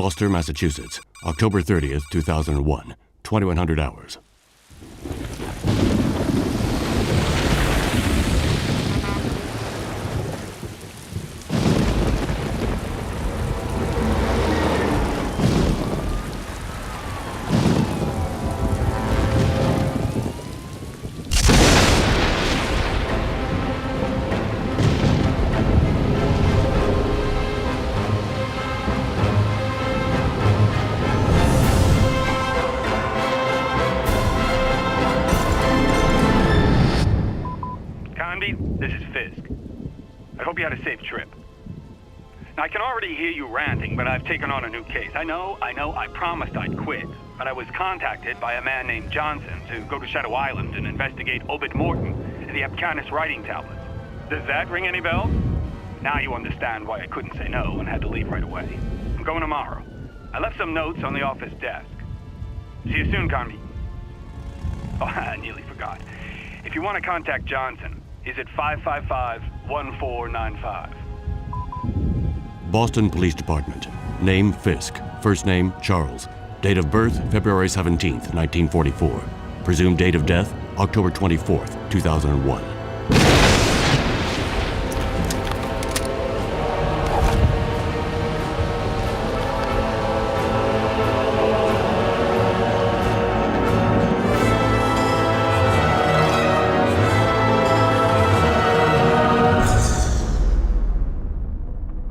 Gloucester, Massachusetts, October 30th, 2001, 2100 hours. This is Fisk. I hope you had a safe trip. Now, I can already hear you ranting, but I've taken on a new case. I know, I promised I'd quit, but I was contacted by a man named Johnson to go to Shadow Island and investigate Obed Morton and the Abcanis writing tablets. Does that ring any bells? Now you understand why I couldn't say no and had to leave right away. I'm going tomorrow. I left some notes on the office desk. See you soon, Carnby. Oh, I nearly forgot. If you want to contact Johnson, is it 555-1495? Boston Police Department. Name Fisk. First name Charles. Date of birth February 17th, 1944. Presumed date of death October 24th, 2001.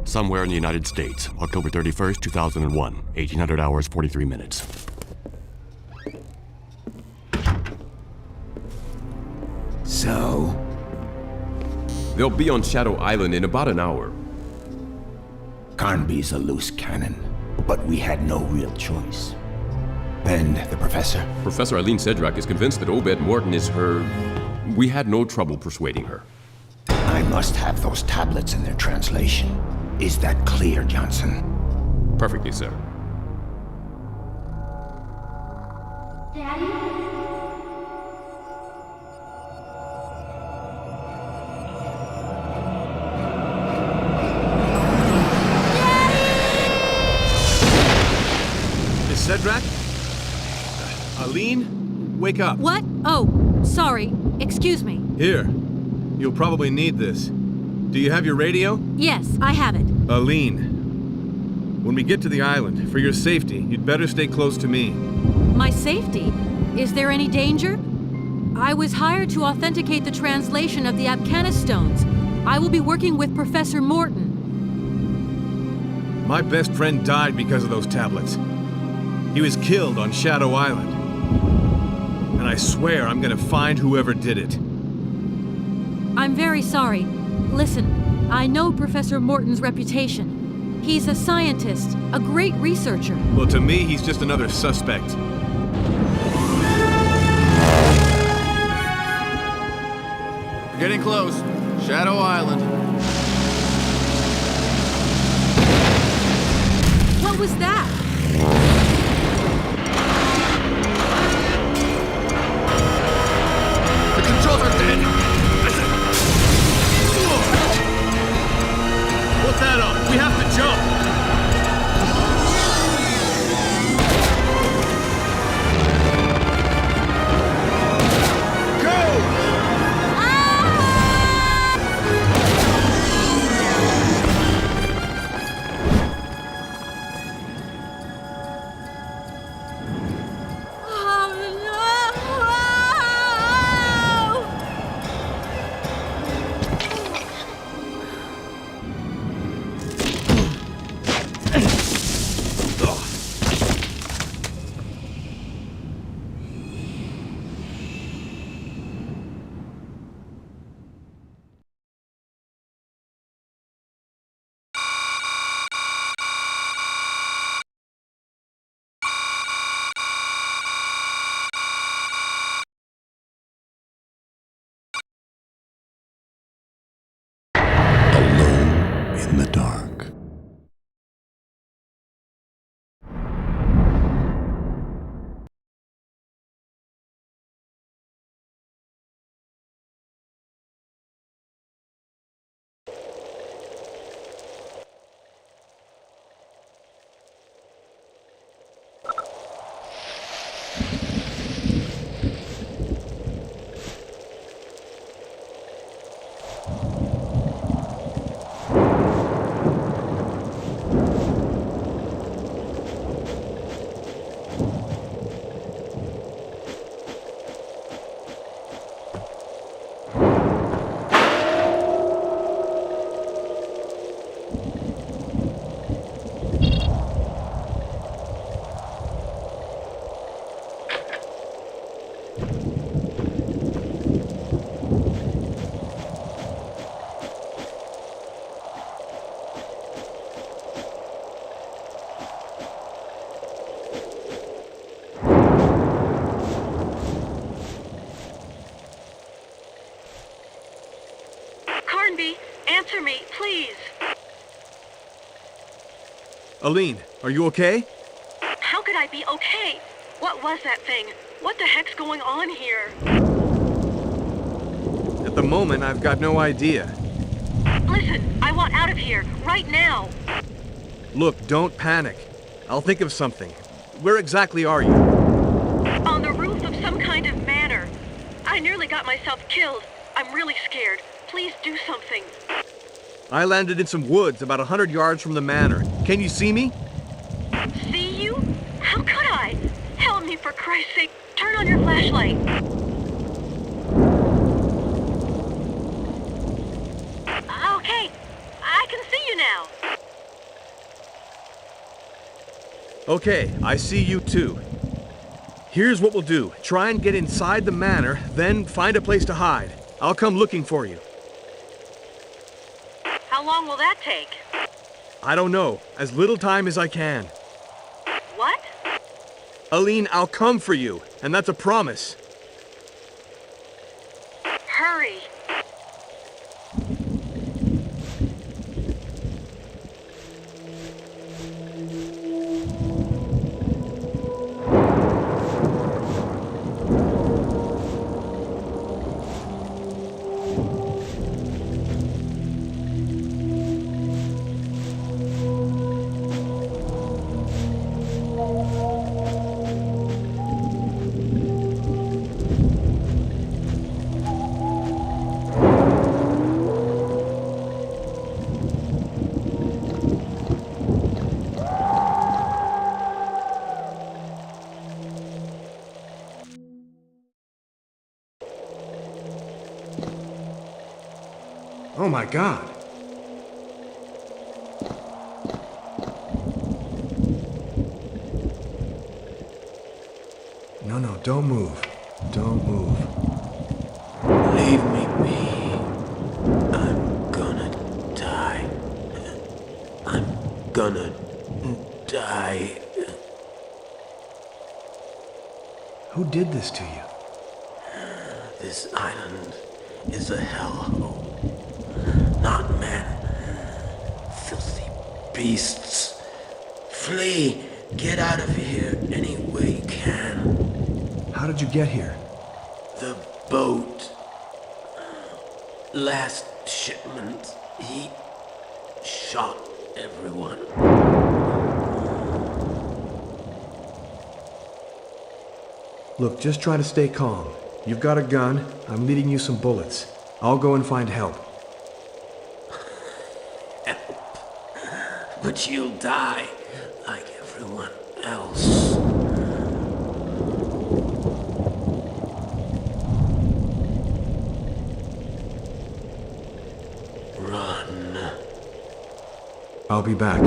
Somewhere in the United States, October 31st, 2001, 1800 hours, 43 minutes. So? They'll be on Shadow Island in about an hour. Carnby's a loose cannon, but we had no real choice. And the professor? Professor Eileen Sedrak is convinced that Obed Morton is her... We had no trouble persuading her. I must have those tablets in their translation. Is that clear, Johnson? Perfectly, sir. Daddy? Miss Sedrak? Eileen? Wake up. What? Oh, sorry. Excuse me. Here. You'll probably need this. Do you have your radio? Yes, I have it. Eileen, when we get to the island, for your safety, you'd better stay close to me. My safety? Is there any danger? I was hired to authenticate the translation of the Abcanis stones. I will be working with Professor Morton. My best friend died because of those tablets. He was killed on Shadow Island. And I swear I'm gonna find whoever did it. I'm very sorry. Listen, I know Professor Morton's reputation. He's a scientist, a great researcher. Well, to me, he's just another suspect. We're getting close. Shadow Island. What was that? The controls are dead! Put that on! We have to jump! Go! Carnby, answer me, please. Aline, are you okay? How could I be okay? What was that thing? What the heck's going on here? At the moment, I've got no idea. Listen, I want out of here, right now. Look, don't panic. I'll think of something. Where exactly are you? On the roof of some kind of manor. I nearly got myself killed. I'm really scared. Please do something. I landed in some woods about 100 yards from the manor. Can you see me? See you? How could I? Help me, for Christ's sake. Turn on your flashlight. Okay, I can see you now. Okay, I see you too. Here's what we'll do. Try and get inside the manor, then find a place to hide. I'll come looking for you. How long will that take? I don't know. As little time as I can. What? Aline, I'll come for you, and that's a promise. Hurry. Oh my God. No, don't move. Don't move. Leave me be. I'm gonna die. I'm gonna die. Who did this to you? This island is a hellhole. Not men. Filthy beasts. Flee! Get out of here any way you can. How did you get here? The boat. Last shipment. He shot everyone. Look, just try to stay calm. You've got a gun. I'm leading you some bullets. I'll go and find help. But you'll die like everyone else. Run. I'll be back.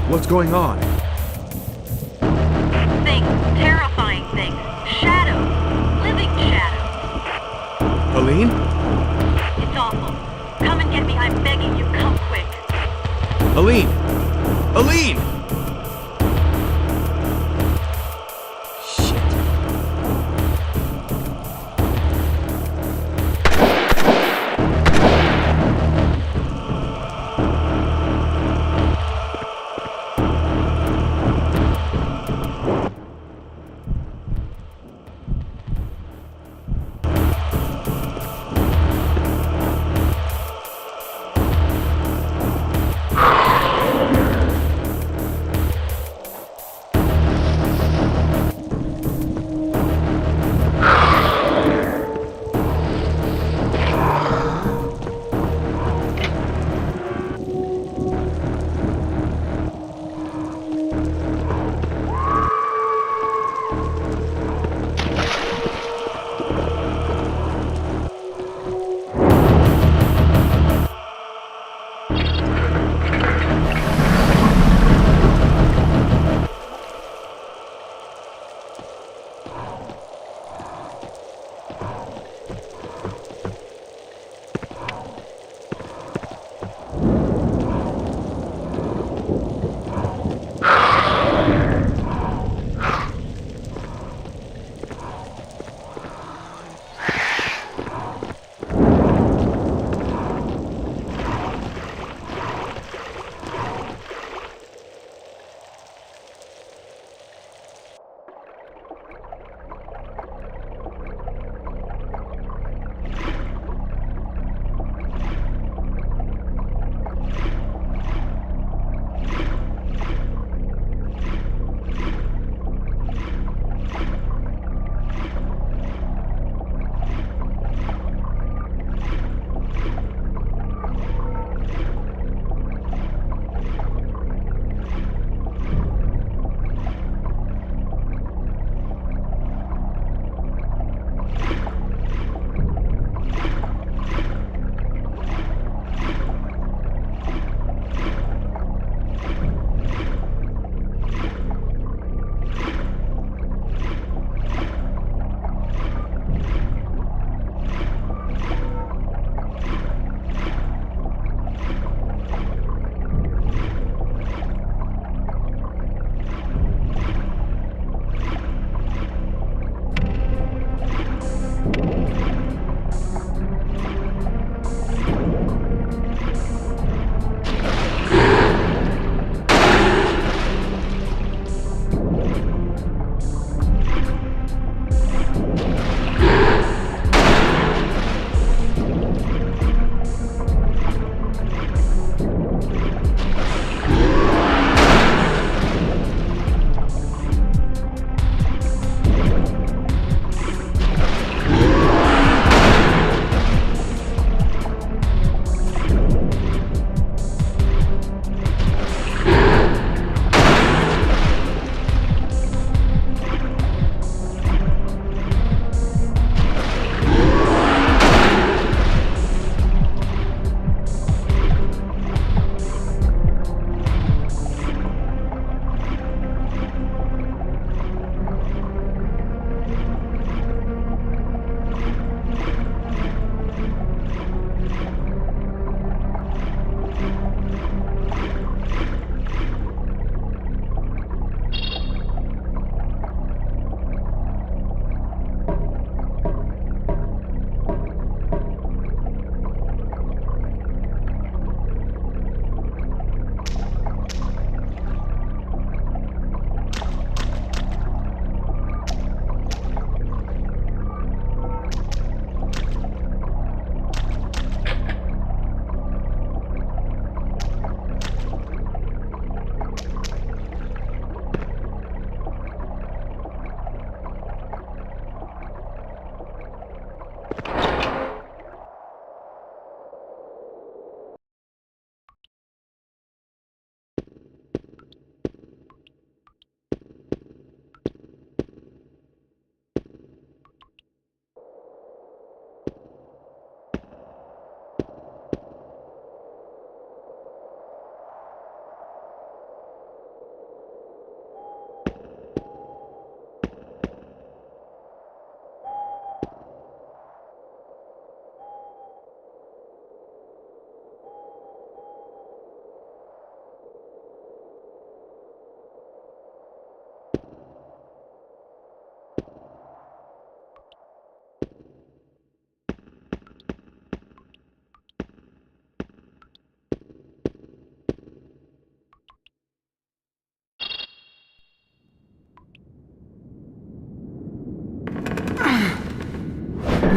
What's going on? Things. Terrifying things. Shadows. Living shadows. Aline? It's awful. Come and get me. I'm begging you. Come quick. Aline! Aline!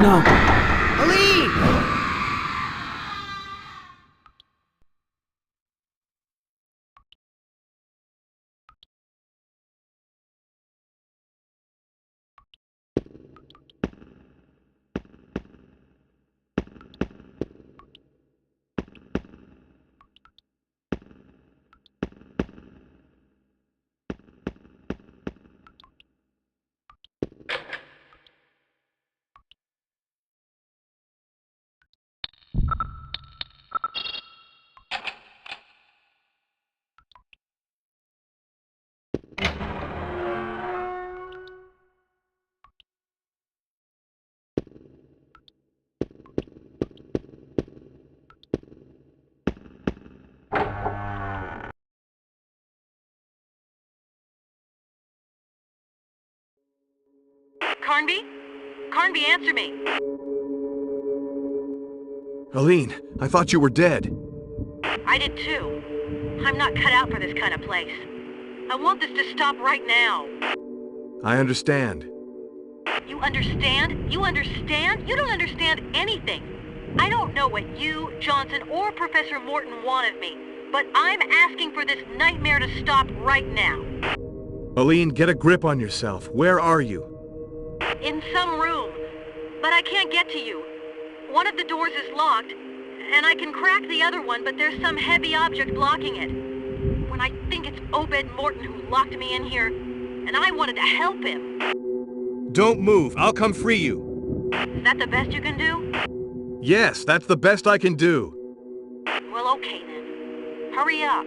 No. Aline! Carnby? Carnby, answer me. Aline, I thought you were dead. I did too. I'm not cut out for this kind of place. I want this to stop right now. I understand. You understand? You understand? You don't understand anything. I don't know what you, Johnson, or Professor Morton want of me, but I'm asking for this nightmare to stop right now. Aline, get a grip on yourself. Where are you? In some room, but I can't get to you. One of the doors is locked, and I can crack the other one, but there's some heavy object blocking it. When I think it's Obed Morton who locked me in here, and I wanted to help him. Don't move. I'll come free you. Is that the best you can do? Yes, that's the best I can do. Well, okay then. Hurry up.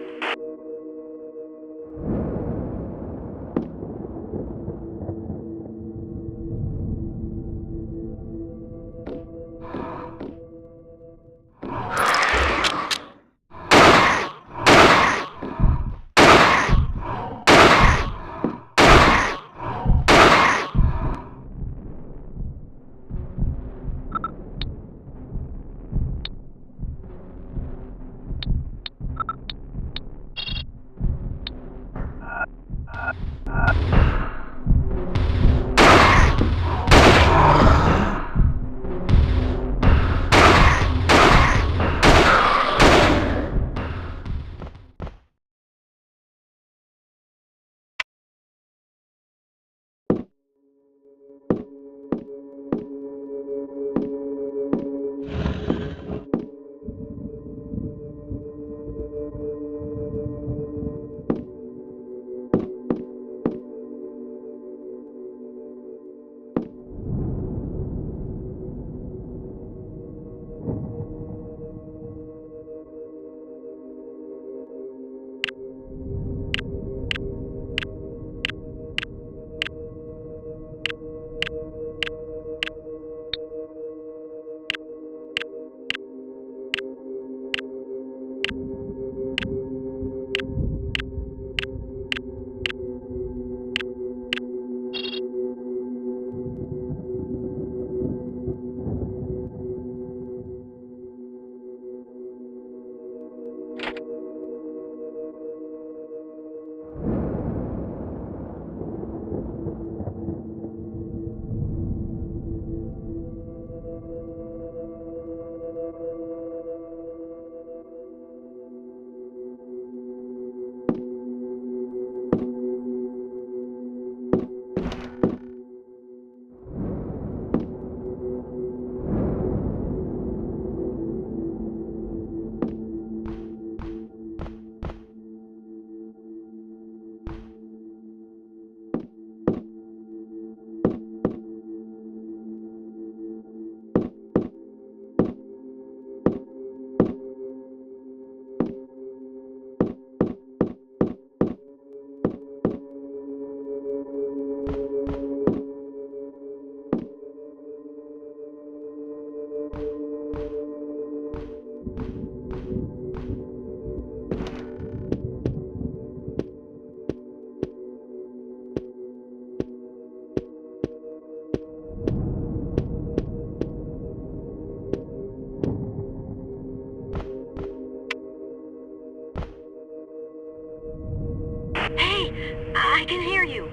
Hey, I can hear you.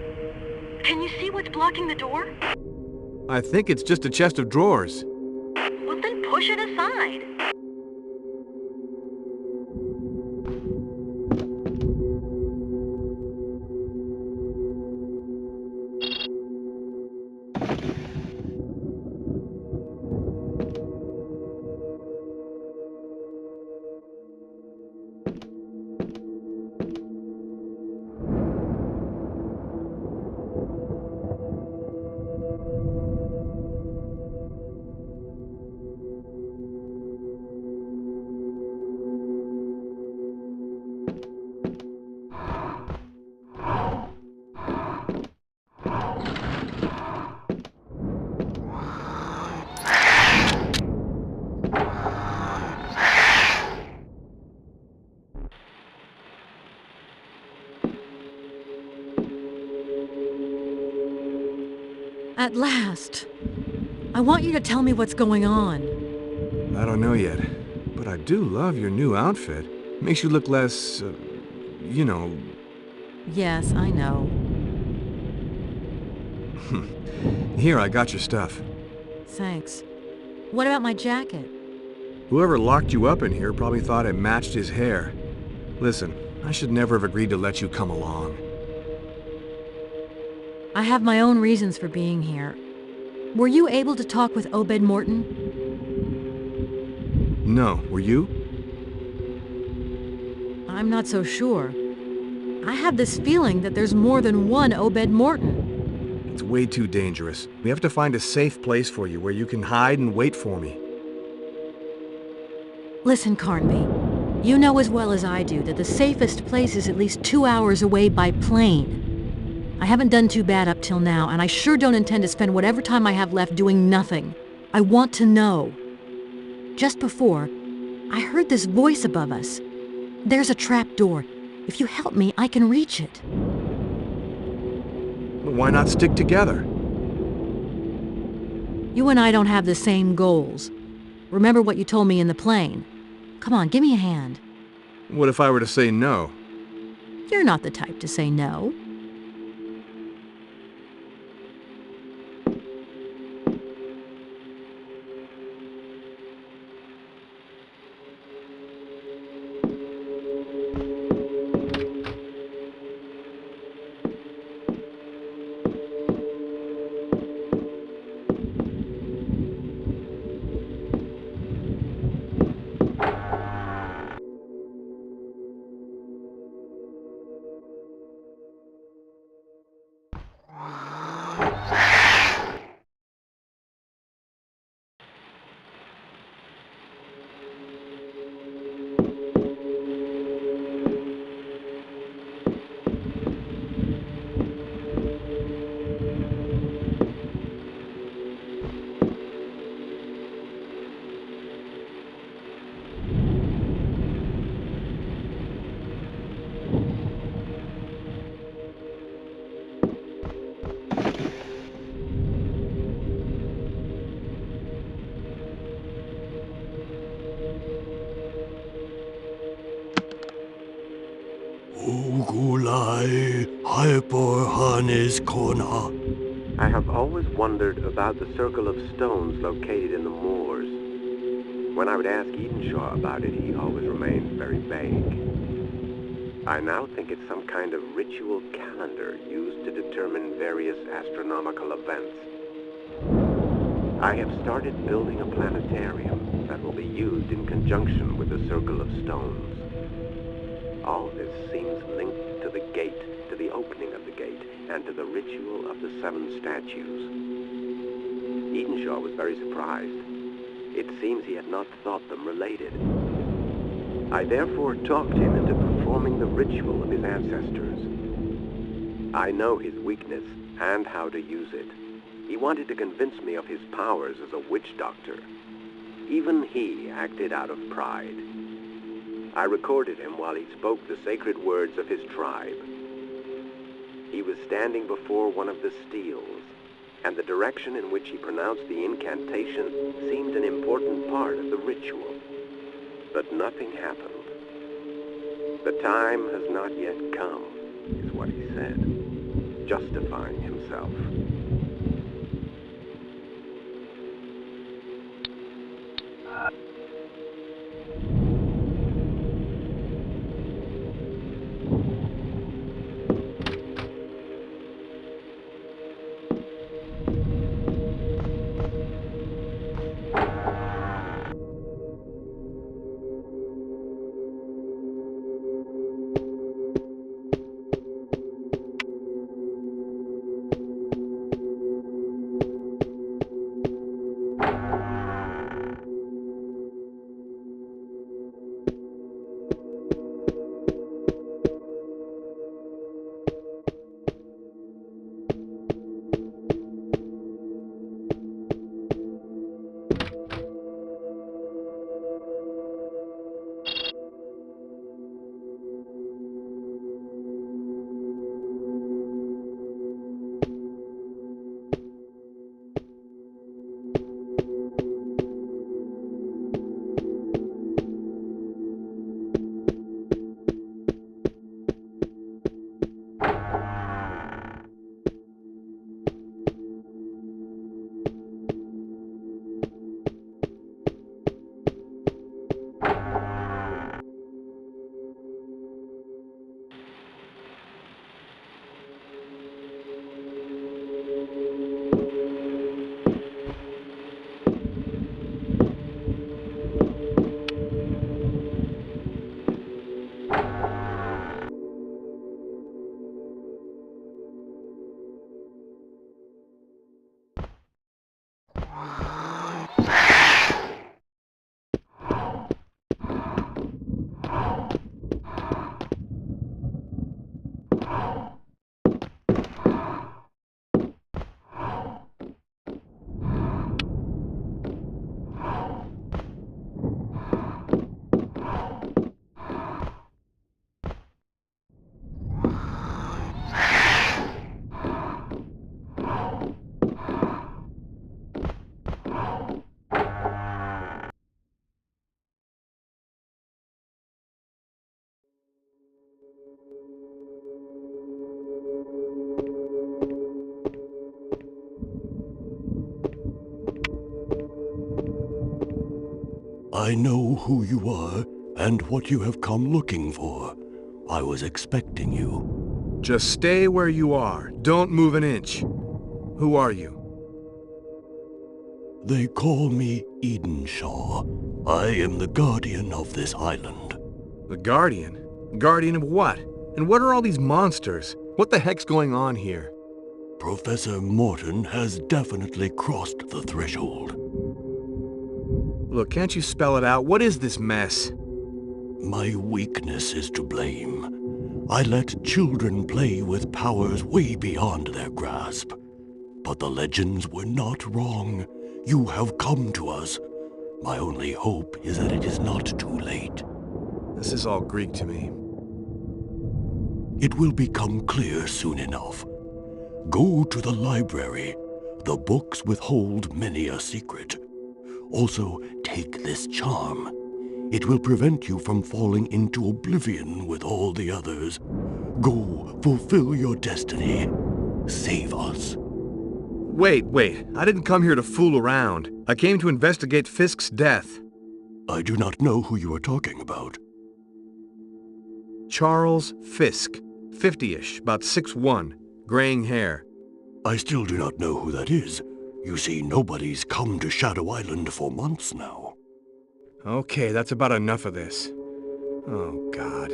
Can you see what's blocking the door? I think it's just a chest of drawers. Well, then push it aside. At last. I want you to tell me what's going on. I don't know yet, but I do love your new outfit. Makes you look less, you know... Yes, I know. Here, I got your stuff. Thanks. What about my jacket? Whoever locked you up in here probably thought it matched his hair. Listen, I should never have agreed to let you come along. I have my own reasons for being here. Were you able to talk with Obed Morton? No, were you? I'm not so sure. I have this feeling that there's more than one Obed Morton. It's way too dangerous. We have to find a safe place for you where you can hide and wait for me. Listen, Carnby. You know as well as I do that the safest place is at least 2 hours away by plane. I haven't done too bad up till now, and I sure don't intend to spend whatever time I have left doing nothing. I want to know. Just before, I heard this voice above us. There's a trap door. If you help me, I can reach it. Why not stick together? You and I don't have the same goals. Remember what you told me in the plane. Come on, give me a hand. What if I were to say no? You're not the type to say no. I have always wondered about the circle of stones located in the moors. When I would ask Edenshaw about it, he always remained very vague. I now think it's some kind of ritual calendar used to determine various astronomical events. I have started building a planetarium that will be used in conjunction with the circle of stones. All this seems linked to the gate, to the opening of the gate, and to the ritual of the 7 statues. Edenshaw was very surprised. It seems he had not thought them related. I therefore talked him into performing the ritual of his ancestors. I know his weakness and how to use it. He wanted to convince me of his powers as a witch doctor. Even he acted out of pride. I recorded him while he spoke the sacred words of his tribe. He was standing before one of the steels, and the direction in which he pronounced the incantation seemed an important part of the ritual. But nothing happened. The time has not yet come, is what he said, justifying himself. I know who you are and what you have come looking for. I was expecting you. Just stay where you are. Don't move an inch. Who are you? They call me Edenshaw. I am the guardian of this island. The Guardian? Guardian of what? And what are all these monsters? What the heck's going on here? Professor Morton has definitely crossed the threshold. Look, can't you spell it out? What is this mess? My weakness is to blame. I let children play with powers way beyond their grasp. But the legends were not wrong. You have come to us. My only hope is that it is not too late. This is all Greek to me. It will become clear soon enough. Go to the library. The books withhold many a secret. Also, take this charm. It will prevent you from falling into oblivion with all the others. Go, fulfill your destiny. Save us. Wait. I didn't come here to fool around. I came to investigate Fisk's death. I do not know who you are talking about. Charles Fisk. 50-ish, about 6'1", graying hair. I still do not know who that is. You see, nobody's come to Shadow Island for months now. Okay, that's about enough of this. Oh, God.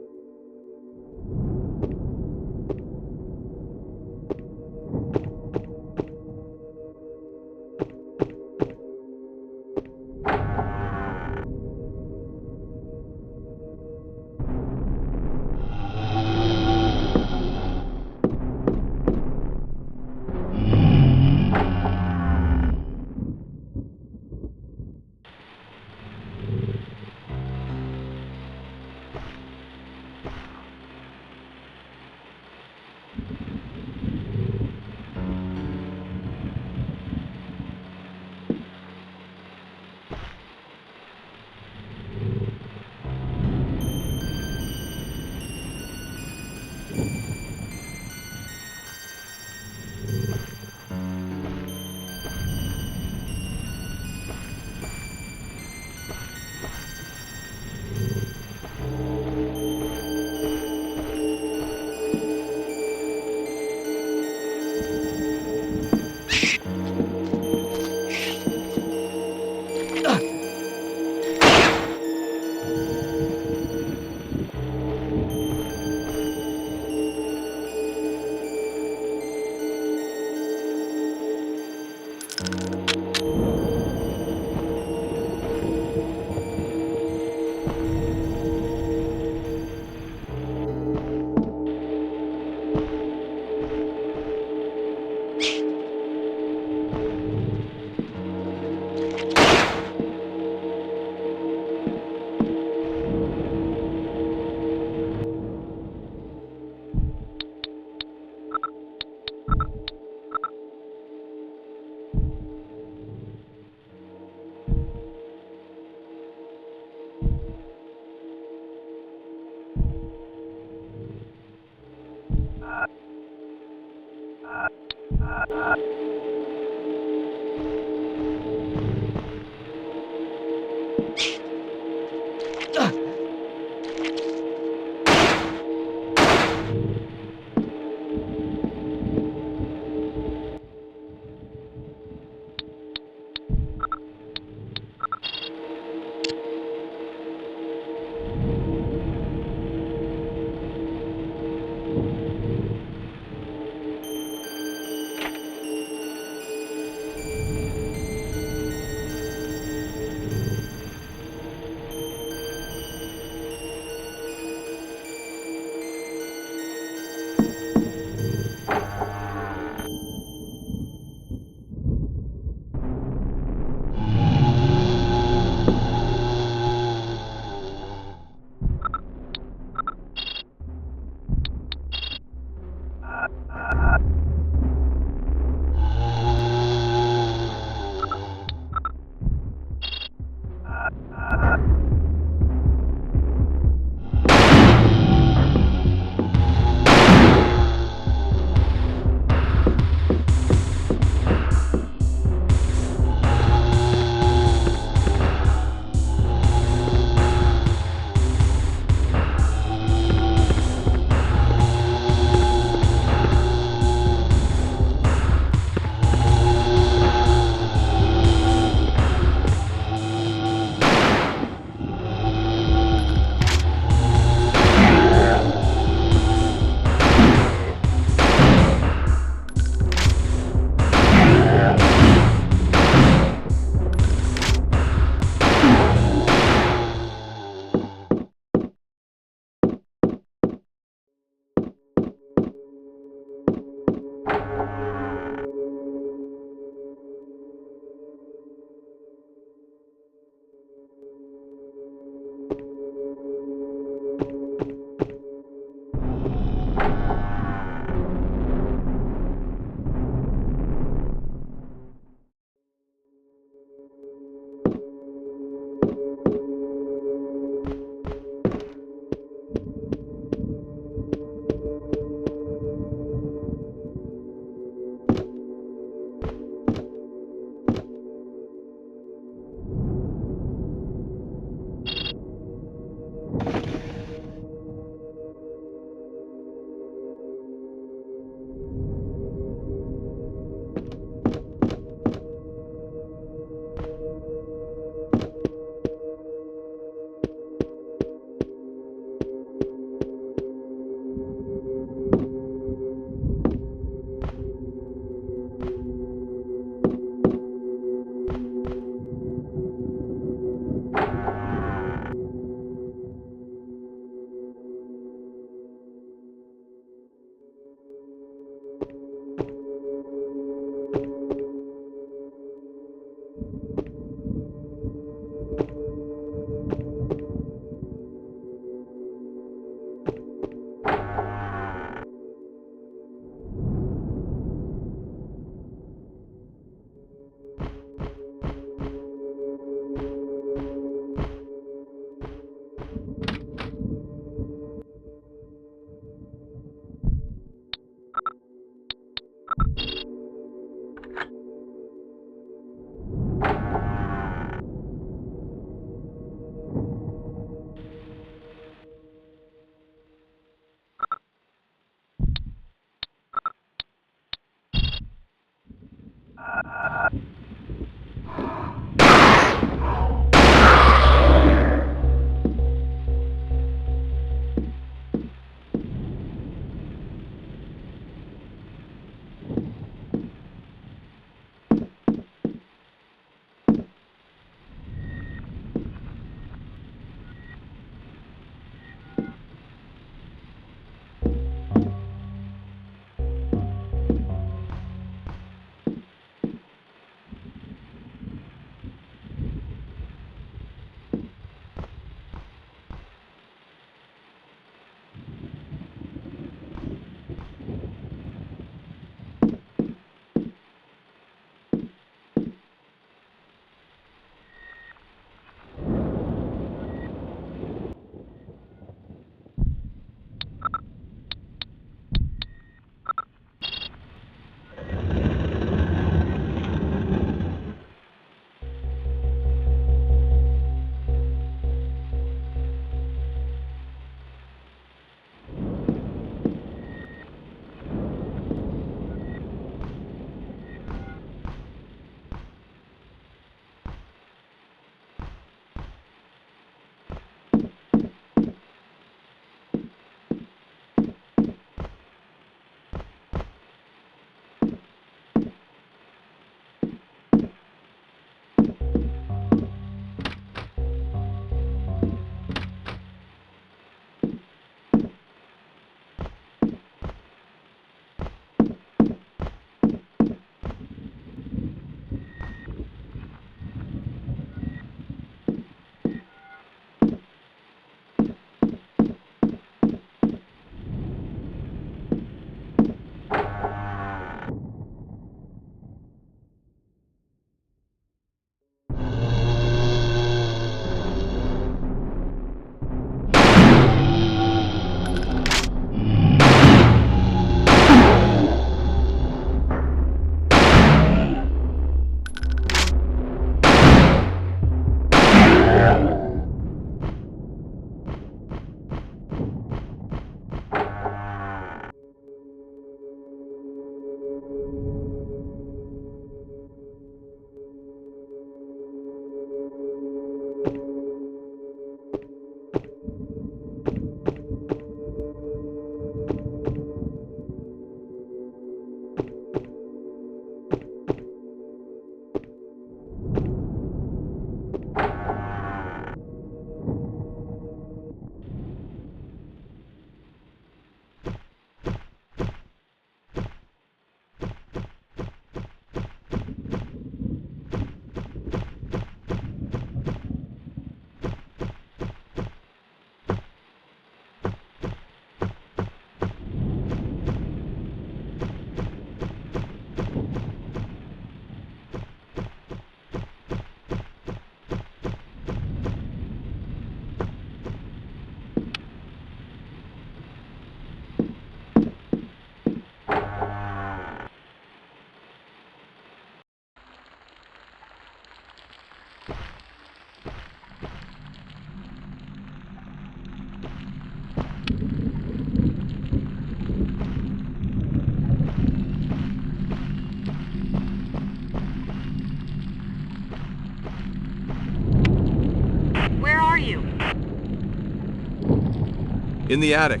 In the attic.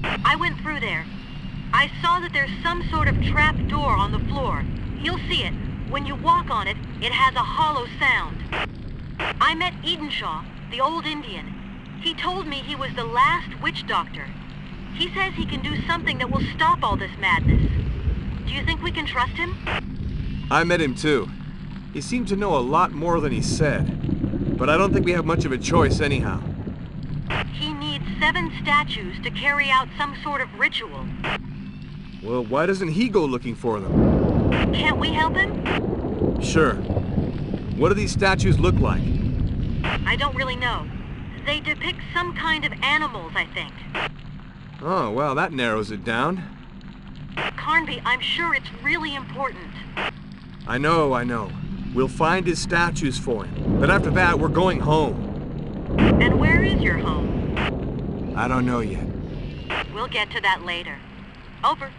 I went through there. I saw that there's some sort of trap door on the floor. You'll see it. When you walk on it, it has a hollow sound. I met Edenshaw, the old Indian. He told me he was the last witch doctor. He says he can do something that will stop all this madness. Do you think we can trust him? I met him too. He seemed to know a lot more than he said. But I don't think we have much of a choice anyhow. He needs 7 statues to carry out some sort of ritual. Well, why doesn't he go looking for them? Can't we help him? Sure. What do these statues look like? I don't really know. They depict some kind of animals, I think. Oh, well, that narrows it down. Carnby, I'm sure it's really important. I know. We'll find his statues for him. But after that, we're going home. And where is your home? I don't know yet. We'll get to that later. Over.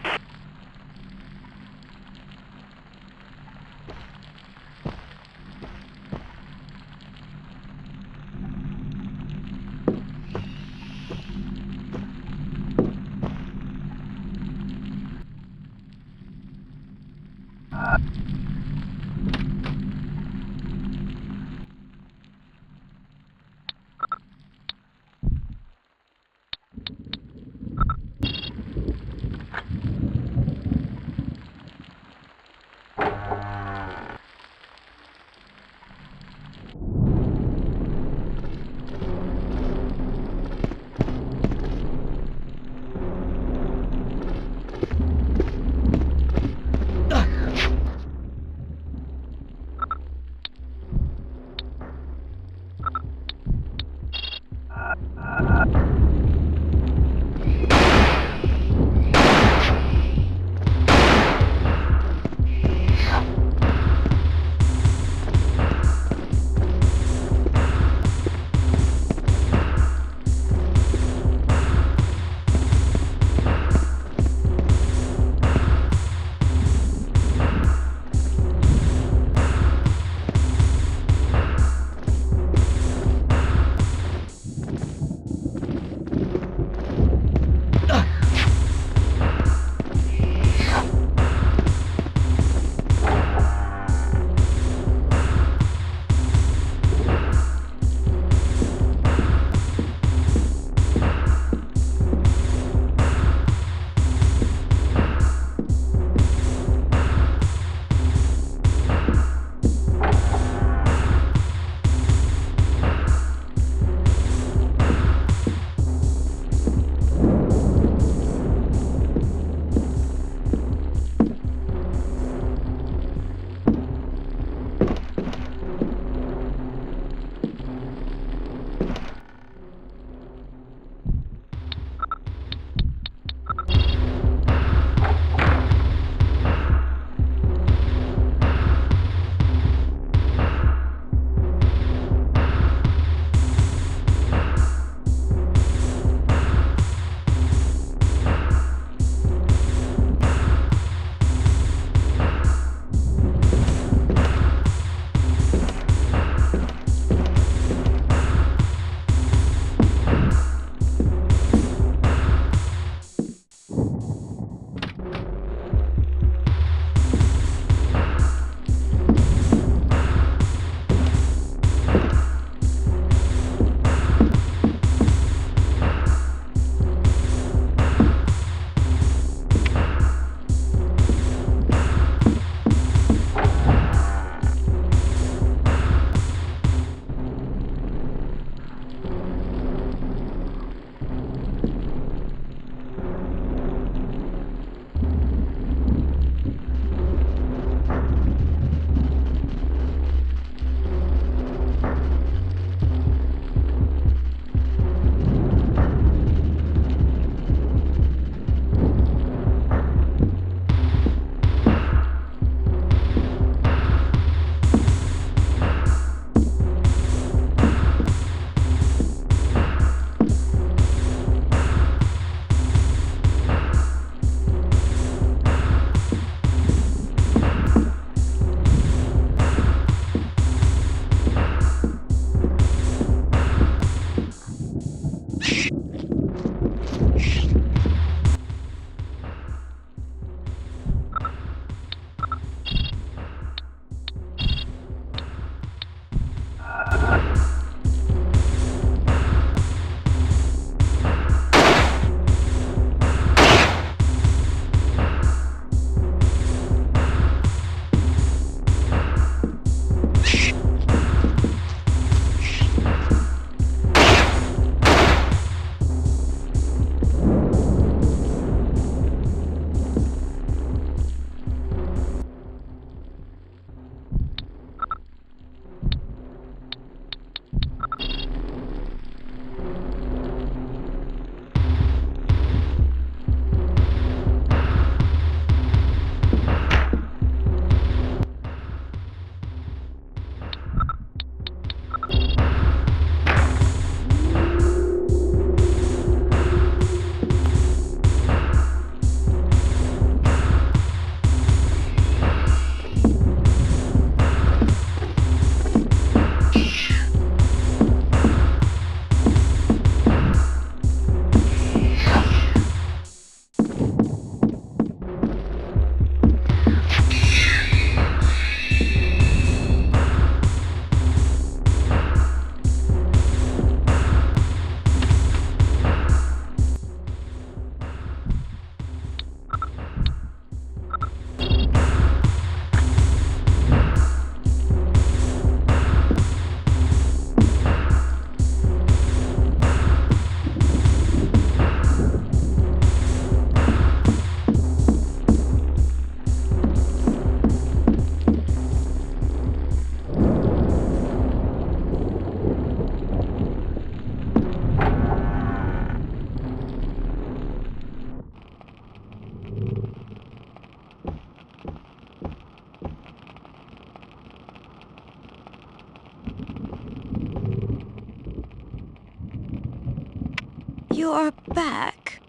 You're back.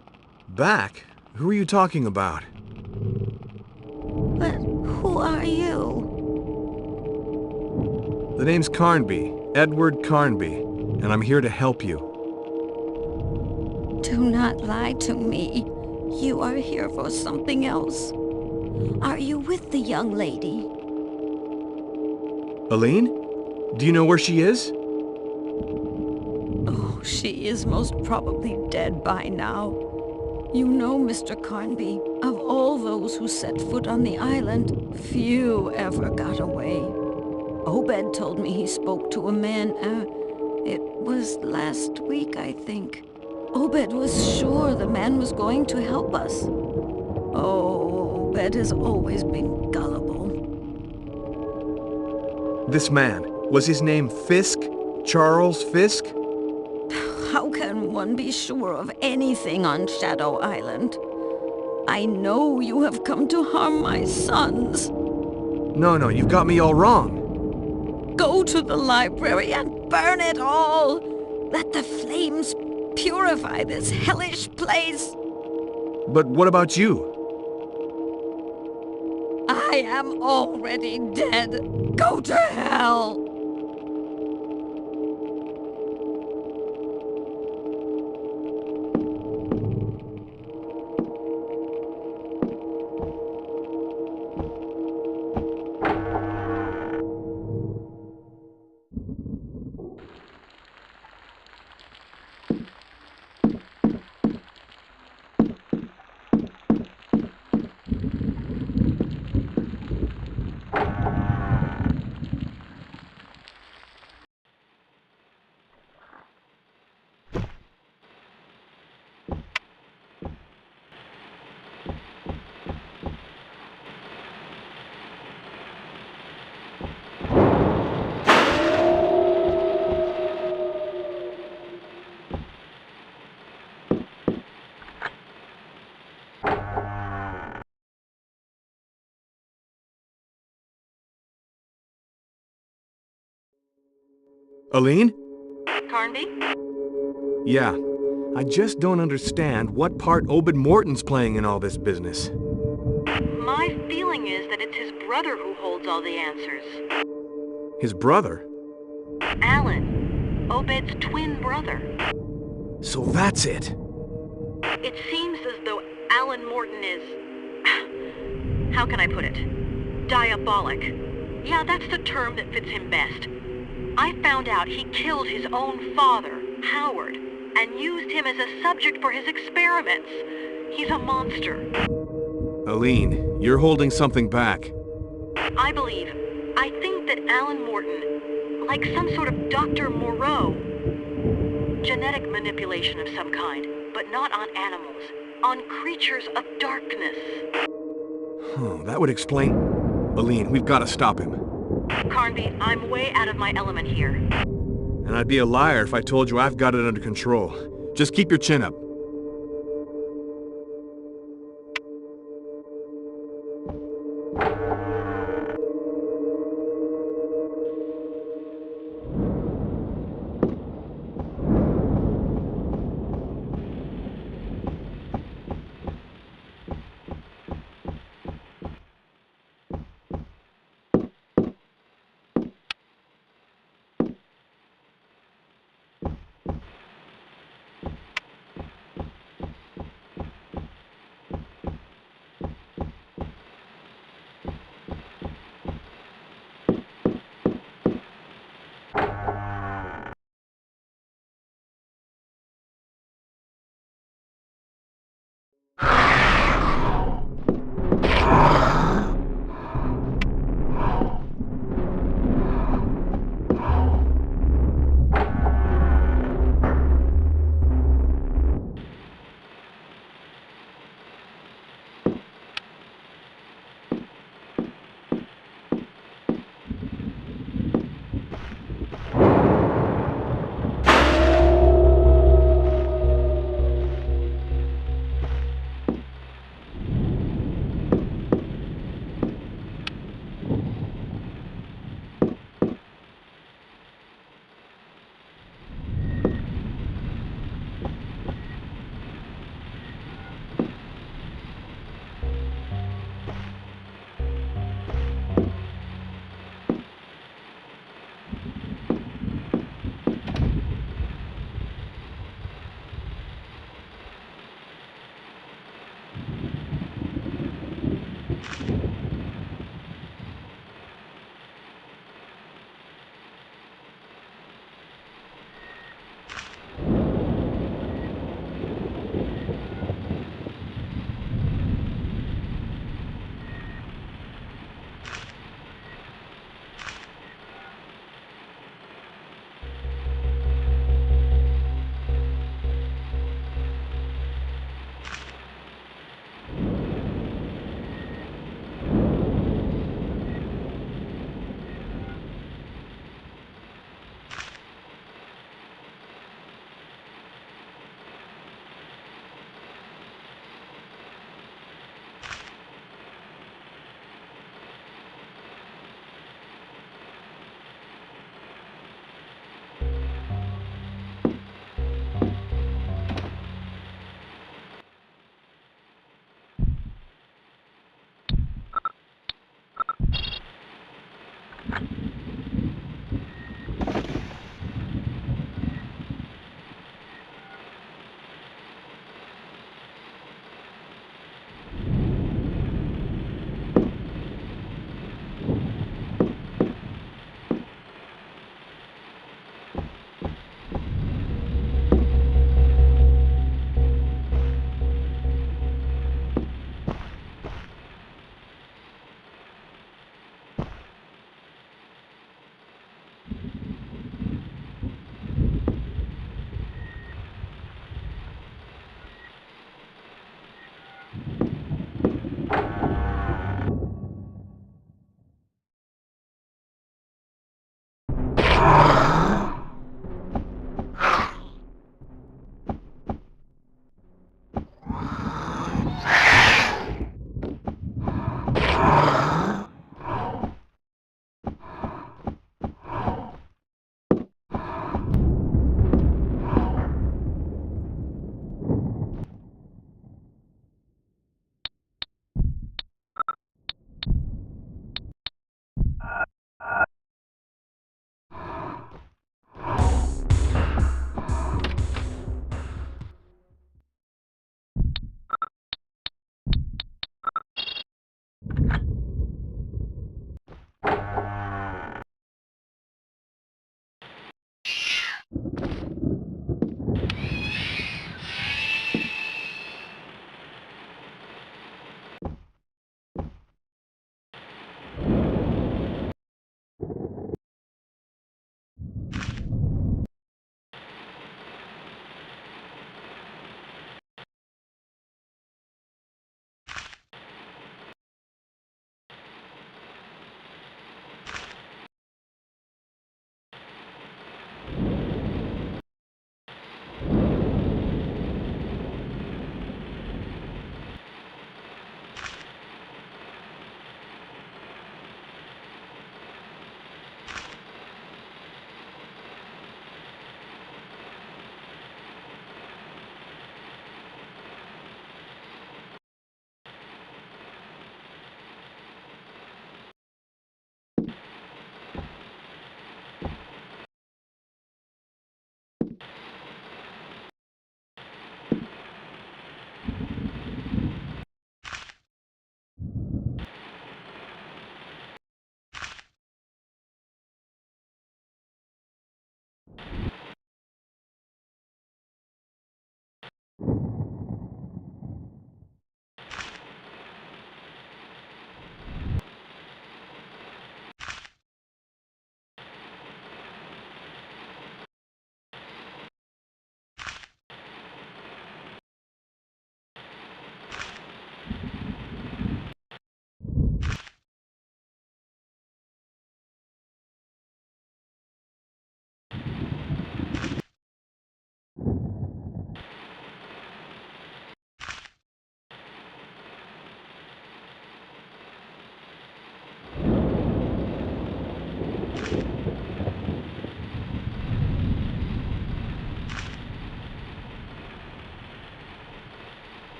Back? Who are you talking about? But who are you? The name's Carnby, Edward Carnby, and I'm here to help you. Do not lie to me. You are here for something else. Are you with the young lady? Aline? Do you know where she is? Oh, she is most probably dead by now. You know, Mr. Carnby, of all those who set foot on the island, few ever got away. Obed told me he spoke to a man, it was last week, I think. Obed was sure the man was going to help us. Oh, Obed has always been gullible. This man, was his name Fisk? Charles Fisk? How can one be sure of anything on Shadow Island? I know you have come to harm my sons. No, you've got me all wrong. Go to the library and burn it all. Let the flames purify this hellish place. But what about you? I am already dead. Go to hell. Aline? Carnby? Yeah. I just don't understand what part Obed Morton's playing in all this business. My feeling is that it's his brother who holds all the answers. His brother? Alan, Obed's twin brother. So that's it. It seems as though Alan Morton is... how can I put it? Diabolic. Yeah, that's the term that fits him best. I found out he killed his own father, Howard, and used him as a subject for his experiments. He's a monster. Aline, you're holding something back. I think that Alan Morton, like some sort of Dr. Moreau, genetic manipulation of some kind, but not on animals, on creatures of darkness. Oh, that would explain... Aline, we've got to stop him. Carnby, I'm way out of my element here. And I'd be a liar if I told you I've got it under control. Just keep your chin up.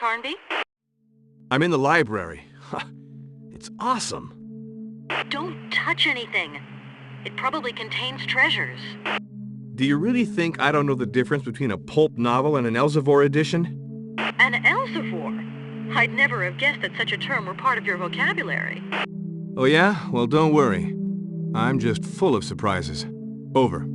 Carnby? I'm in the library. It's awesome. Don't touch anything. It probably contains treasures. Do you really think I don't know the difference between a pulp novel and an Elsevier edition? An Elsevier? I'd never have guessed that such a term were part of your vocabulary. Oh yeah? Well, don't worry. I'm just full of surprises. Over.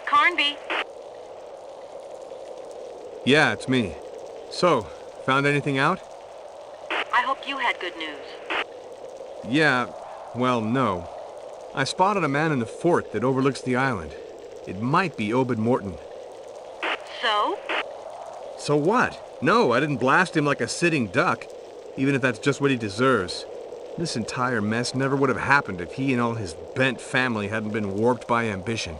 Carnby. Yeah, it's me. So, found anything out? I hope you had good news. Yeah, well, no. I spotted a man in the fort that overlooks the island. It might be Obed Morton. So? So what? No, I didn't blast him like a sitting duck, even if that's just what he deserves. This entire mess never would have happened if he and all his bent family hadn't been warped by ambition.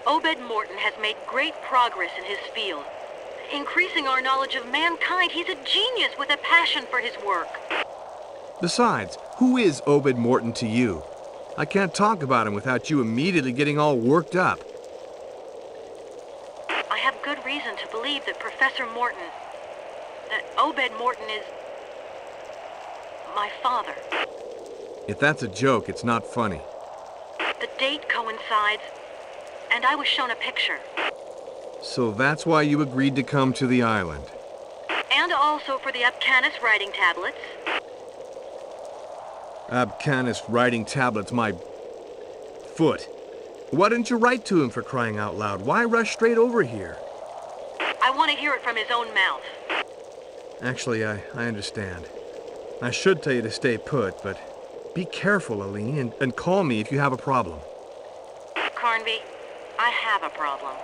Obed Morton has made great progress in his field. Increasing our knowledge of mankind, he's a genius with a passion for his work. Besides, who is Obed Morton to you? I can't talk about him without you immediately getting all worked up. I have good reason to believe that Professor Morton, that Obed Morton is my father. If that's a joke, it's not funny. The date coincides, and I was shown a picture. So that's why you agreed to come to the island. And also for the Abcanis writing tablets. Abcanis writing tablets, my foot. Why didn't you write to him, for crying out loud? Why rush straight over here? I want to hear it from his own mouth. Actually, I understand. I should tell you to stay put, but be careful, Aline, and call me if you have a problem. Carnby, I have a problem.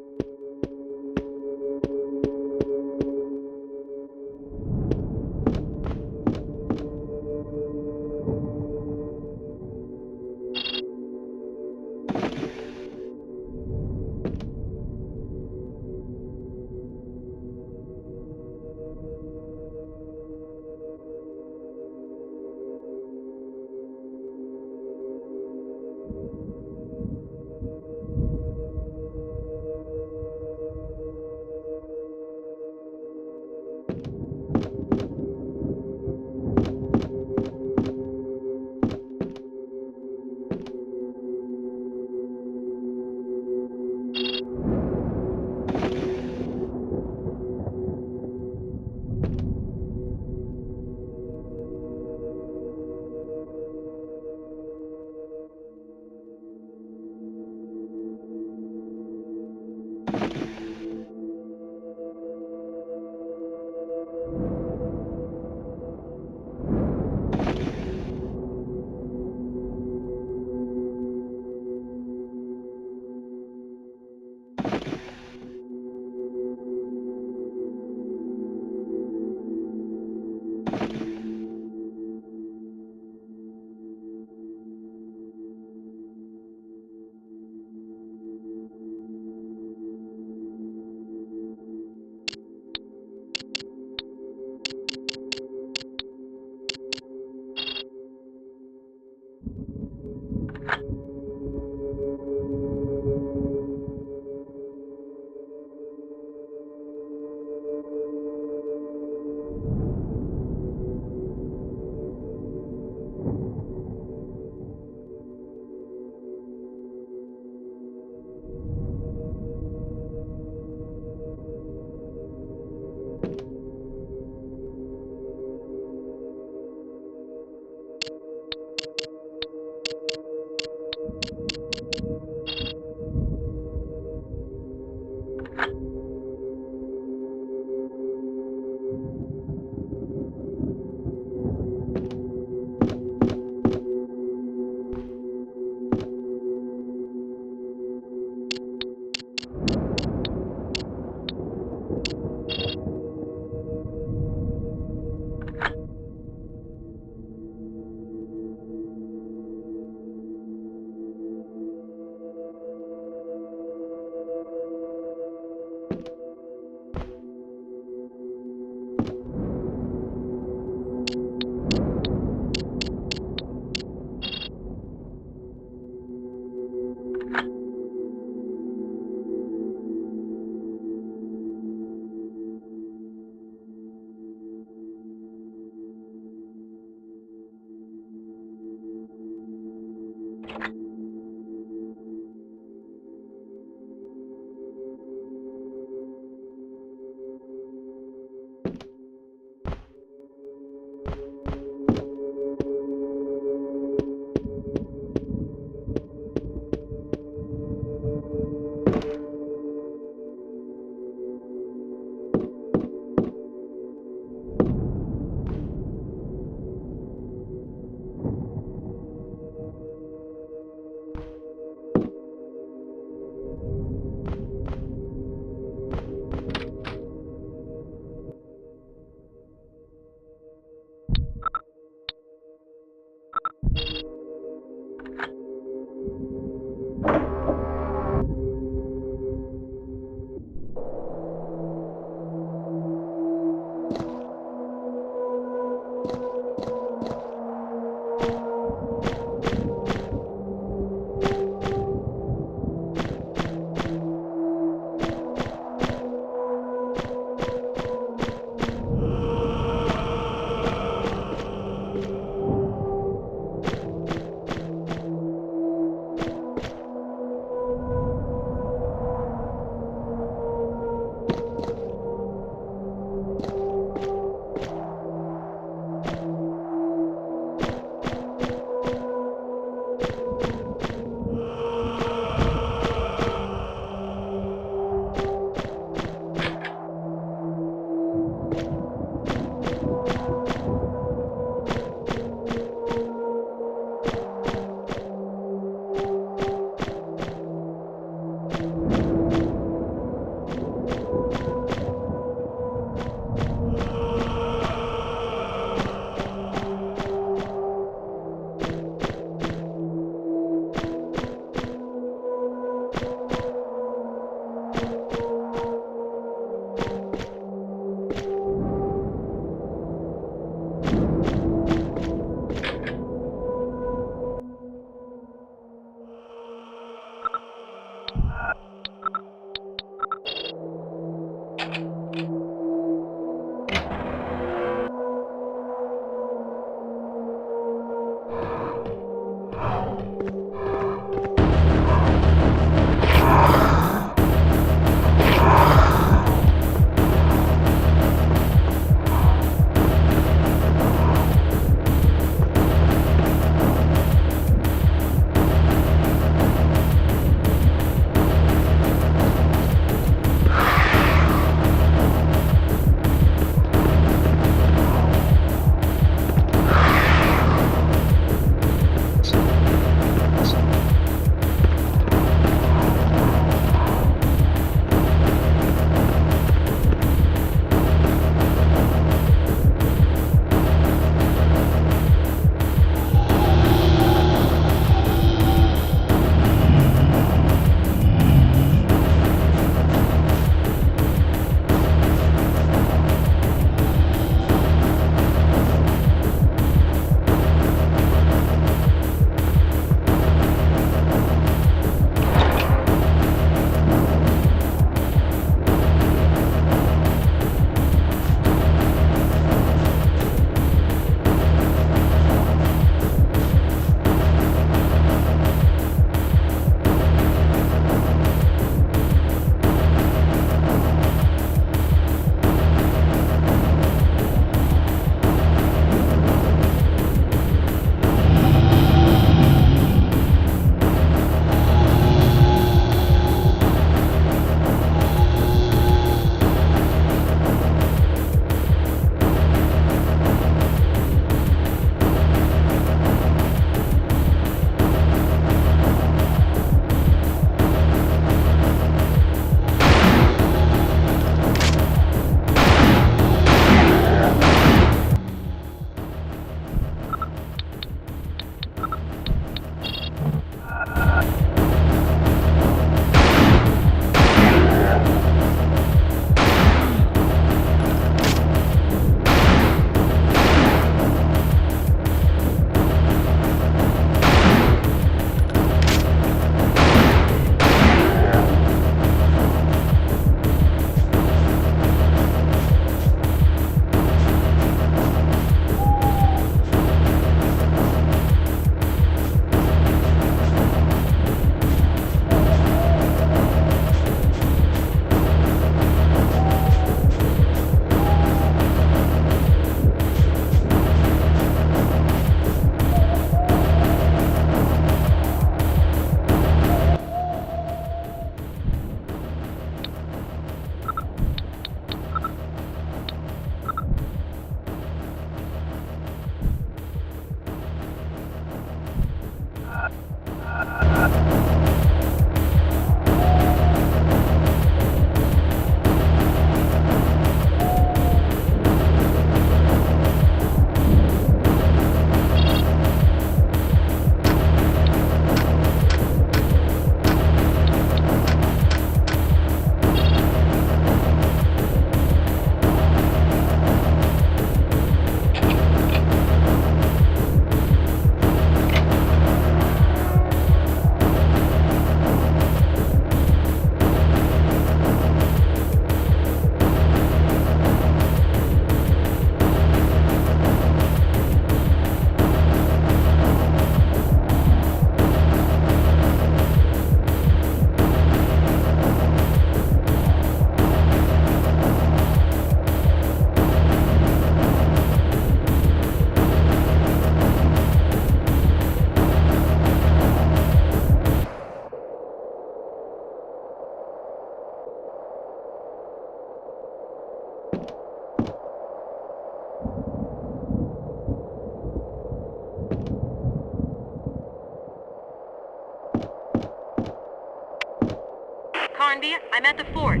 Carnby, I'm at the fort.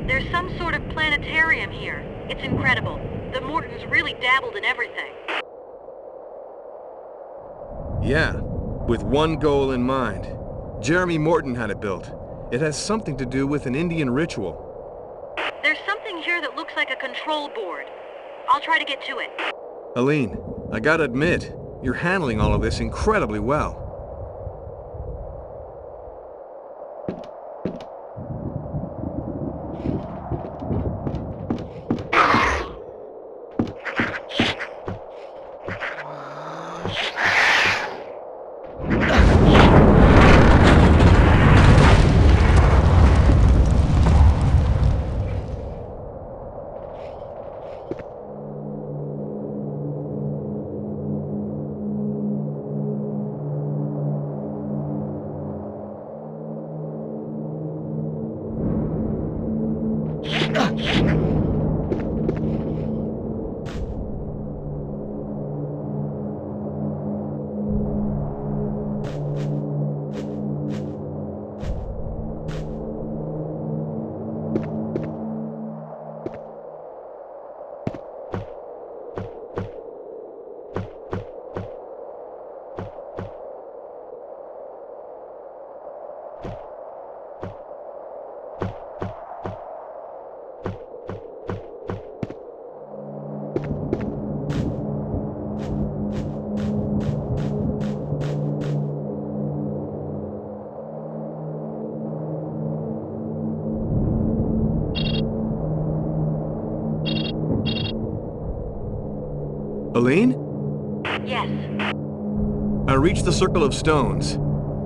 There's some sort of planetarium here. It's incredible. The Mortons really dabbled in everything. Yeah, with one goal in mind. Jeremy Morton had it built. It has something to do with an Indian ritual. There's something here that looks like a control board. I'll try to get to it. Aline, I gotta admit, you're handling all of this incredibly well. Aline? Yes. I reached the Circle of Stones.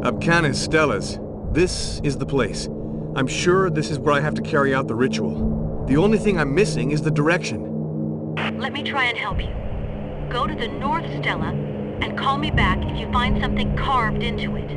Abcanis Stellas. This is the place. I'm sure this is where I have to carry out the ritual. The only thing I'm missing is the direction. Let me try and help you. Go to the North Stella and call me back if you find something carved into it.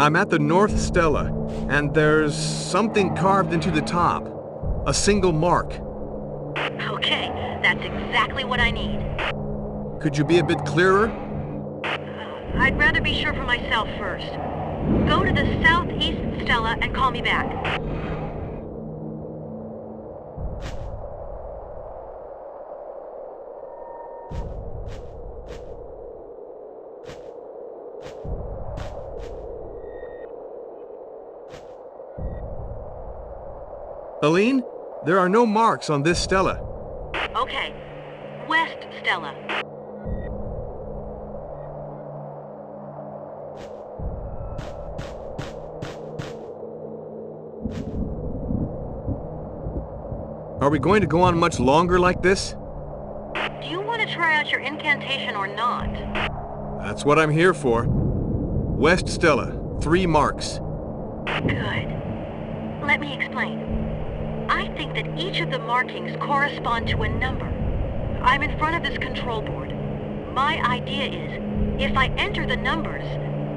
I'm at the North Stella, and there's something carved into the top. A single mark. Okay, that's exactly what I need. Could you be a bit clearer? I'd rather be sure for myself first. Go to the southeast Stella and call me back. Aline, there are no marks on this Stella. Okay. West Stella. Are we going to go on much longer like this? Do you want to try out your incantation or not? That's what I'm here for. West Stella, 3 marks. Good. Let me explain. I think that each of the markings correspond to a number. I'm in front of this control board. My idea is, if I enter the numbers,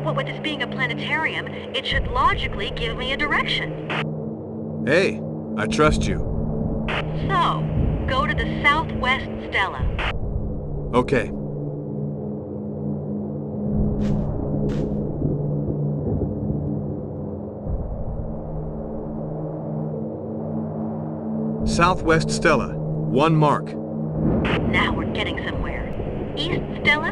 what with this being a planetarium, it should logically give me a direction. Hey, I trust you. So, go to the southwest Stella. Okay. Southwest Stella, 1 mark. Now we're getting somewhere. East Stella?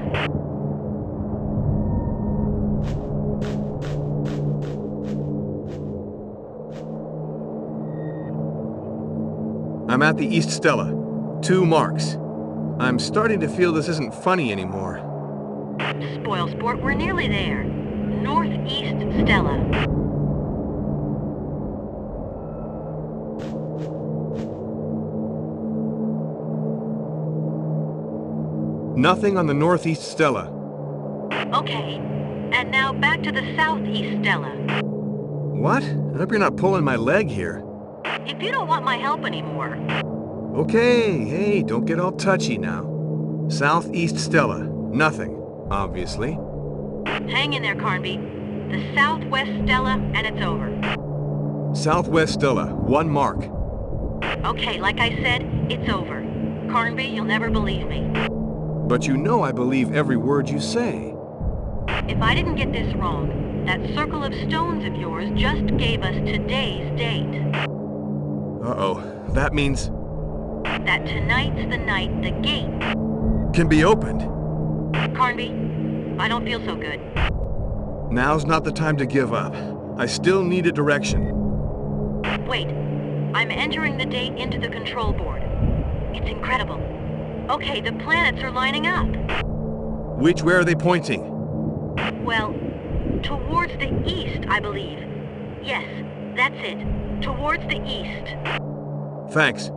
I'm at the East Stella, 2 marks. I'm starting to feel this isn't funny anymore. Spoil sport, we're nearly there. Northeast Stella. Nothing on the Northeast Stella. Okay, and now back to the Southeast Stella. What? I hope you're not pulling my leg here. If you don't want my help anymore. Okay, hey, don't get all touchy now. Southeast Stella, nothing. obviously. Hang in there, Carnby. The Southwest Stella, and it's over. Southwest Stella, 1 mark. Okay, like I said, it's over. Carnby, you'll never believe me. But you know I believe every word you say. If I didn't get this wrong, that circle of stones of yours just gave us today's date. Uh-oh. That means... That tonight's the night the gate can be opened. Carnby, I don't feel so good. Now's not the time to give up. I still need a direction. Wait. I'm entering the date into the control board. It's incredible. Okay, the planets are lining up. Which way are they pointing? Well, towards the east, I believe. Yes, that's it. Towards the east. Thanks.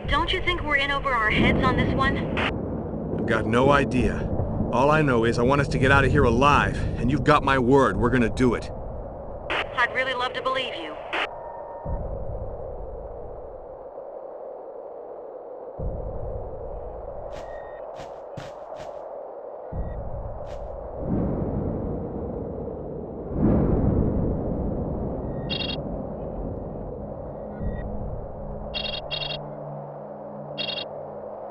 Don't you think we're in over our heads on this one? I've got no idea. All I know is I want us to get out of here alive, and you've got my word, we're gonna do it. I'd really love to believe you.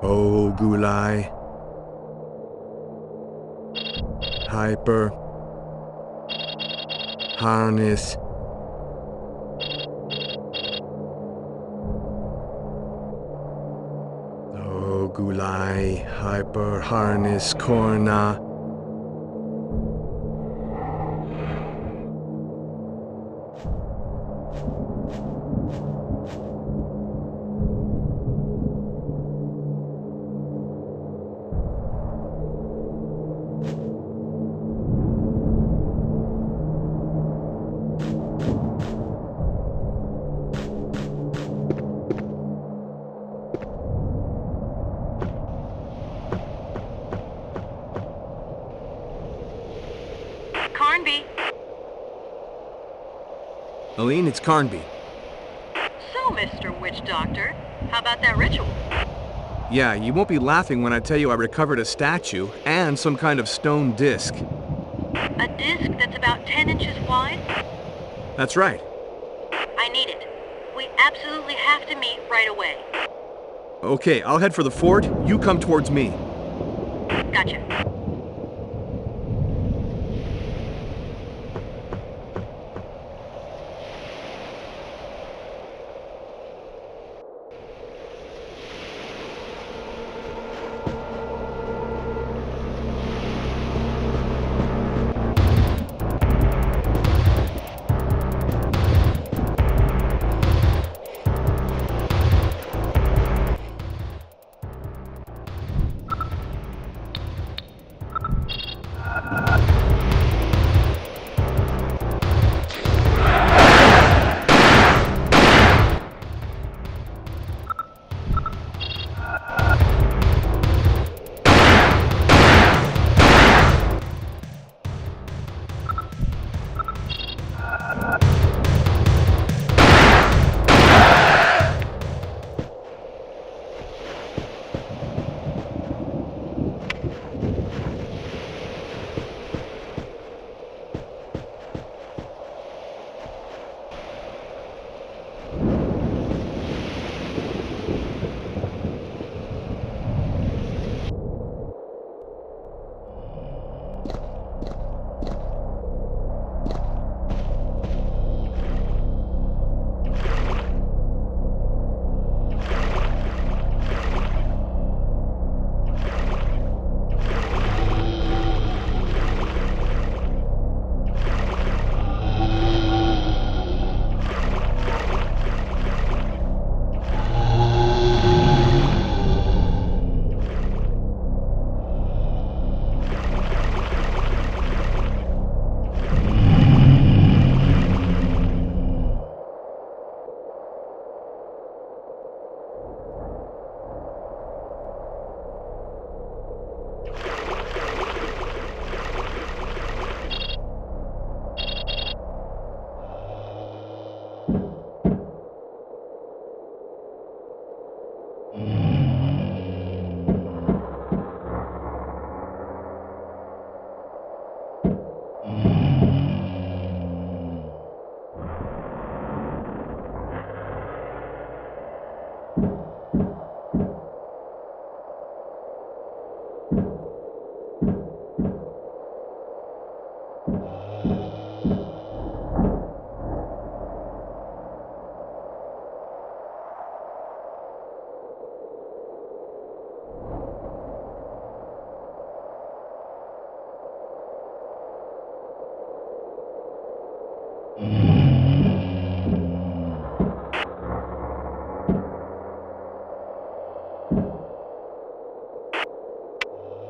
Oh, Gulai. Hyper. Harness. Oh, Gulai. Hyper. Harness. Corna. Carnby. Aline, it's Carnby. So, Mr. Witch Doctor, how about that ritual? Yeah, you won't be laughing when I tell you I recovered a statue and some kind of stone disc. A disc that's about 10 inches wide? That's right. I need it. We absolutely have to meet right away. Okay, I'll head for the fort. You come towards me. Gotcha.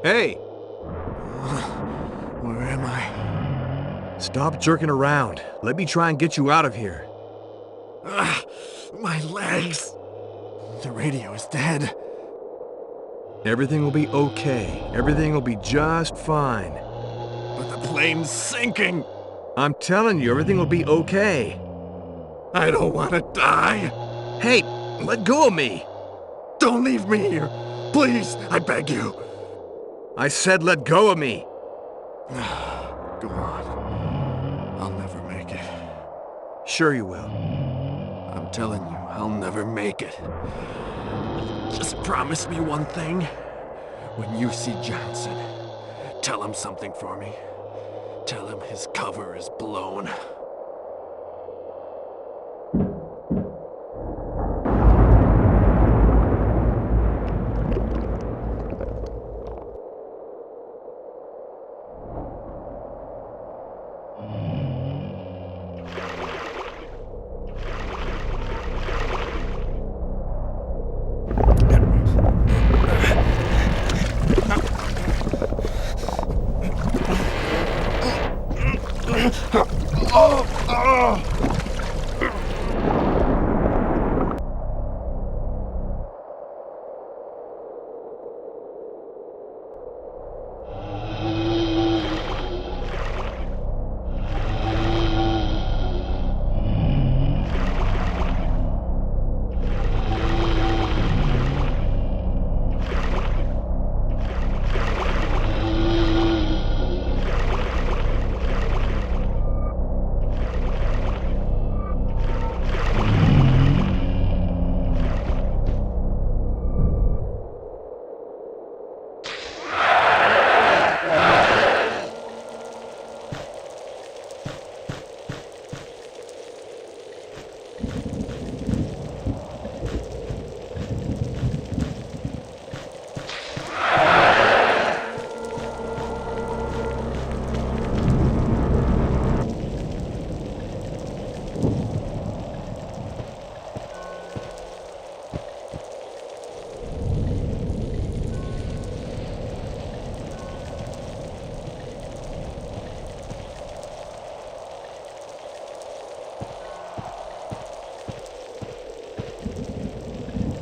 Hey! Where am I? Stop jerking around. Let me try and get you out of here. My legs! The radio is dead. Everything will be okay. Everything will be just fine. But the plane's sinking! I'm telling you, everything will be okay. I don't want to die! Hey, let go of me! Don't leave me here! Please, I beg you! I said let go of me! Go on. I'll never make it. Sure you will. I'm telling you, I'll never make it. Just promise me one thing. When you see Johnson, tell him something for me. Tell him his cover is blown.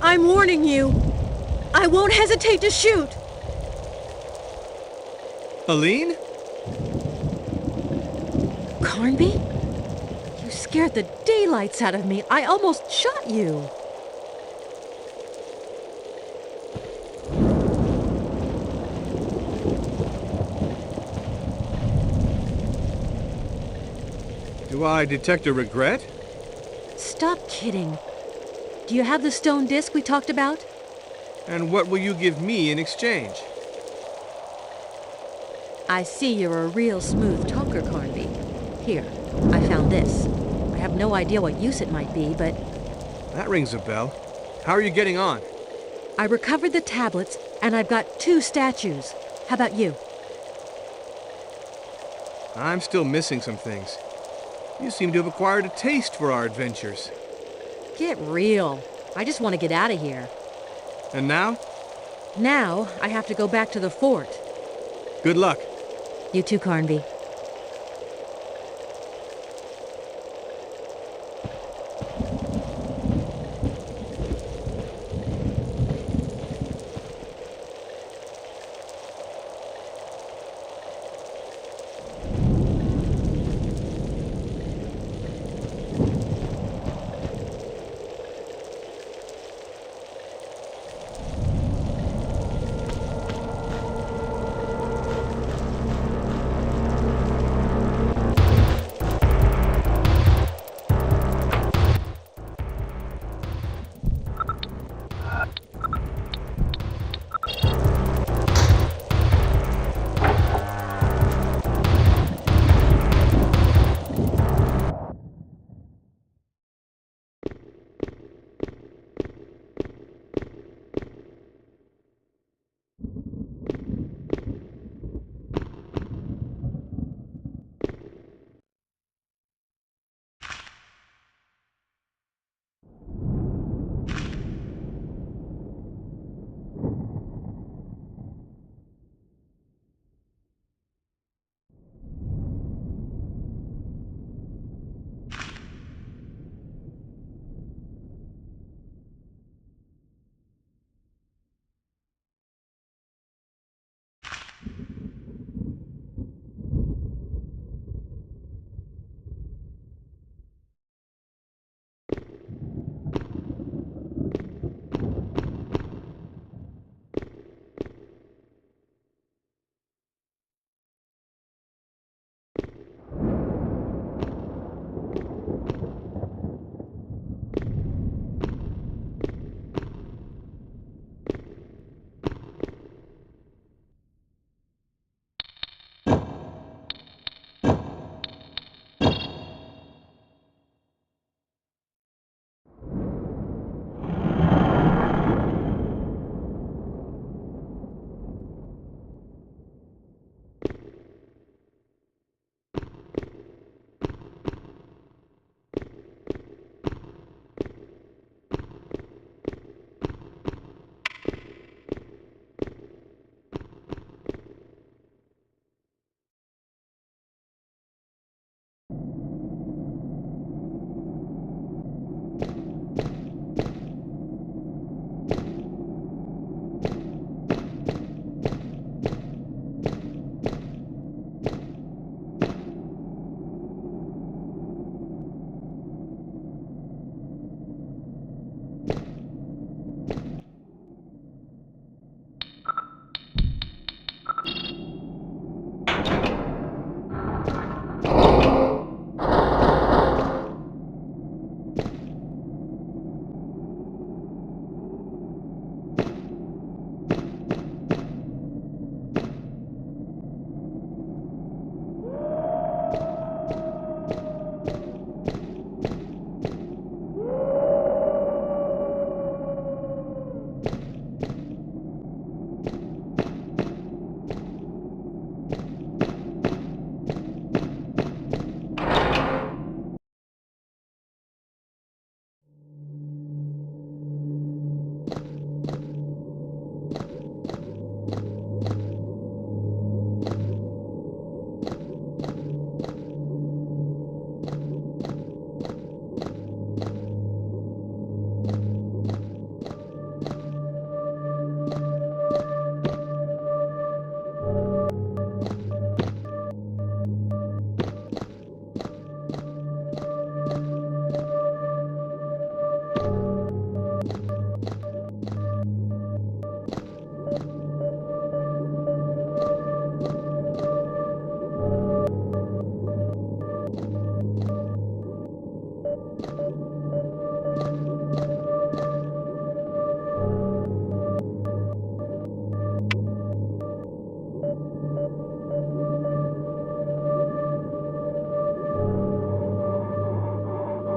I'm warning you. I won't hesitate to shoot. Aline? Carnby? You scared the daylights out of me. I almost shot you. Do I detect a regret? Stop kidding. Do you have the stone disc we talked about? And what will you give me in exchange? I see you're a real smooth talker, Carnby. Here, I found this. I have no idea what use it might be, but... That rings a bell. How are you getting on? I recovered the tablets, and I've got 2 statues. How about you? I'm still missing some things. You seem to have acquired a taste for our adventures. Get real. I just want to get out of here. And now? Now, I have to go back to the fort. Good luck. You too, Carnby.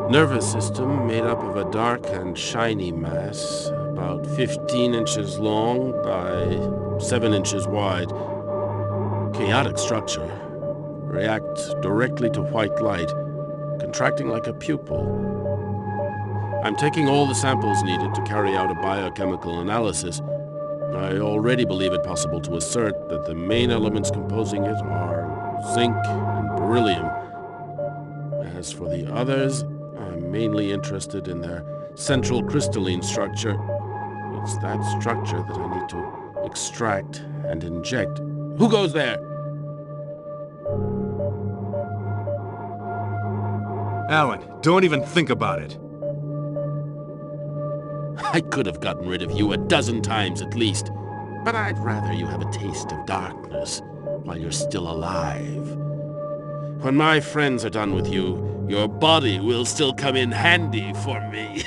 Nervous system made up of a dark and shiny mass, about 15 inches long by 7 inches wide. Chaotic structure. Reacts directly to white light, contracting like a pupil. I'm taking all the samples needed to carry out a biochemical analysis. I already believe it possible to assert that the main elements composing it are zinc and beryllium. As for the others, I'm mainly interested in their central crystalline structure. It's that structure that I need to extract and inject. Who goes there? Alan, don't even think about it. I could have gotten rid of you a dozen times at least, but I'd rather you have a taste of darkness while you're still alive. When my friends are done with you, your body will still come in handy for me.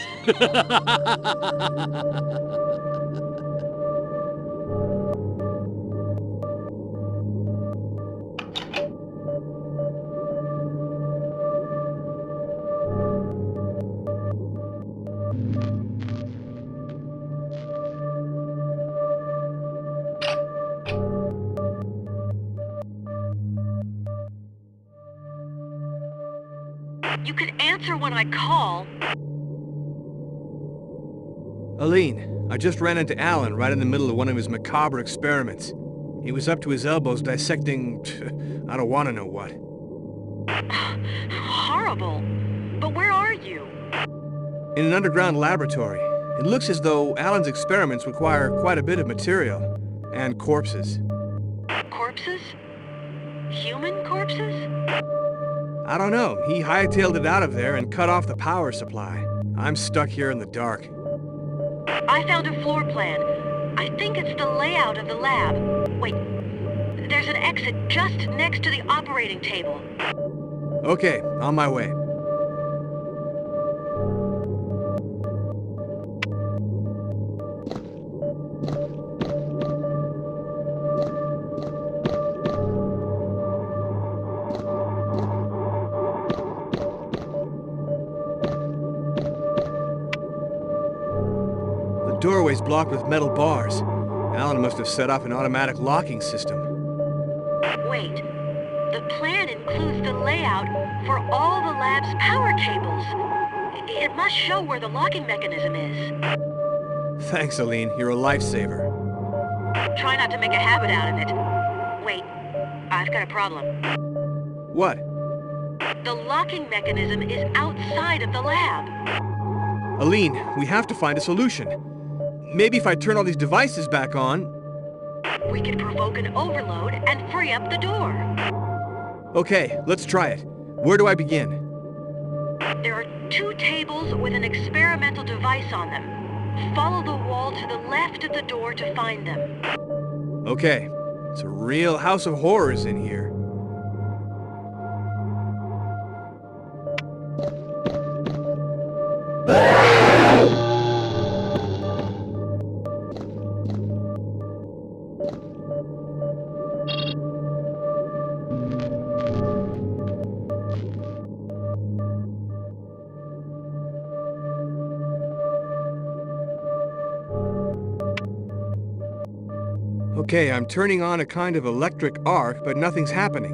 You could answer when I call. Aline, I just ran into Alan right in the middle of one of his macabre experiments. He was up to his elbows dissecting... I don't want to know what. Horrible. But where are you? In an underground laboratory. It looks as though Alan's experiments require quite a bit of material. And corpses. Corpses? Human corpses? I don't know. He hightailed it out of there and cut off the power supply. I'm stuck here in the dark. I found a floor plan. I think it's the layout of the lab. Wait, there's an exit just next to the operating table. Okay, on my way. The doorway's blocked with metal bars. Alan must have set off an automatic locking system. Wait, the plan includes the layout for all the lab's power cables. It must show where the locking mechanism is. Thanks, Aline. You're a lifesaver. Try not to make a habit out of it. Wait, I've got a problem. What? The locking mechanism is outside of the lab. Aline, we have to find a solution. Maybe if I turn all these devices back on... We could provoke an overload and free up the door. Okay, let's try it. Where do I begin? There are 2 tables with an experimental device on them. Follow the wall to the left of the door to find them. Okay, it's a real house of horrors in here. Okay, I'm turning on a kind of electric arc, but nothing's happening.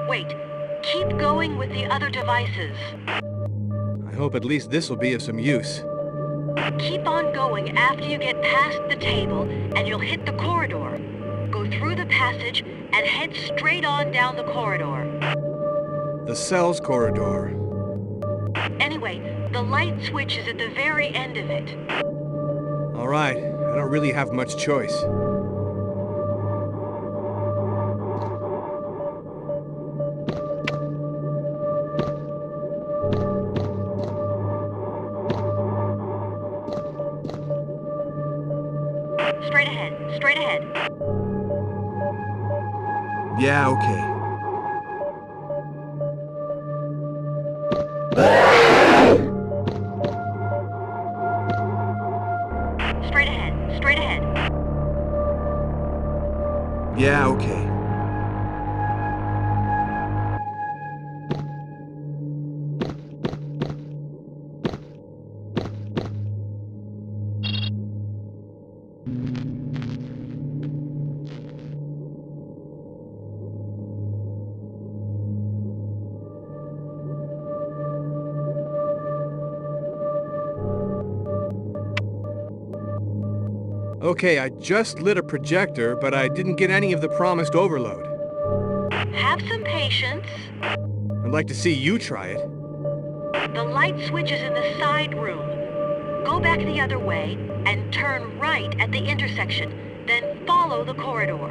Wait, keep going with the other devices. I hope at least this will be of some use. Keep on going after you get past the table, and you'll hit the corridor. Go through the passage and head straight on down the corridor. The cells corridor. Anyway, the light switch is at the very end of it. All right, I don't really have much choice. Straight ahead, straight ahead. Yeah, okay. Straight ahead, straight ahead. Yeah, okay. Okay, I just lit a projector, but I didn't get any of the promised overload. Have some patience. I'd like to see you try it. The light switch is in the side room. Go back the other way and turn right at the intersection. Then follow the corridor.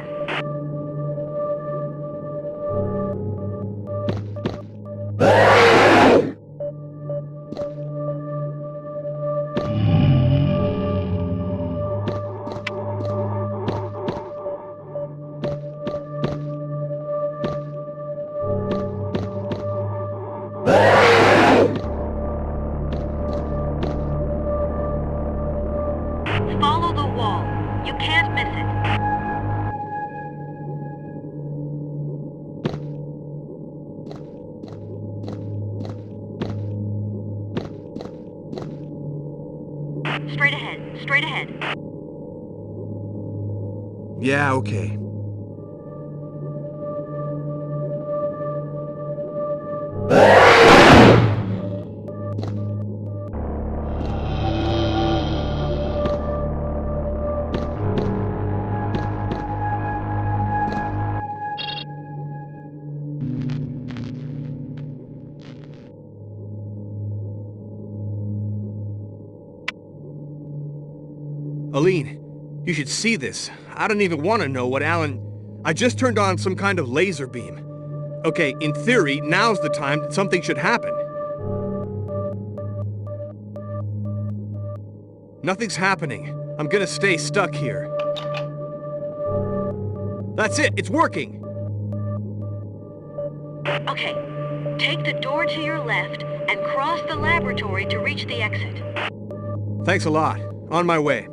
Follow the wall. You can't miss it. Straight ahead. Straight ahead. Yeah, okay. Aline, you should see this. I don't even want to know what Alan... I just turned on some kind of laser beam. Okay, in theory, now's the time that something should happen. Nothing's happening. I'm gonna stay stuck here. That's it! It's working! Okay. Take the door to your left and cross the laboratory to reach the exit. Thanks a lot. On my way.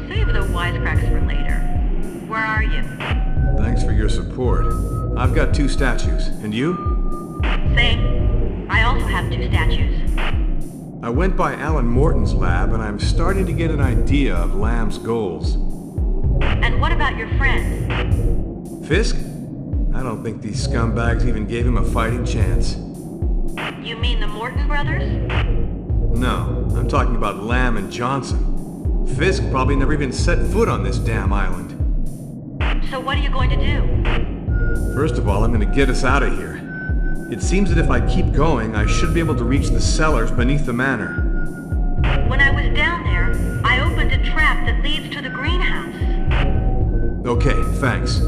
Save the wisecracks for later. Where are you? Thanks for your support. I've got 2 statues. And you? Same. I also have 2 statues. I went by Alan Morton's lab, and I'm starting to get an idea of Lamb's goals. And what about your friend? Fisk? I don't think these scumbags even gave him a fighting chance. You mean the Morton brothers? No, I'm talking about Lamb and Johnson. Fisk probably never even set foot on this damn island. So what are you going to do? First of all, I'm going to get us out of here. It seems that if I keep going, I should be able to reach the cellars beneath the manor. When I was down there, I opened a trap that leads to the greenhouse. Okay, thanks.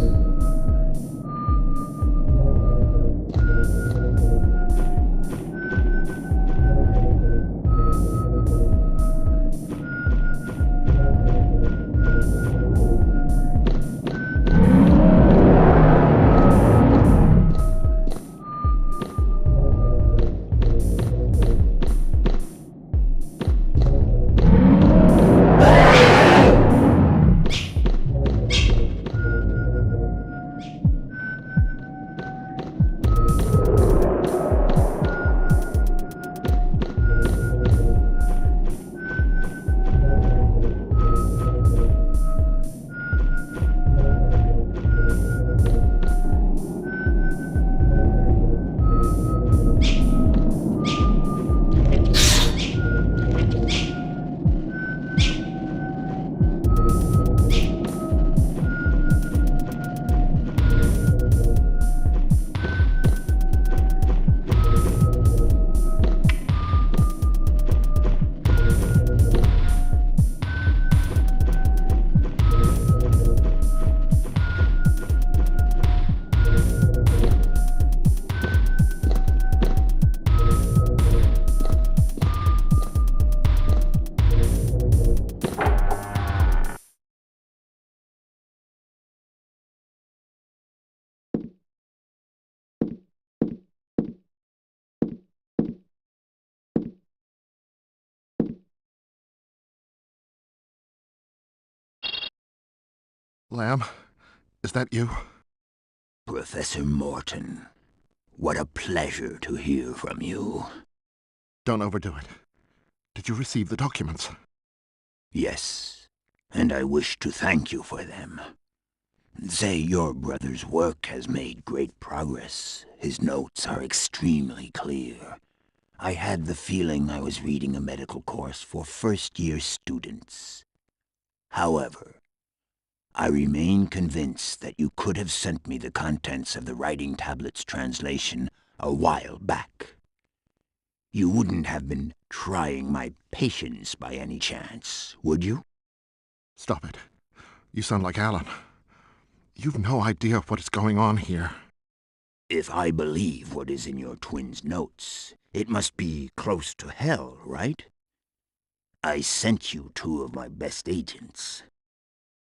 Lamb, is that you? Professor Morton, what a pleasure to hear from you. Don't overdo it. Did you receive the documents? Yes, and I wish to thank you for them. Say your brother's work has made great progress. His notes are extremely clear. I had the feeling I was reading a medical course for first-year students. However, I remain convinced that you could have sent me the contents of the writing tablet's translation a while back. You wouldn't have been trying my patience by any chance, would you? Stop it. You sound like Alan. You've no idea what is going on here. If I believe what is in your twin's notes, it must be close to hell, right? I sent you 2 of my best agents.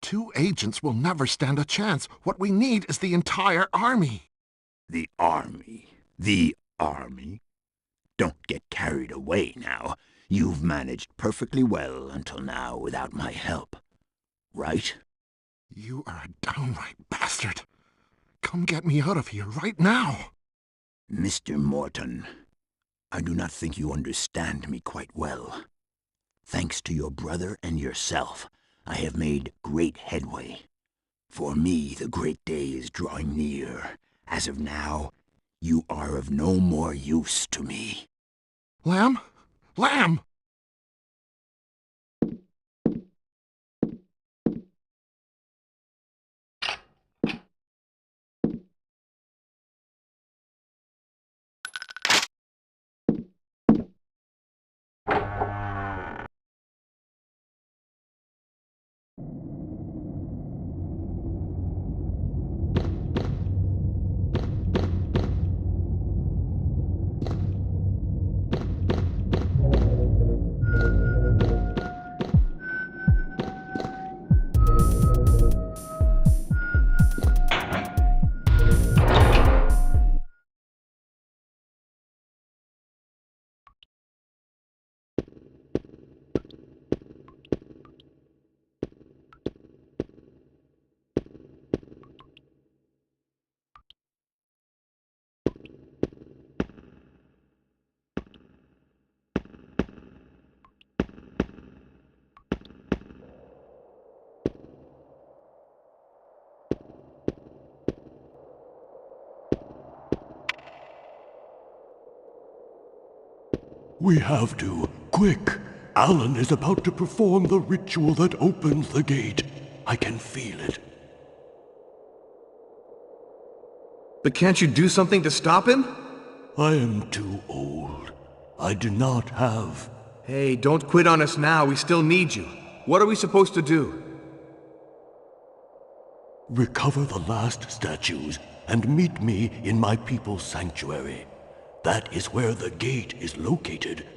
2 agents will never stand a chance. What we need is the entire army. The army? The army? Don't get carried away now. You've managed perfectly well until now without my help. Right? You are a downright bastard. Come get me out of here right now. Mr. Morton, I do not think you understand me quite well. Thanks to your brother and yourself, I have made great headway. For me, the great day is drawing near. As of now, you are of no more use to me. Lamb? Lamb! We have to. Quick! Alan is about to perform the ritual that opens the gate. I can feel it. But can't you do something to stop him? I am too old. I do not have... Hey, don't quit on us now. We still need you. What are we supposed to do? Recover the last statues and meet me in my people's sanctuary. That is where the gate is located.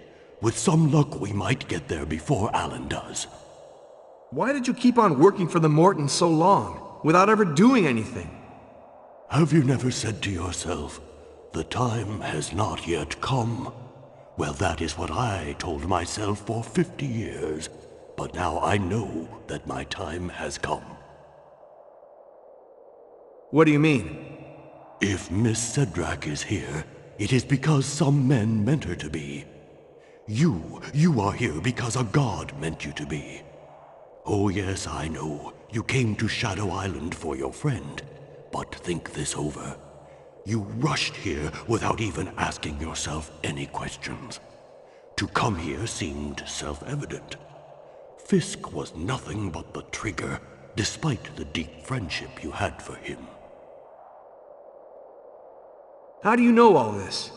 With some luck, we might get there before Alan does. Why did you keep on working for the Mortons so long, without ever doing anything? Have you never said to yourself, the time has not yet come? Well, that is what I told myself for 50 years. But now I know that my time has come. What do you mean? If Miss Cedrak is here, it is because some men meant her to be. You are here because a god meant you to be. Oh yes, I know. You came to Shadow Island for your friend. But think this over. You rushed here without even asking yourself any questions. To come here seemed self-evident. Fisk was nothing but the trigger, despite the deep friendship you had for him. How do you know all this?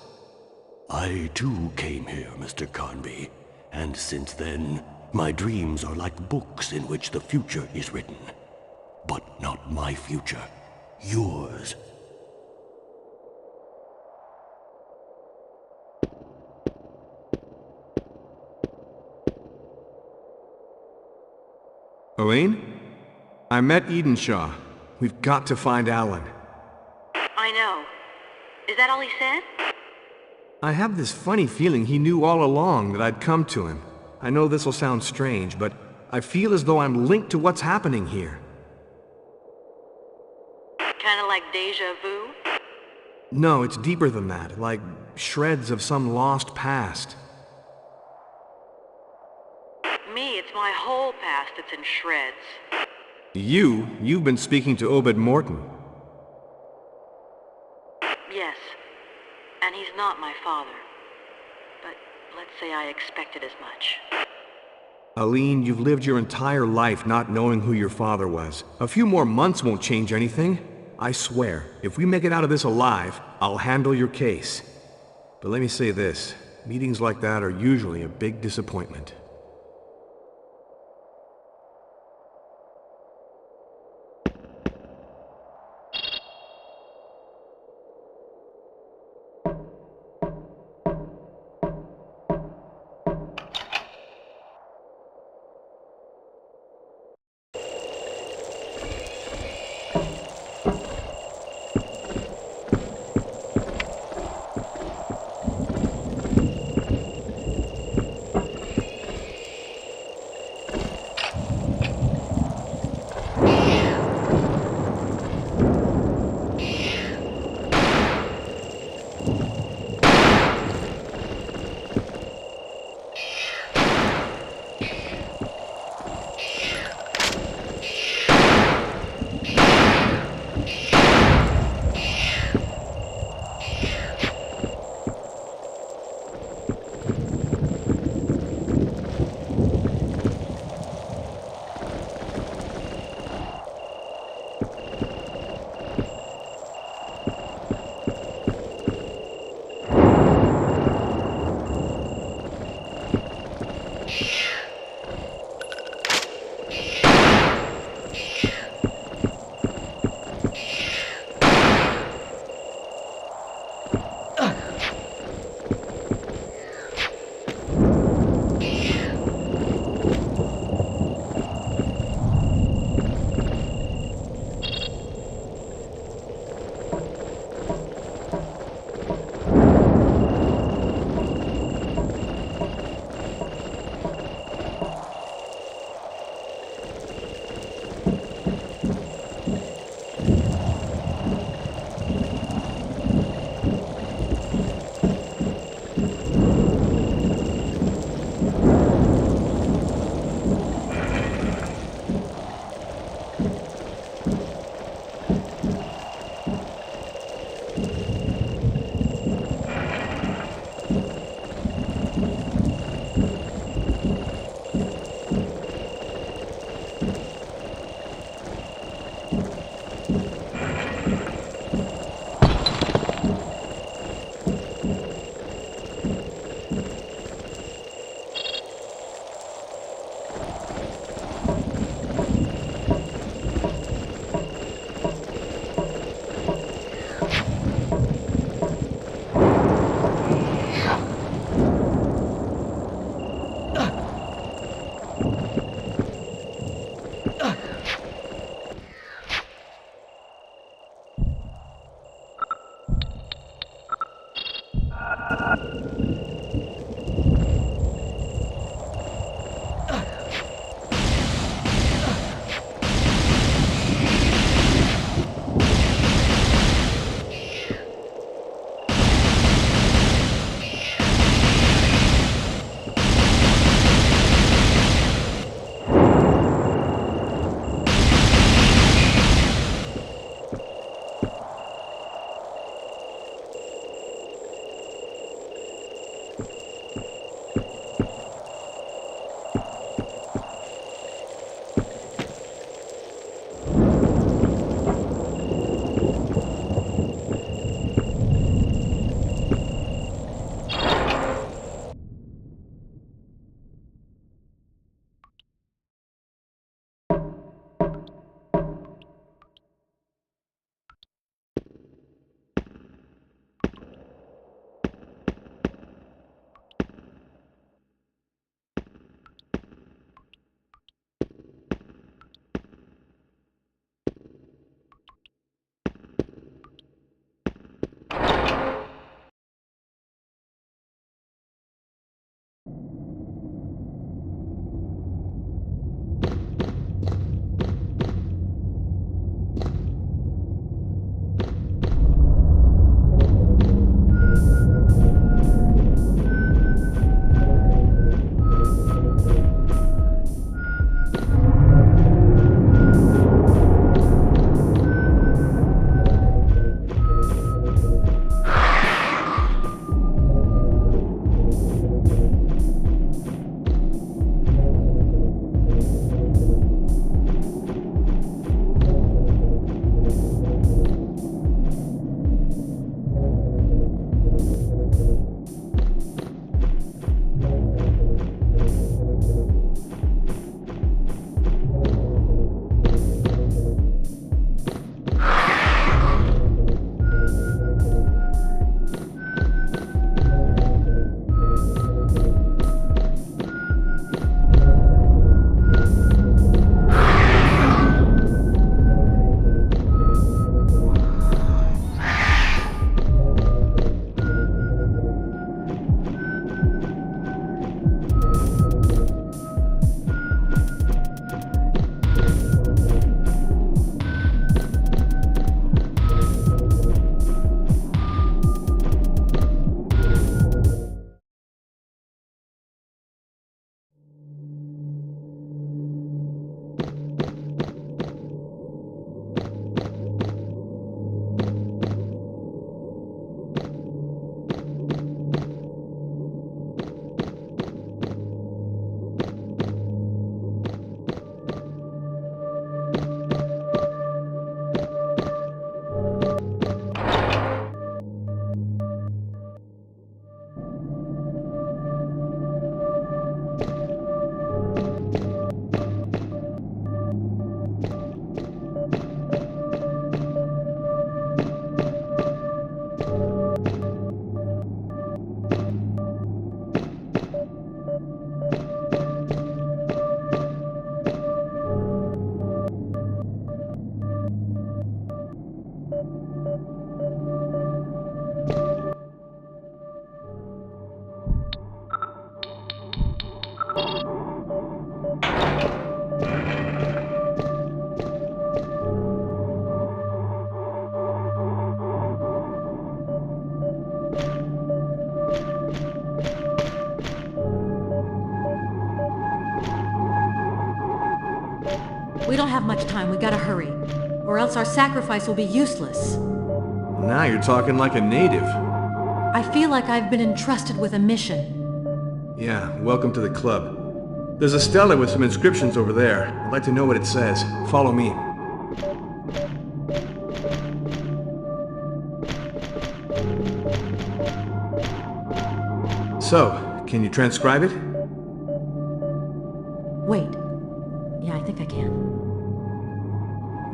I too came here, Mr. Carnby, and since then, my dreams are like books in which the future is written. But not my future, yours. Owain? I met Edenshaw. We've got to find Alan. I know. Is that all he said? I have this funny feeling he knew all along that I'd come to him. I know this will sound strange, but I feel as though I'm linked to what's happening here. Kinda like deja vu? No, it's deeper than that, like shreds of some lost past. Me, it's my whole past that's in shreds. You've been speaking to Obed Morton. Yes, and he's not my father. But let's say I expected as much. Aline, you've lived your entire life not knowing who your father was. A few more months won't change anything. I swear, if we make it out of this alive, I'll handle your case. But let me say this, meetings like that are usually a big disappointment. We don't have much time. We gotta hurry. Or else our sacrifice will be useless. Now you're talking like a native. I feel like I've been entrusted with a mission. Yeah, welcome to the club. There's a stela with some inscriptions over there. I'd like to know what it says. Follow me. So, can you transcribe it? Wait. Yeah, I think I can.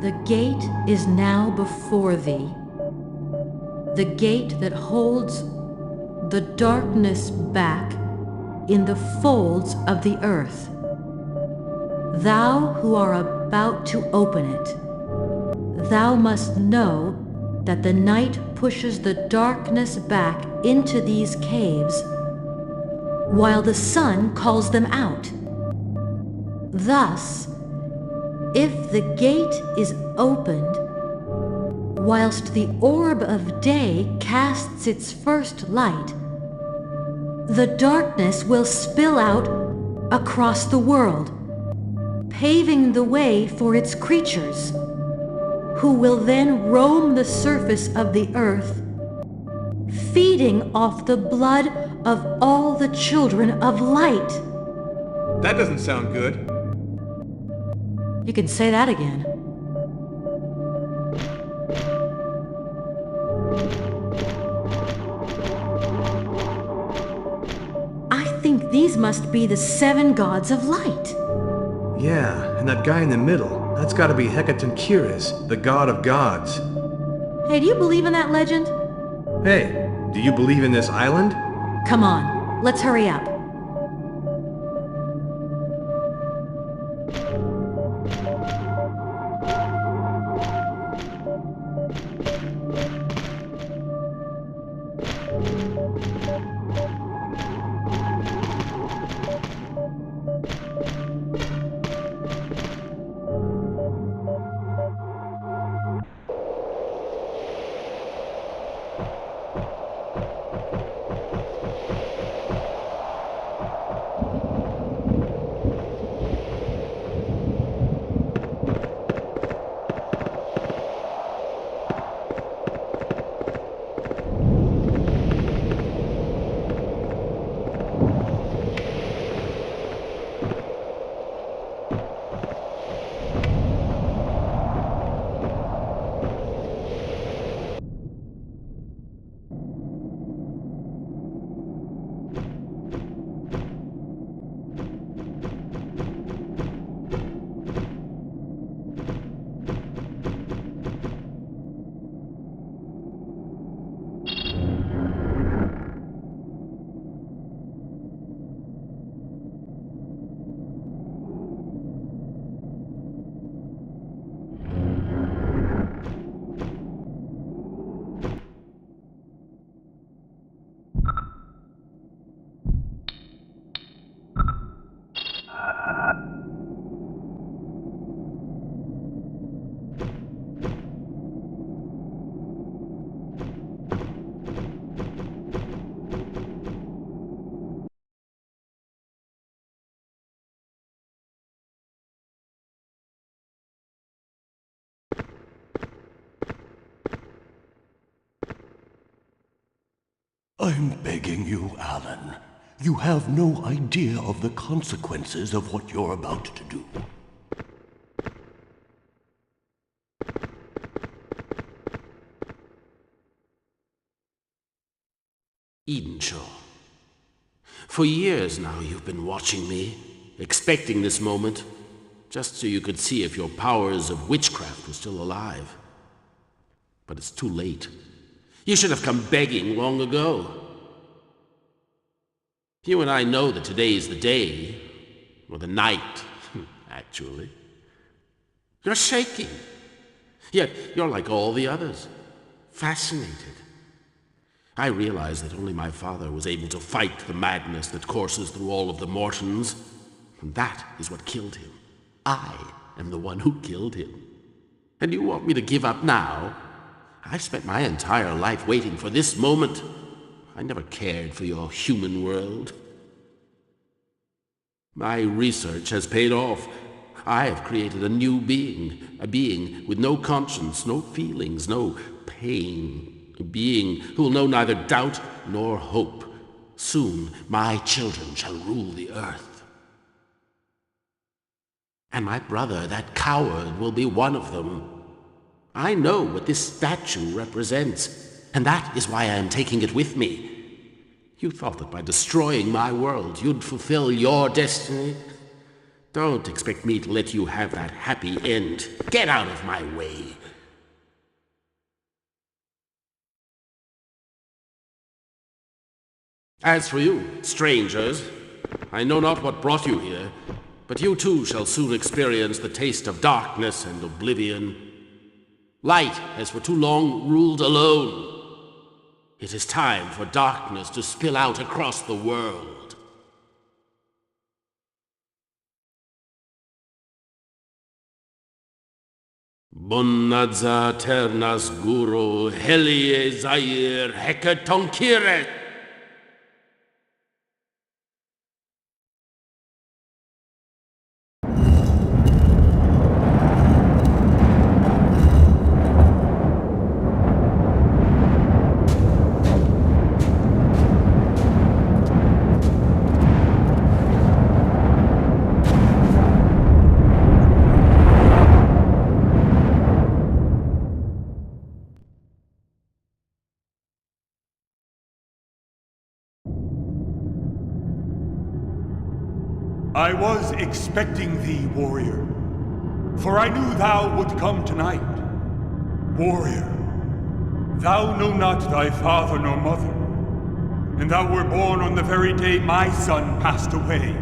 The gate is now before thee. The gate that holds the darkness back in the folds of the earth. Thou who are about to open it, thou must know that the night pushes the darkness back into these caves while the sun calls them out. Thus, if the gate is opened whilst the orb of day casts its first light, the darkness will spill out across the world, paving the way for its creatures, who will then roam the surface of the earth, feeding off the blood of all the children of light. That doesn't sound good. You can say that again. I think these must be the 7 gods of light. Yeah, and that guy in the middle, that's gotta be Hecatoncheires, the god of gods. Hey, do you believe in that legend? Hey, do you believe in this island? Come on, let's hurry up. I'm begging you, Alan. You have no idea of the consequences of what you're about to do. Edenshaw. For years now you've been watching me, expecting this moment, just so you could see if your powers of witchcraft were still alive. But it's too late. You should have come begging long ago. You and I know that today is the day, or the night, actually. You're shaking. Yet you're like all the others, fascinated. I realize that only my father was able to fight the madness that courses through all of the Mortons, and that is what killed him. I am the one who killed him. And you want me to give up now? I've spent my entire life waiting for this moment. I never cared for your human world. My research has paid off. I have created a new being, a being with no conscience, no feelings, no pain, a being who will know neither doubt nor hope. Soon my children shall rule the earth. And my brother, that coward, will be one of them. I know what this statue represents, and that is why I am taking it with me. You thought that by destroying my world, you'd fulfill your destiny? Don't expect me to let you have that happy end. Get out of my way. As for you, strangers, I know not what brought you here, but you too shall soon experience the taste of darkness and oblivion. Light has for too long ruled alone. It is time for darkness to spill out across the world. Bonadza ternas guru helie zair hekatonkiret. I was expecting thee, warrior, for I knew thou would come tonight. Warrior, thou know not thy father nor mother, and thou were born on the very day my son passed away,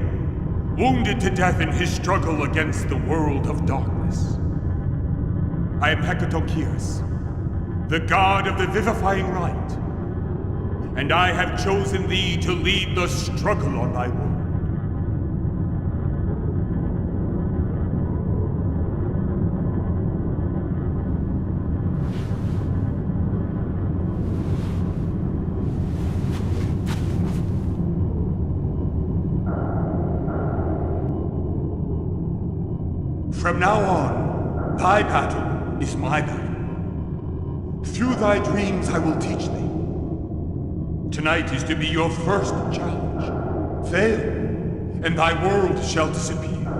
wounded to death in his struggle against the world of darkness. I am Hekatonkiris, the god of the vivifying light, and I have chosen thee to lead the struggle on thy world. From now on, thy battle is my battle. Through thy dreams I will teach thee. Tonight is to be your first challenge. Fail, and thy world shall disappear.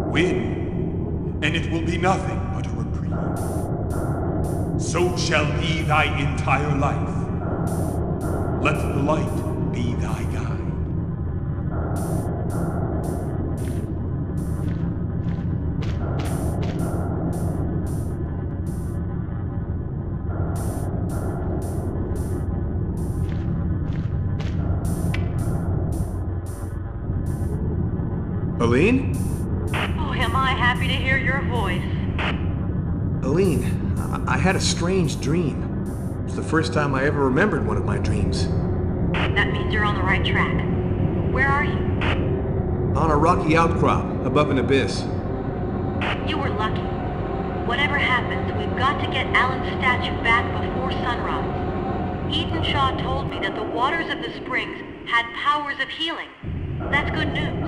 Win, and it will be nothing but a reprieve. So shall be thy entire life. Let the light be thy guide. Aline? Oh, am I happy to hear your voice. Aline, I had a strange dream. It's the first time I ever remembered one of my dreams. That means you're on the right track. Where are you? On a rocky outcrop, above an abyss. You were lucky. Whatever happens, we've got to get Alan's statue back before sunrise. Eden Shaw told me that the waters of the springs had powers of healing. That's good news.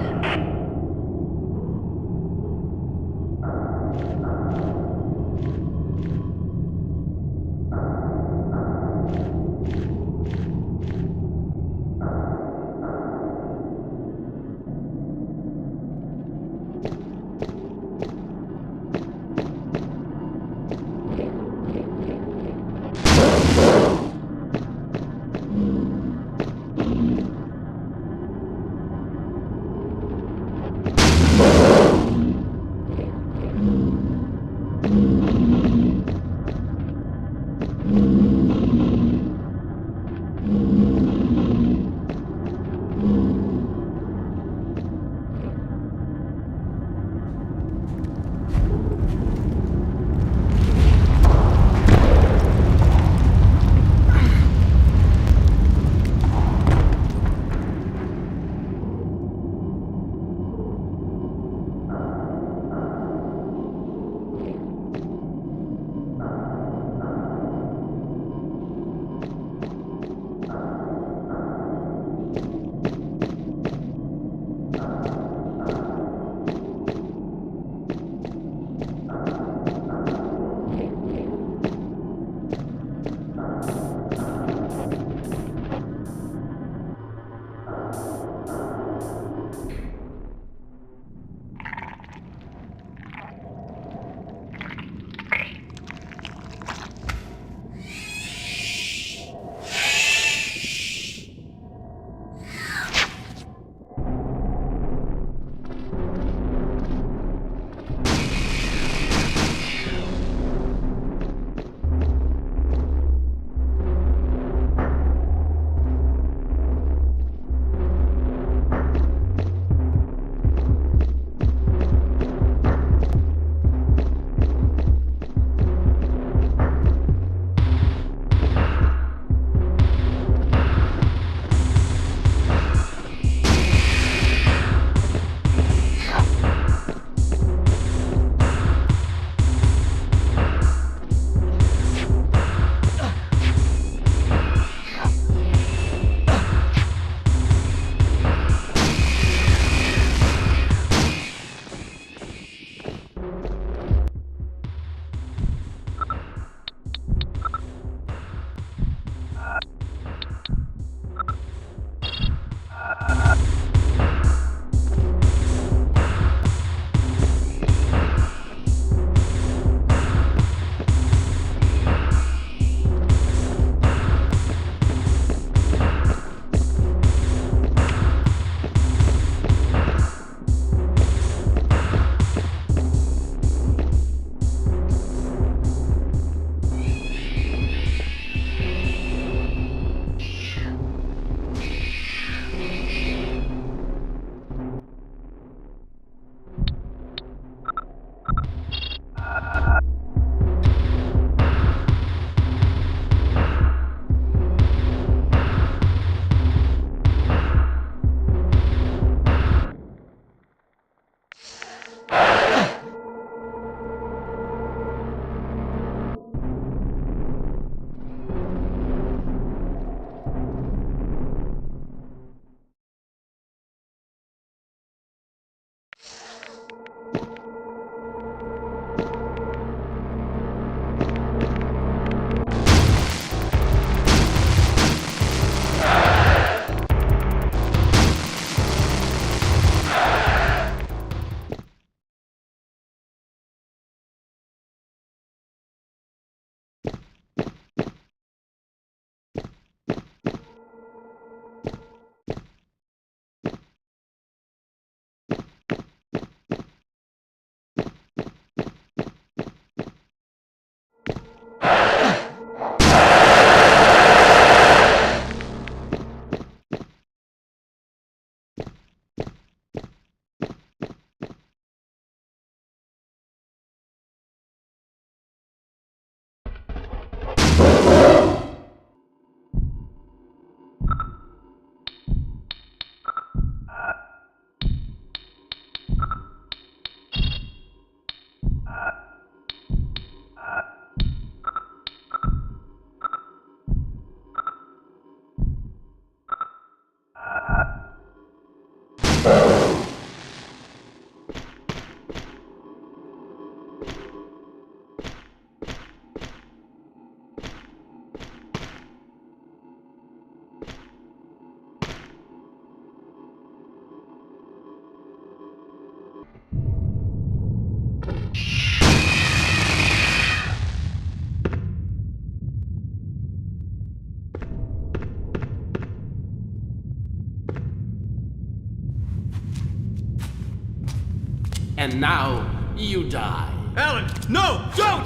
And now you die. Alan, no, don't!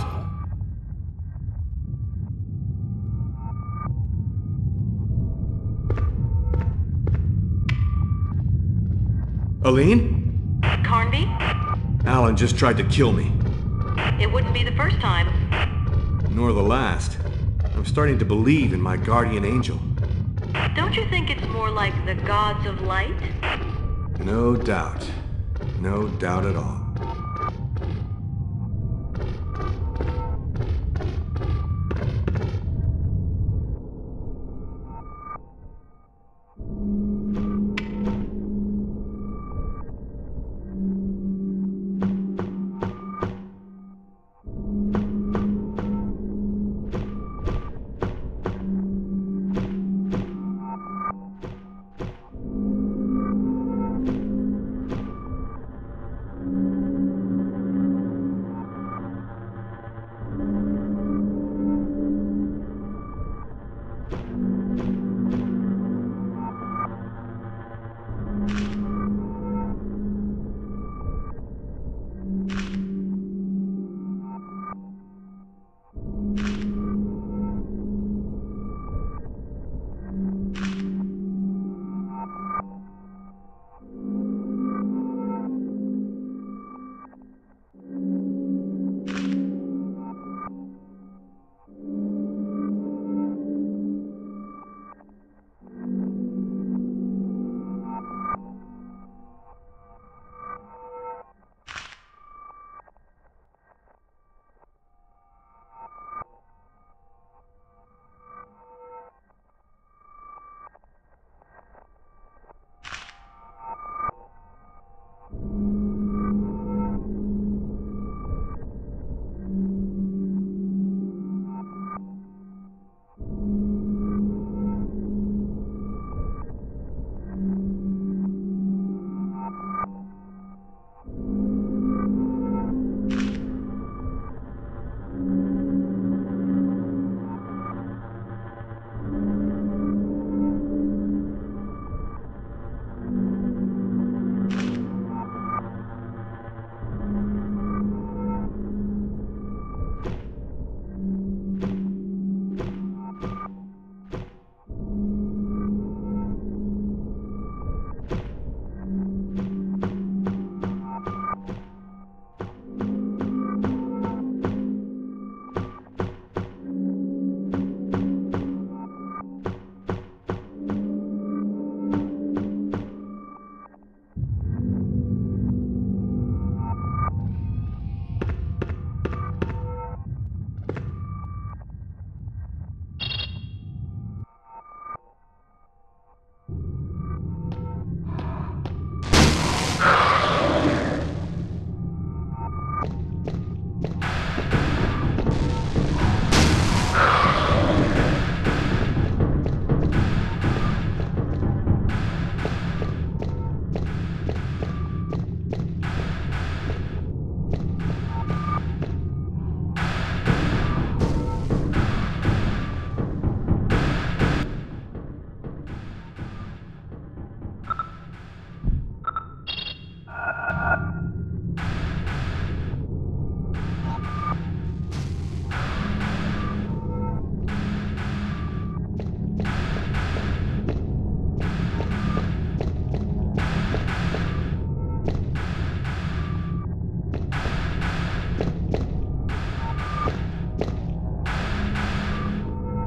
Aline? Carnby? Alan just tried to kill me. It wouldn't be the first time. Nor the last. I'm starting to believe in my guardian angel. Don't you think it's more like the gods of light? No doubt. No doubt at all.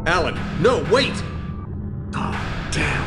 Alan, no, wait! Oh, damn.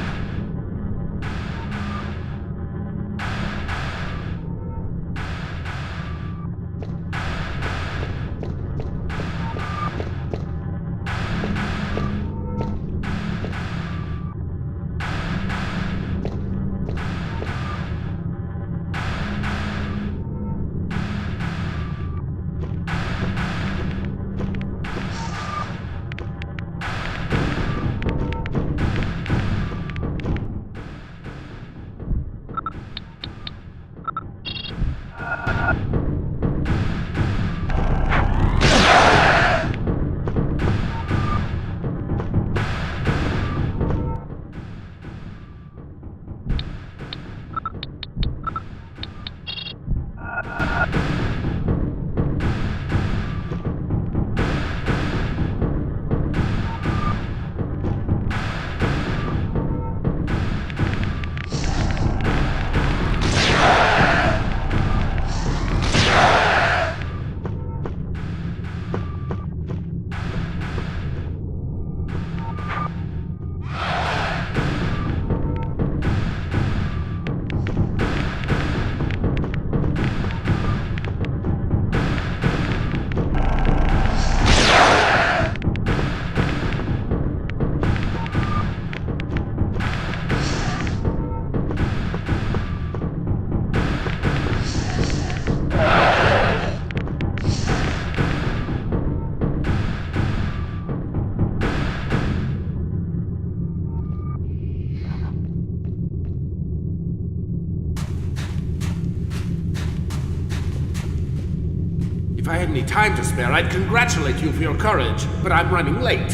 If I had any time to spare, I'd congratulate you for your courage, but I'm running late.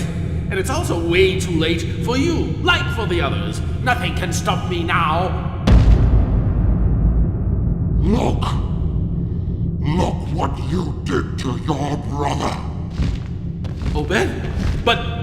And it's also way too late for you, like for the others. Nothing can stop me now. Look! Look what you did to your brother! Obed? But...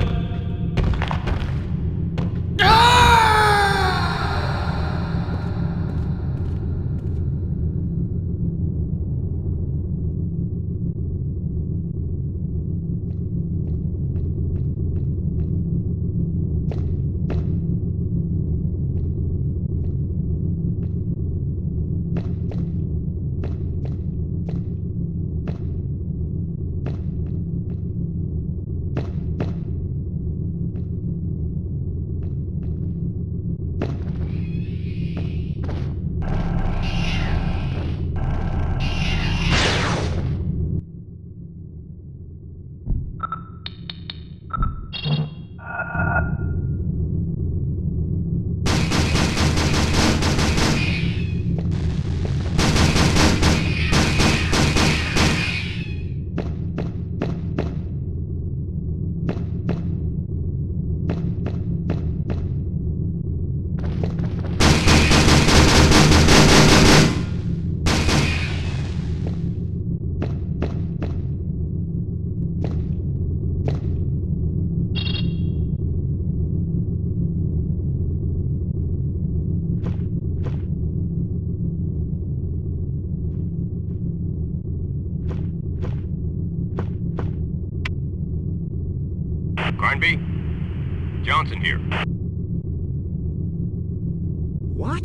Carnby? Johnson here. What?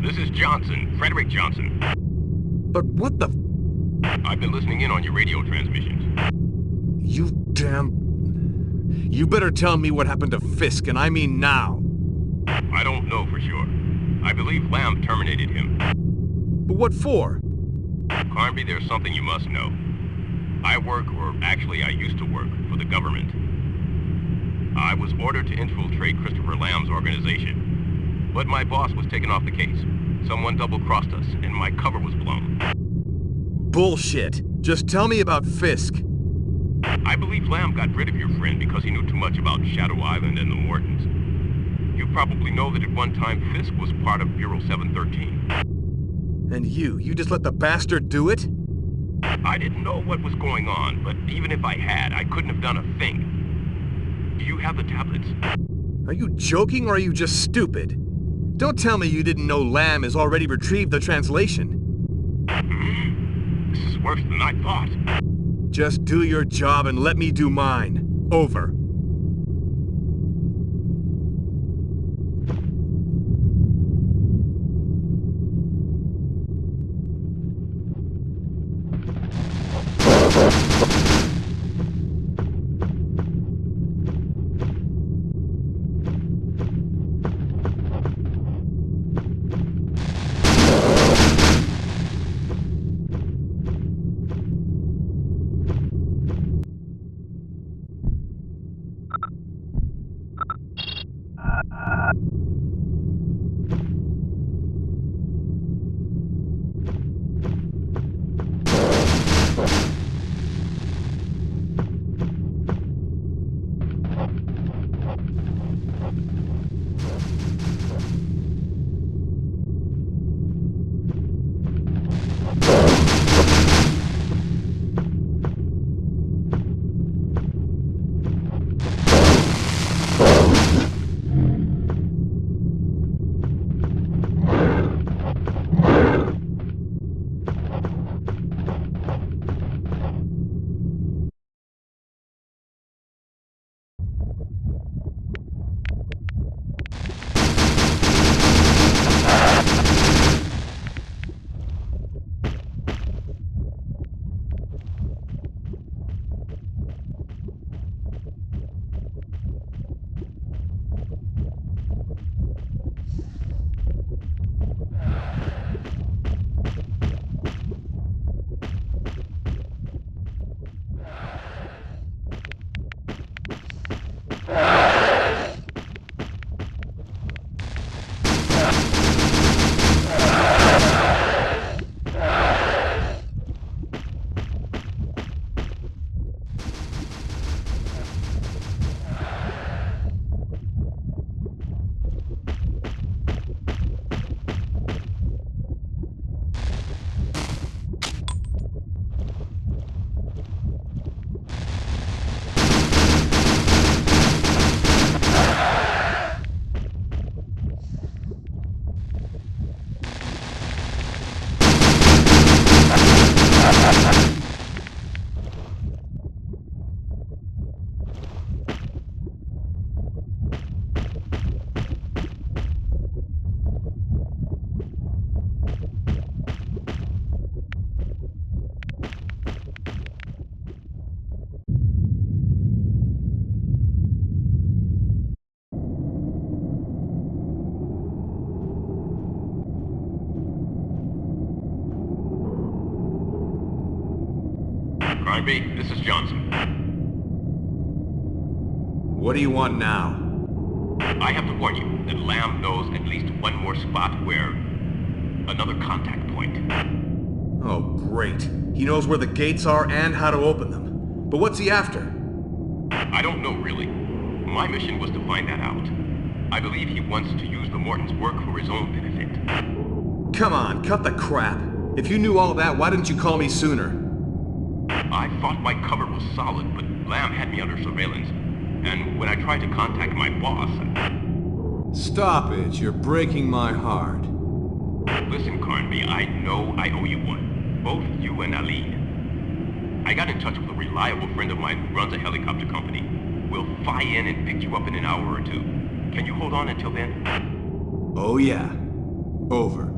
This is Johnson, Frederick Johnson. But what the... I've been listening in on your radio transmissions. You damn... You better tell me what happened to Fisk, and I mean now. I don't know for sure. I believe Lamb terminated him. But what for? Carnby, there's something you must know. I work, or actually I used to work, for the government. I was ordered to infiltrate Christopher Lamb's organization. But my boss was taken off the case. Someone double-crossed us, and my cover was blown. Bullshit. Just tell me about Fisk. I believe Lamb got rid of your friend because he knew too much about Shadow Island and the Mortons. You probably know that at one time Fisk was part of Bureau 713. And you just let the bastard do it? I didn't know what was going on, but even if I had, I couldn't have done a thing. Do you have the tablets? Are you joking or are you just stupid? Don't tell me you didn't know Lamb has already retrieved the translation. This is worse than I thought. Just do your job and let me do mine. Over. Carnby, this is Johnson. What do you want now? I have to warn you that Lamb knows at least one more spot where... another contact point. Oh, great. He knows where the gates are and how to open them. But what's he after? I don't know, really. My mission was to find that out. I believe he wants to use the Mortons' work for his own benefit. Come on, cut the crap. If you knew all that, why didn't you call me sooner? I thought my cover was solid, but Lamb had me under surveillance. And when I tried to contact my boss... Stop it, you're breaking my heart. Listen, Carnby, I know I owe you one. Both you and Aline. I got in touch with a reliable friend of mine who runs a helicopter company. We'll fly in and pick you up in an hour or two. Can you hold on until then? Oh yeah. Over.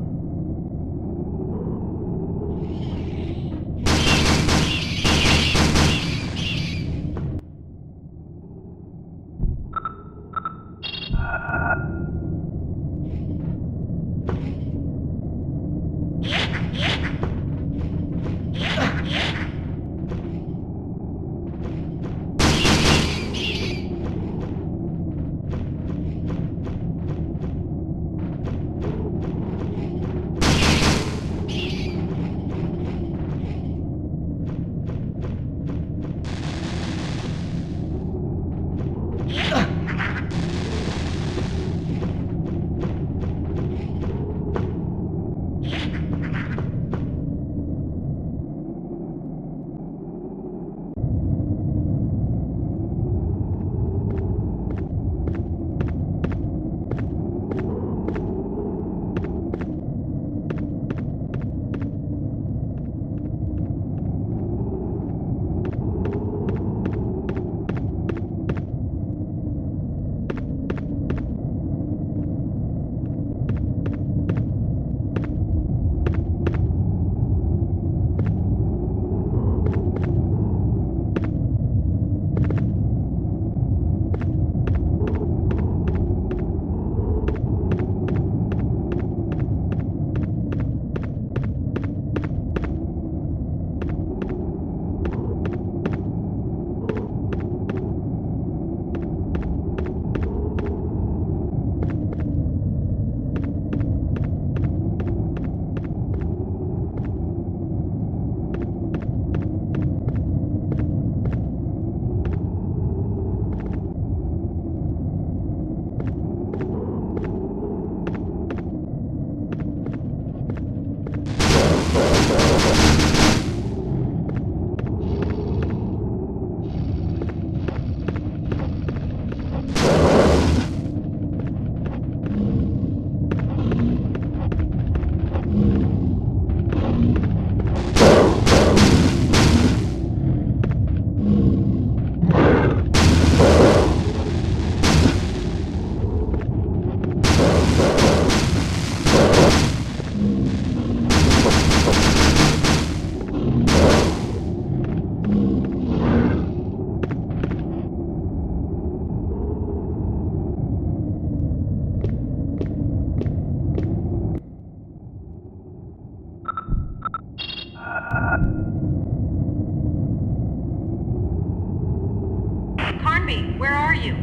Where are you?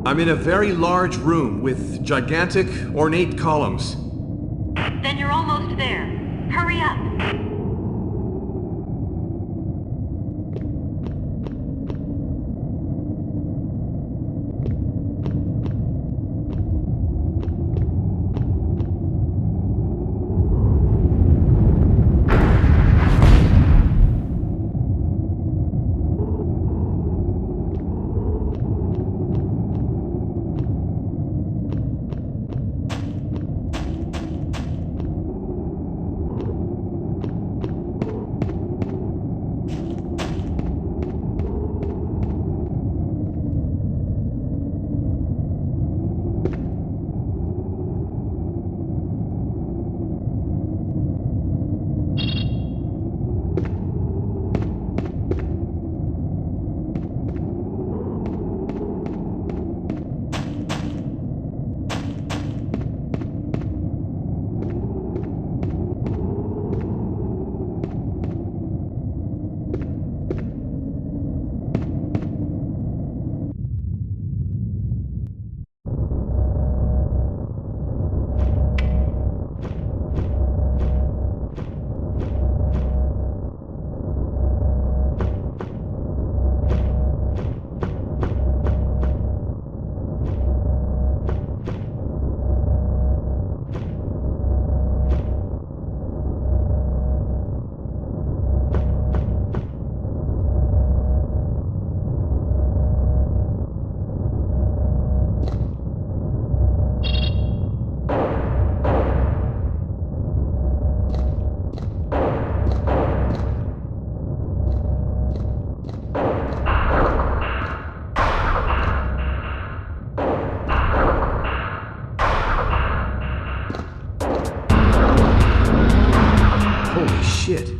I'm in a very large room with gigantic, ornate columns. Then you're almost there. Hurry up. Holy shit.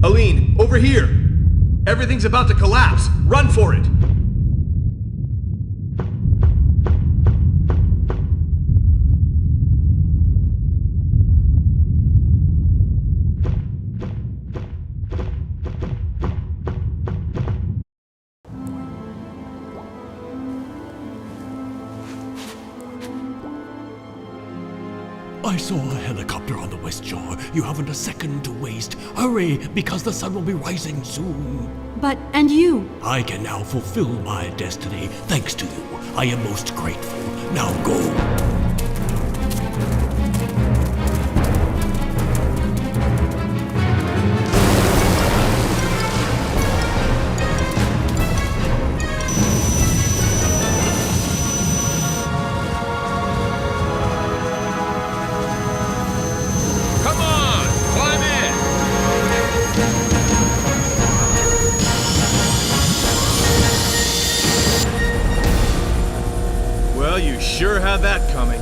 Aline, over here! Everything's about to collapse! Run for it! I saw a helicopter on the west shore. You haven't a second to waste. Hurry, because the sun will be rising soon. But, and you? I can now fulfill my destiny, thanks to you. I am most grateful. Now go. Well, you sure had that coming.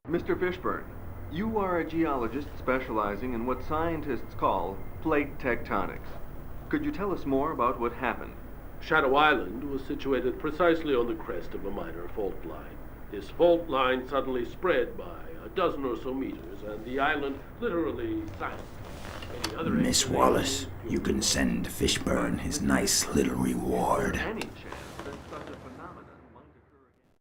Mr. Fishburne, you are a geologist specializing in what scientists call plate tectonics. Could you tell us more about what happened? Shadow Island was situated precisely on the crest of a minor fault line. This fault line suddenly spread by a dozen or so meters, and the island literally sank. Miss Wallace, you can send Fishburne his nice little reward. Any chance that such a phenomenon might occur again?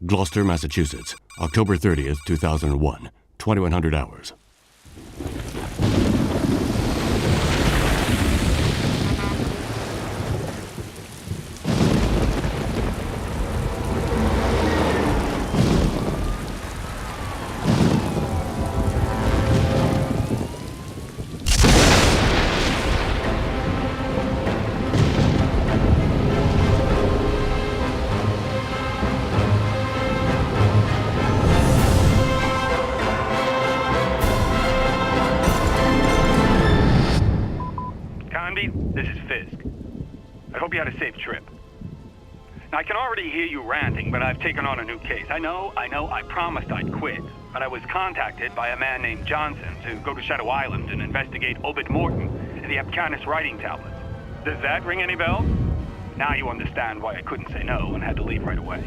Gloucester, Massachusetts, October 30th, 2001, 2100 hours. Carnby, this is Fisk. I hope you had a safe trip. Now, I can already hear you ranting, but I've taken on a new case. I know, I promised I'd quit, but I was contacted by a man named Johnson to go to Shadow Island and investigate Obed Morton and the Apcanis writing tablets. Does that ring any bells? Now you understand why I couldn't say no and had to leave right away.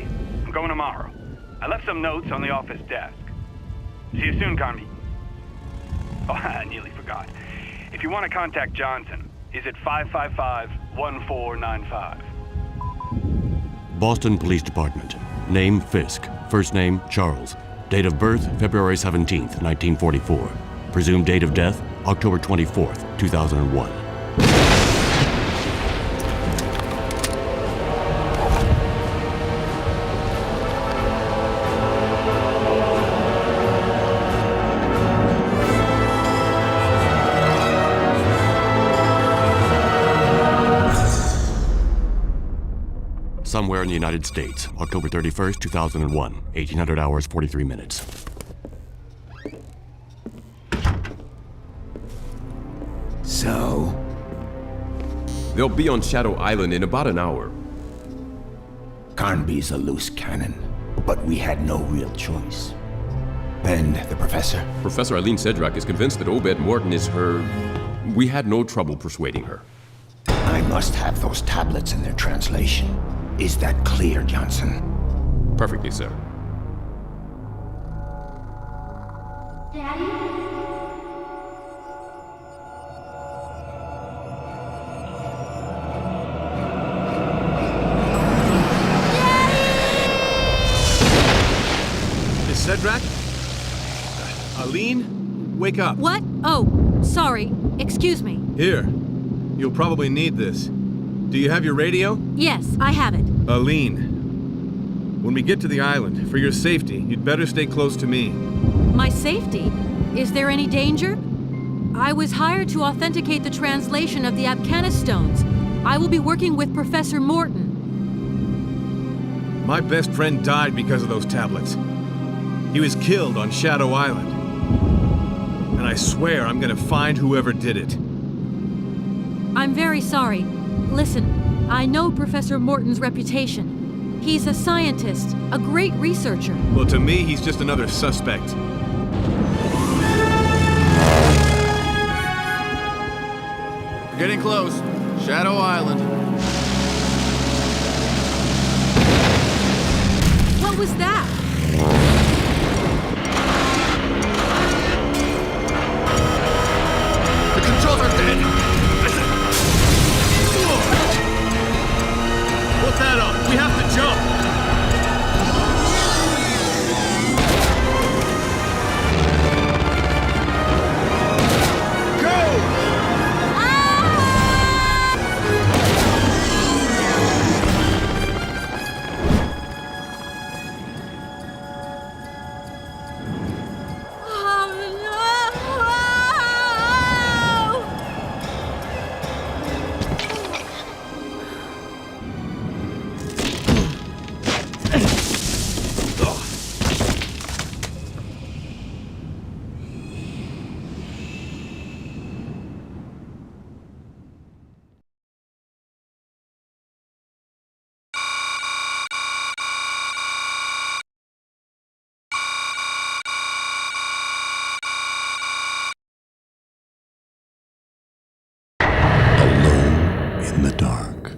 I'm going tomorrow. I left some notes on the office desk. See you soon, Carnby. Oh, I nearly forgot. If you want to contact Johnson, he's at 555-1495. Boston Police Department. Name Fisk. First name Charles. Date of birth February 17th, 1944. Presumed date of death October 24th, 2001. Somewhere in the United States, October 31st, 2001, 1800 hours, 43 minutes. So? They'll be on Shadow Island in about an hour. Carnby's a loose cannon, but we had no real choice. And the professor? Professor Eileen Sedrak is convinced that Obed Morton is her... We had no trouble persuading her. I must have those tablets and their translation. Is that clear, Johnson? Perfectly, sir. Daddy? Miss Sedrak? Eileen? Wake up. What? Oh, sorry. Excuse me. Here. You'll probably need this. Do you have your radio? Yes, I have it. Eileen, when we get to the island, for your safety, you'd better stay close to me. My safety? Is there any danger? I was hired to authenticate the translation of the Apcanis stones. I will be working with Professor Morton. My best friend died because of those tablets. He was killed on Shadow Island. And I swear I'm gonna find whoever did it. I'm very sorry. Listen, I know Professor Morton's reputation. He's a scientist, a great researcher. Well, to me, he's just another suspect. We're getting close. Shadow Island. What was that? The controls are dead! Put that up! We have to jump! In the dark.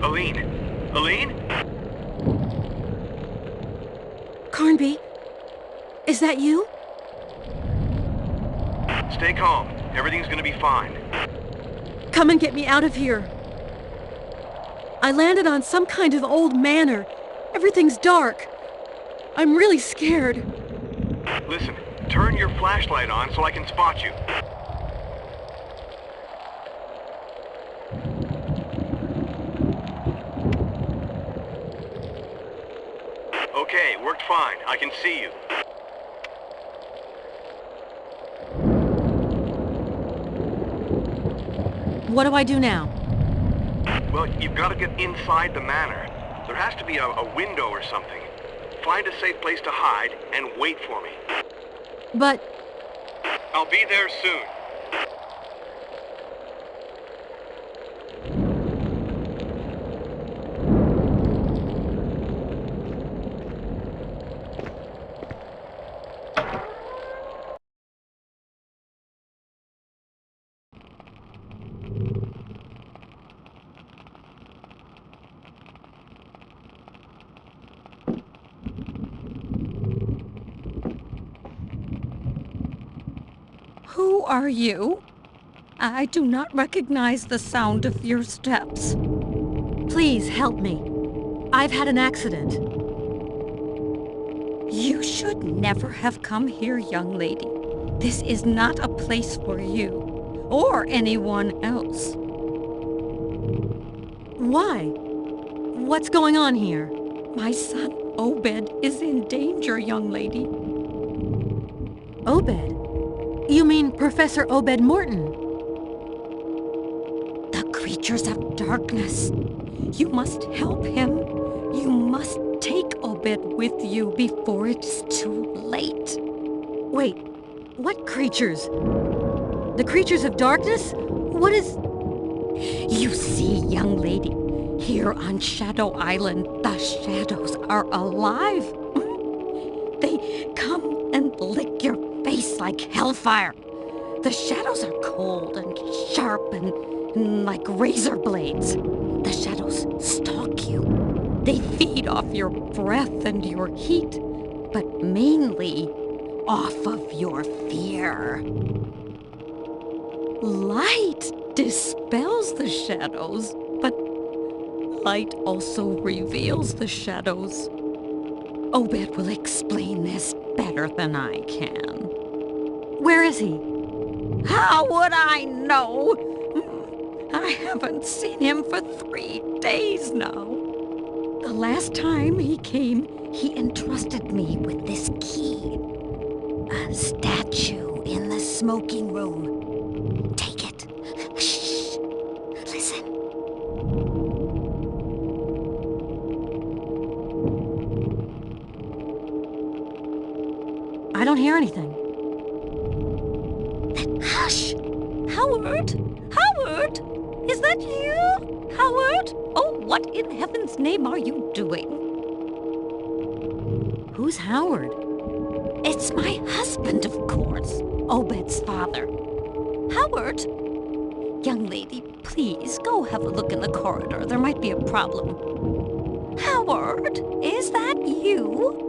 Eileen? Eileen? Carnby? Is that you? Stay calm. Everything's gonna be fine. Come and get me out of here. I landed on some kind of old manor. Everything's dark. I'm really scared. Listen, turn your flashlight on so I can spot you. fine. I can see you. What do I do now? Well, you've got to get inside the manor. There has to be a window or something. Find a safe place to hide and wait for me. But... I'll be there soon. Who are you? I do not recognize the sound of your steps. Please help me. I've had an accident. You should never have come here, young lady. This is not a place for you, or anyone else. Why? What's going on here? My son, Obed, is in danger, young lady. Obed? You mean Professor Obed Morton? The creatures of darkness. You must help him. You must take Obed with you before it is too late. Wait, what creatures? The creatures of darkness? What is... You see, young lady, here on Shadow Island, the shadows are alive. They come and lick your face like hellfire. The shadows are cold and sharp and like razor blades. The shadows stalk you. They feed off your breath and your heat, but mainly off of your fear. Light dispels the shadows, but light also reveals the shadows. Obed will explain this better than I can. Where is he? How would I know? I haven't seen him for 3 days now. The last time he came, he entrusted me with this key. A statue in the smoking room. Take it. Shh. Listen. I don't hear anything. Hush! Howard? Howard? Is that you? Howard? Oh, what in heaven's name are you doing? Who's Howard? It's my husband, of course. Obed's father. Howard? Young lady, please go have a look in the corridor. There might be a problem. Howard, is that you?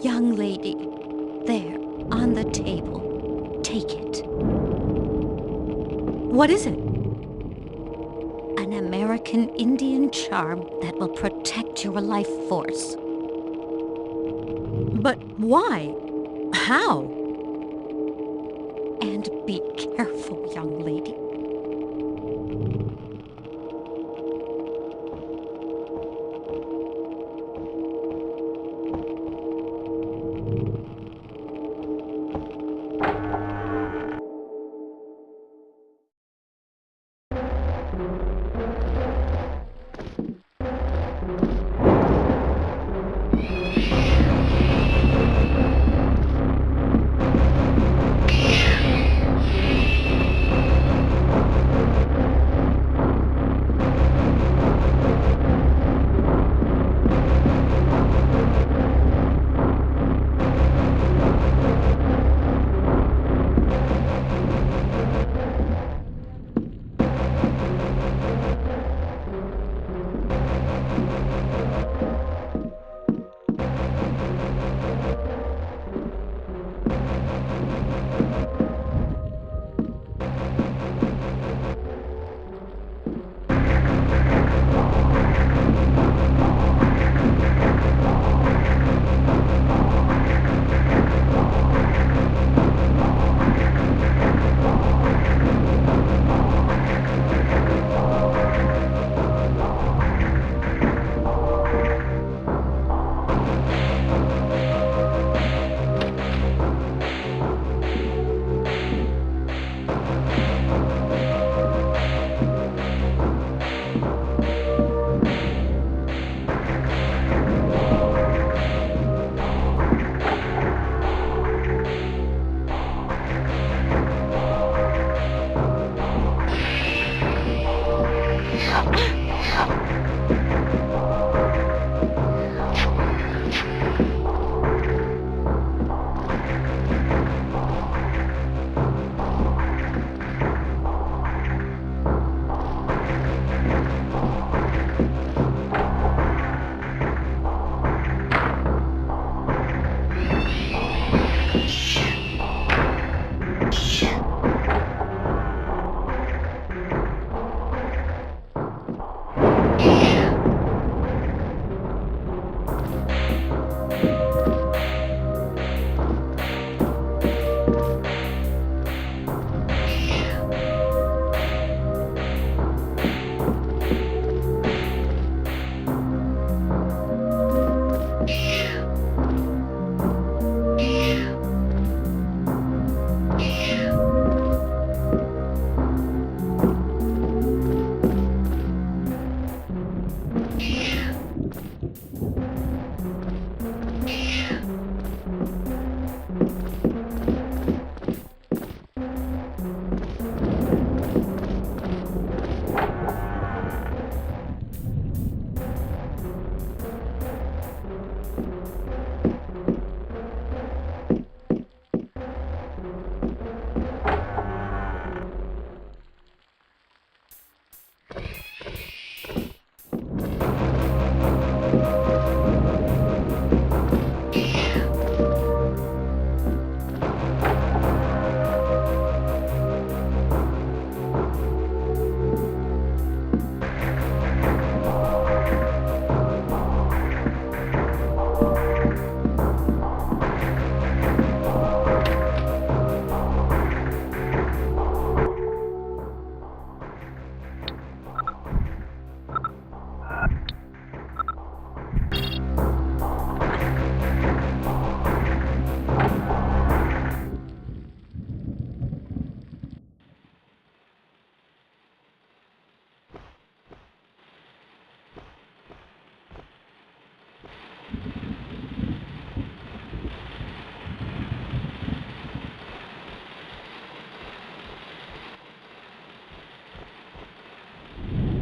Young lady, there, on the table. Take it. What is it? An American Indian charm that will protect your life force. But why? How? And be careful, young lady.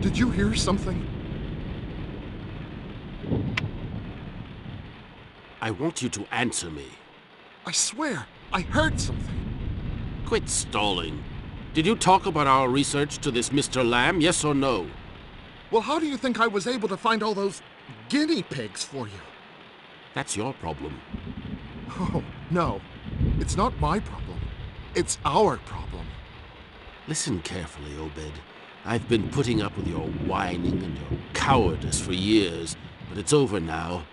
Did you hear something? I want you to answer me. I swear, I heard something. Quit stalling. Did you talk about our research to this Mr. Lamb, yes or no? Well, how do you think I was able to find all those guinea pigs for you? That's your problem. Oh, no. It's not my problem. It's our problem. Listen carefully, Obed. I've been putting up with your whining and your cowardice for years, but it's over now.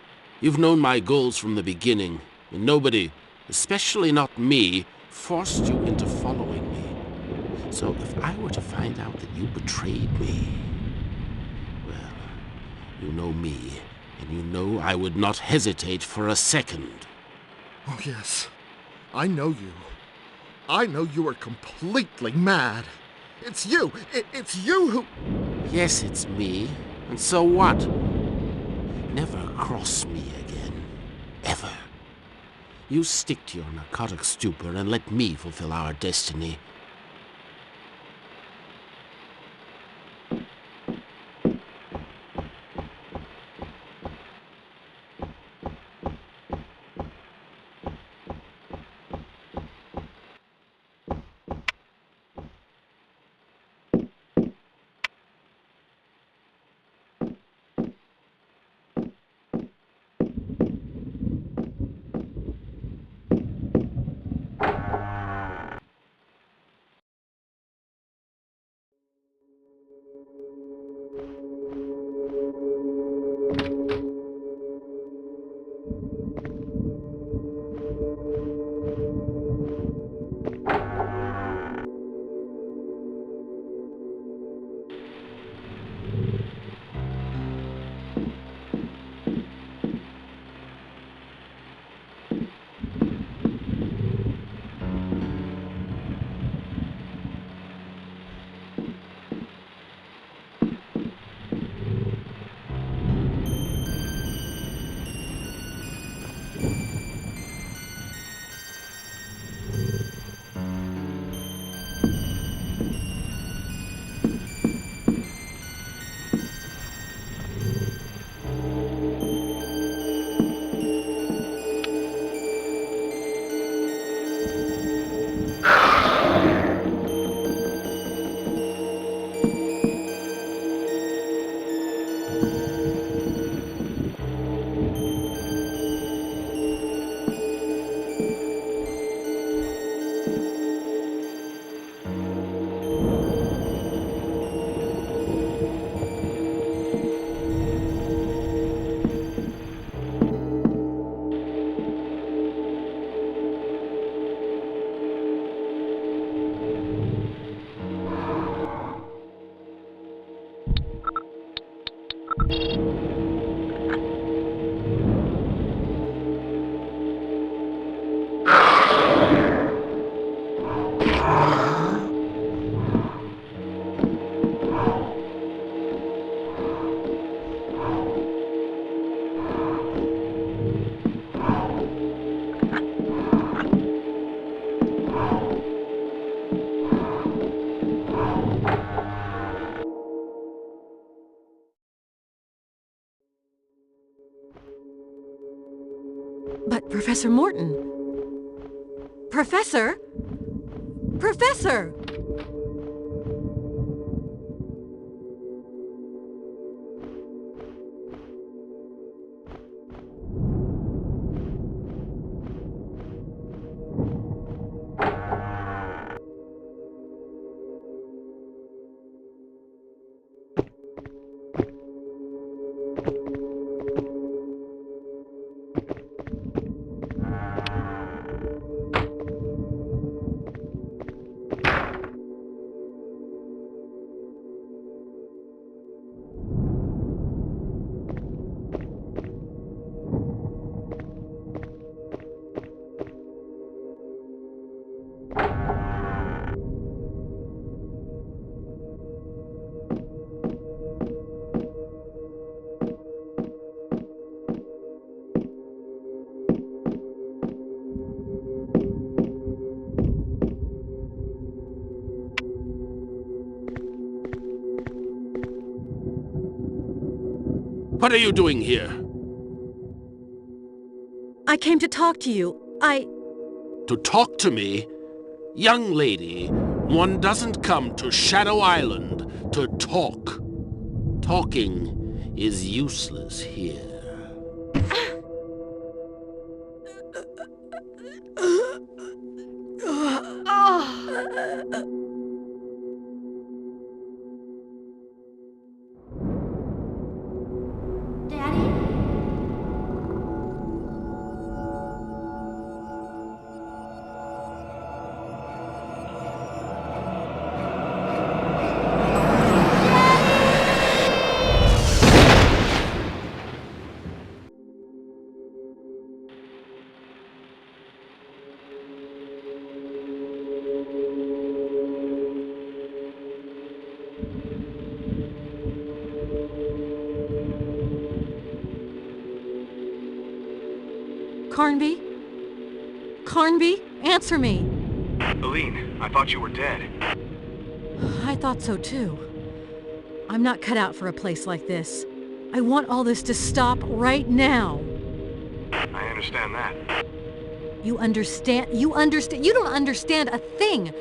You've known my goals from the beginning, and nobody, especially not me, forced you into following me. So if I were to find out that you betrayed me, well, you know me, and you know I would not hesitate for a second. Oh, yes. I know you. I know you are completely mad. It's you! It's you who... Yes, it's me. And so what? Never cross me again. Ever. You stick to your narcotic stupor and let me fulfill our destiny. But Professor Morton... Professor? Professor! What are you doing here? I came to talk to you. To talk to me? Young lady, one doesn't come to Shadow Island to talk. Talking is useless here. Carnby? Carnby, answer me! Aline, I thought you were dead. I thought so too. I'm not cut out for a place like this. I want all this to stop right now. I understand that. You understand? You don't understand a thing.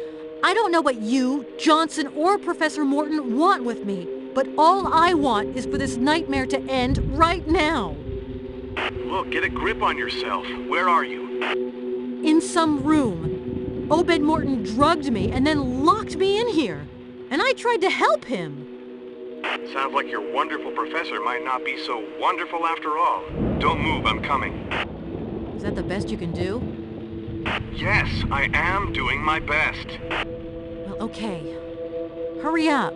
I don't know what you, Johnson, or Professor Morton want with me, but all I want is for this nightmare to end right now. Look, get a grip on yourself. Where are you? In some room. Obed Morton drugged me and then locked me in here. And I tried to help him. Sounds like your wonderful professor might not be so wonderful after all. Don't move, I'm coming. Is that the best you can do? Yes, I am doing my best. Well, okay. Hurry up.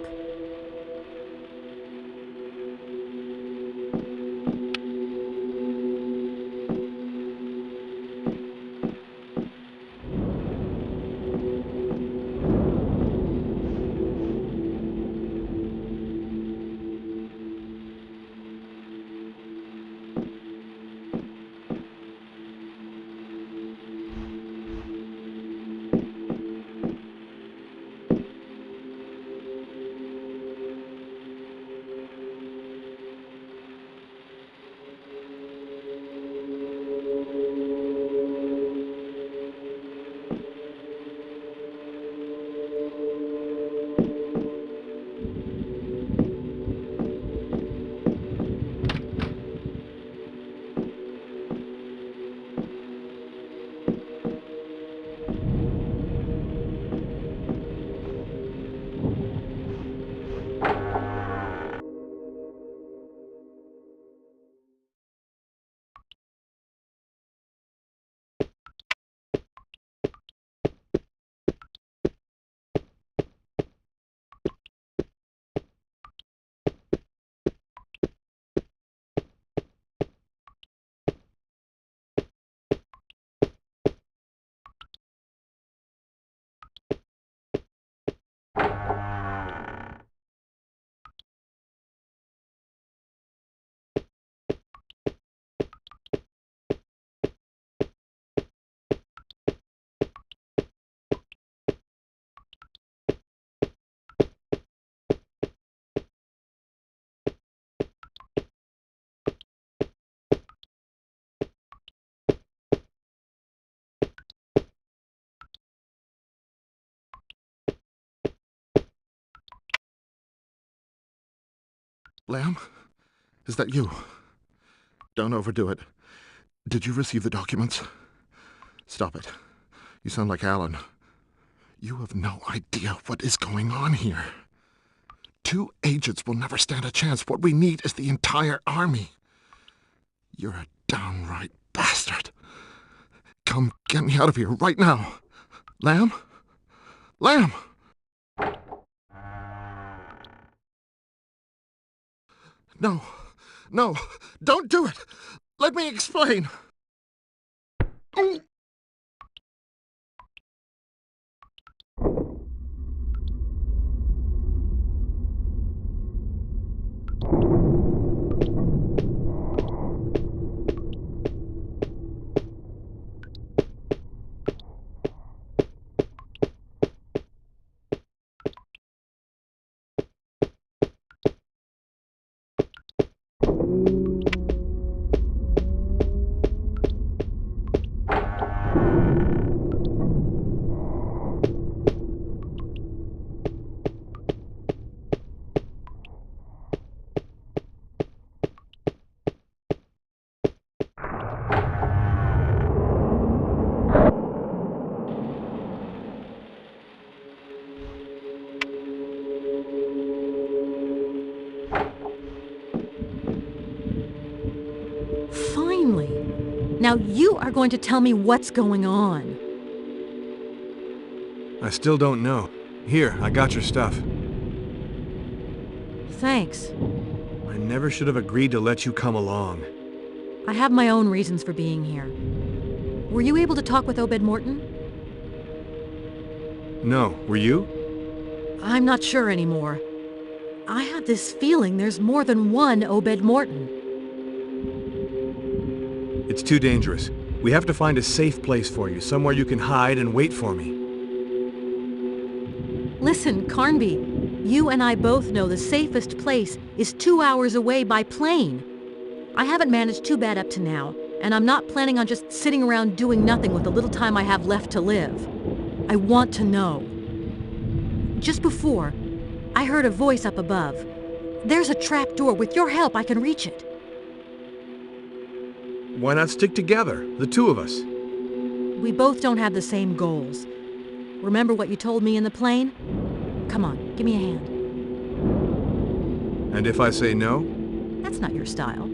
Lamb? Is that you? Don't overdo it. Did you receive the documents? Stop it. You sound like Alan. You have no idea what is going on here. 2 agents will never stand a chance. What we need is the entire army. You're a downright bastard. Come get me out of here right now. Lamb? Lamb! No, no, don't do it. Let me explain. Finally. Now you are going to tell me what's going on. I still don't know. Here, I got your stuff. Thanks. I never should have agreed to let you come along. I have my own reasons for being here. Were you able to talk with Obed Morton? No, were you? I'm not sure anymore. I have this feeling there's more than one Obed Morton. It's too dangerous. We have to find a safe place for you, somewhere you can hide and wait for me. Listen, Carnby, you and I both know the safest place is 2 hours away by plane. I haven't managed too bad up to now, and I'm not planning on just sitting around doing nothing with the little time I have left to live. I want to know. Just before, I heard a voice up above. There's a trap door. With your help, I can reach it. Why not stick together, the two of us? We both don't have the same goals. Remember what you told me in the plane? Come on, give me a hand. And if I say no? That's not your style.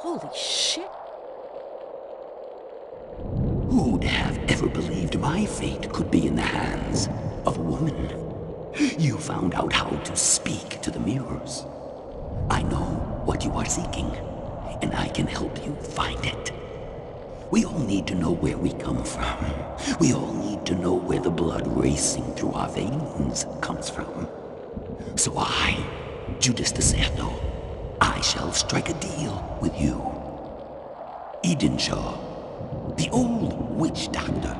Holy shit. Who'd have ever believed my fate could be in the hands of a woman? You found out how to speak to the mirrors. I know what you are seeking, and I can help you find it. We all need to know where we come from. We all need to know where the blood racing through our veins comes from. So I, Judas de Cerdo, I shall strike a deal with you. Edenshaw, the old witch doctor,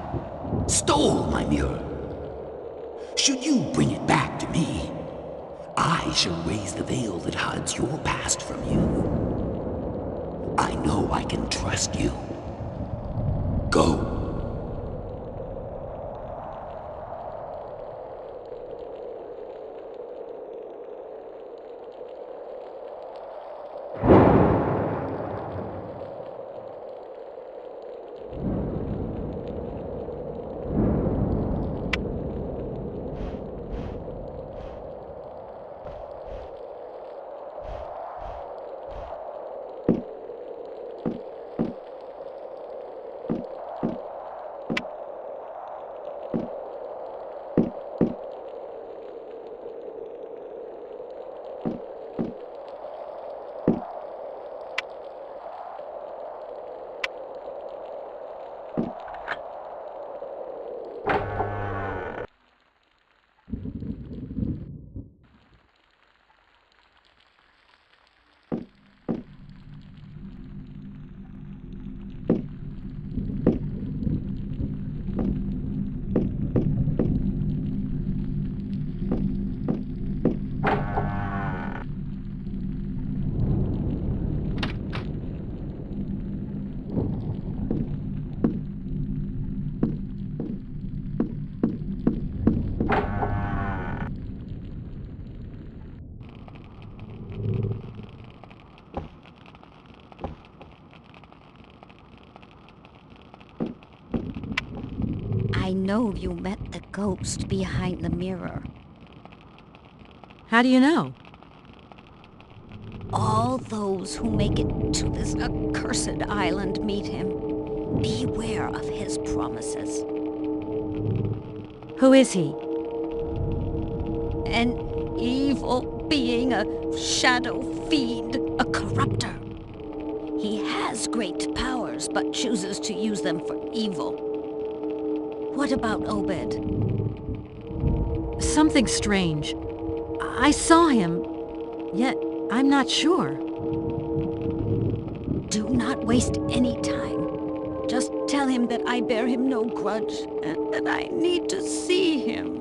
stole my mirror. Should you bring it back to me, I shall raise the veil that hides your past from you. I know I can trust you. Go. I know you met the ghost behind the mirror. How do you know? All those who make it to this accursed island meet him. Beware of his promises. Who is he? An evil being, a shadow fiend, a corruptor. He has great powers, but chooses to use them for evil. What about Obed? Something strange. I saw him, yet I'm not sure. Do not waste any time. Just tell him that I bear him no grudge, and that I need to see him.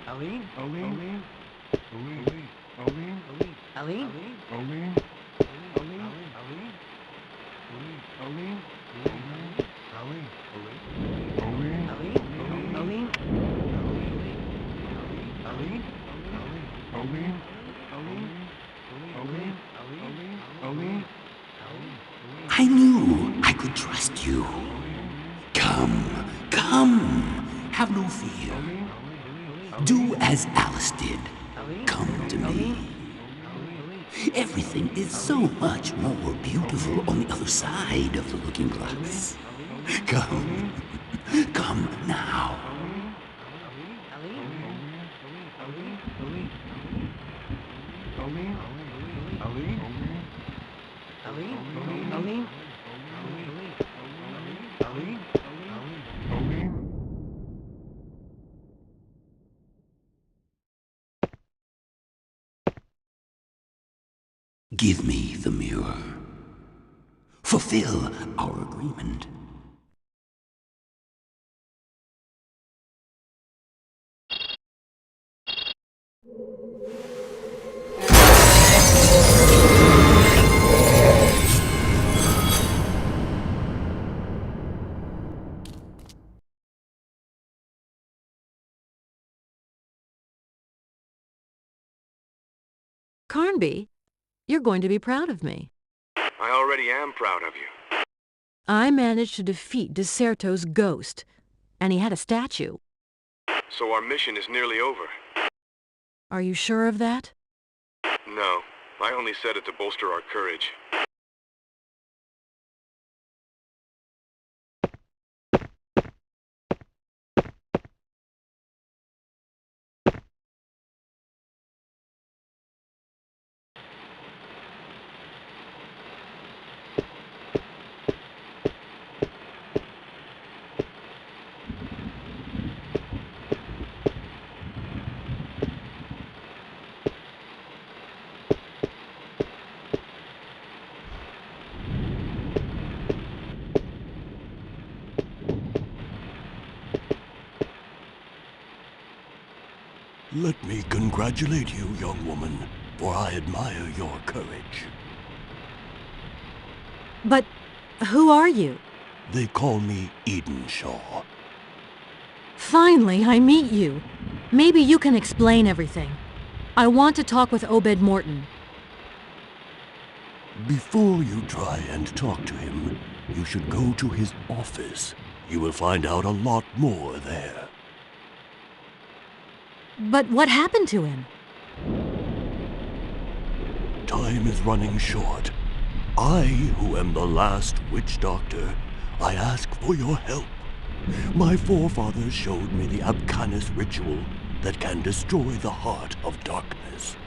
Aline? Aline? Aline? Aline? Aline? Aline? Aline? Aline? I knew I could trust you. Come, come, have no fear. Do as Alice did. Come to me. Everything is so much more beautiful on the other side of the looking glass. Come, come now. Give me the mirror. Fulfill our agreement. Carnby, you're going to be proud of me. I already am proud of you. I managed to defeat Deserto's ghost, and he had a statue. So our mission is nearly over. Are you sure of that? No, I only said it to bolster our courage. Let me congratulate you, young woman, for I admire your courage. But who are you? They call me Edenshaw. Finally, I meet you. Maybe you can explain everything. I want to talk with Obed Morton. Before you try and talk to him, you should go to his office. You will find out a lot more there. But what happened to him? Time is running short. I, who am the last witch doctor, I ask for your help. My forefathers showed me the Abcanis ritual that can destroy the heart of darkness.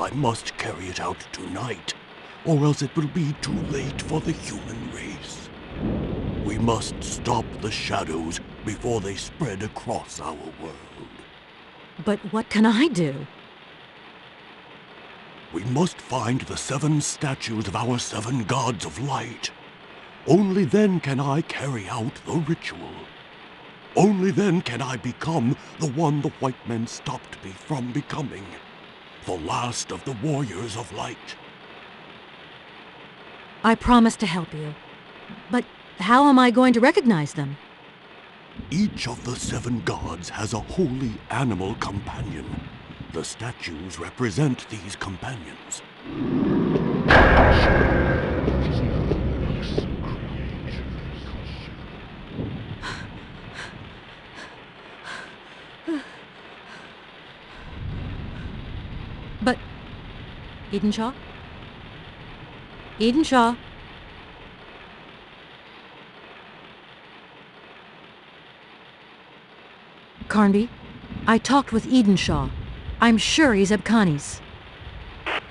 I must carry it out tonight, or else it will be too late for the human race. We must stop the shadows before they spread across our world. But what can I do? We must find the 7 statues of our 7 gods of light. Only then can I carry out the ritual. Only then can I become the one the white men stopped me from becoming. The last of the warriors of light. I promise to help you. But how am I going to recognize them? Each of the 7 gods has a holy animal companion. The statues represent these companions. But... Edenshaw? Edenshaw? Carnby, I talked with Edenshaw. I'm sure he's Abcanis.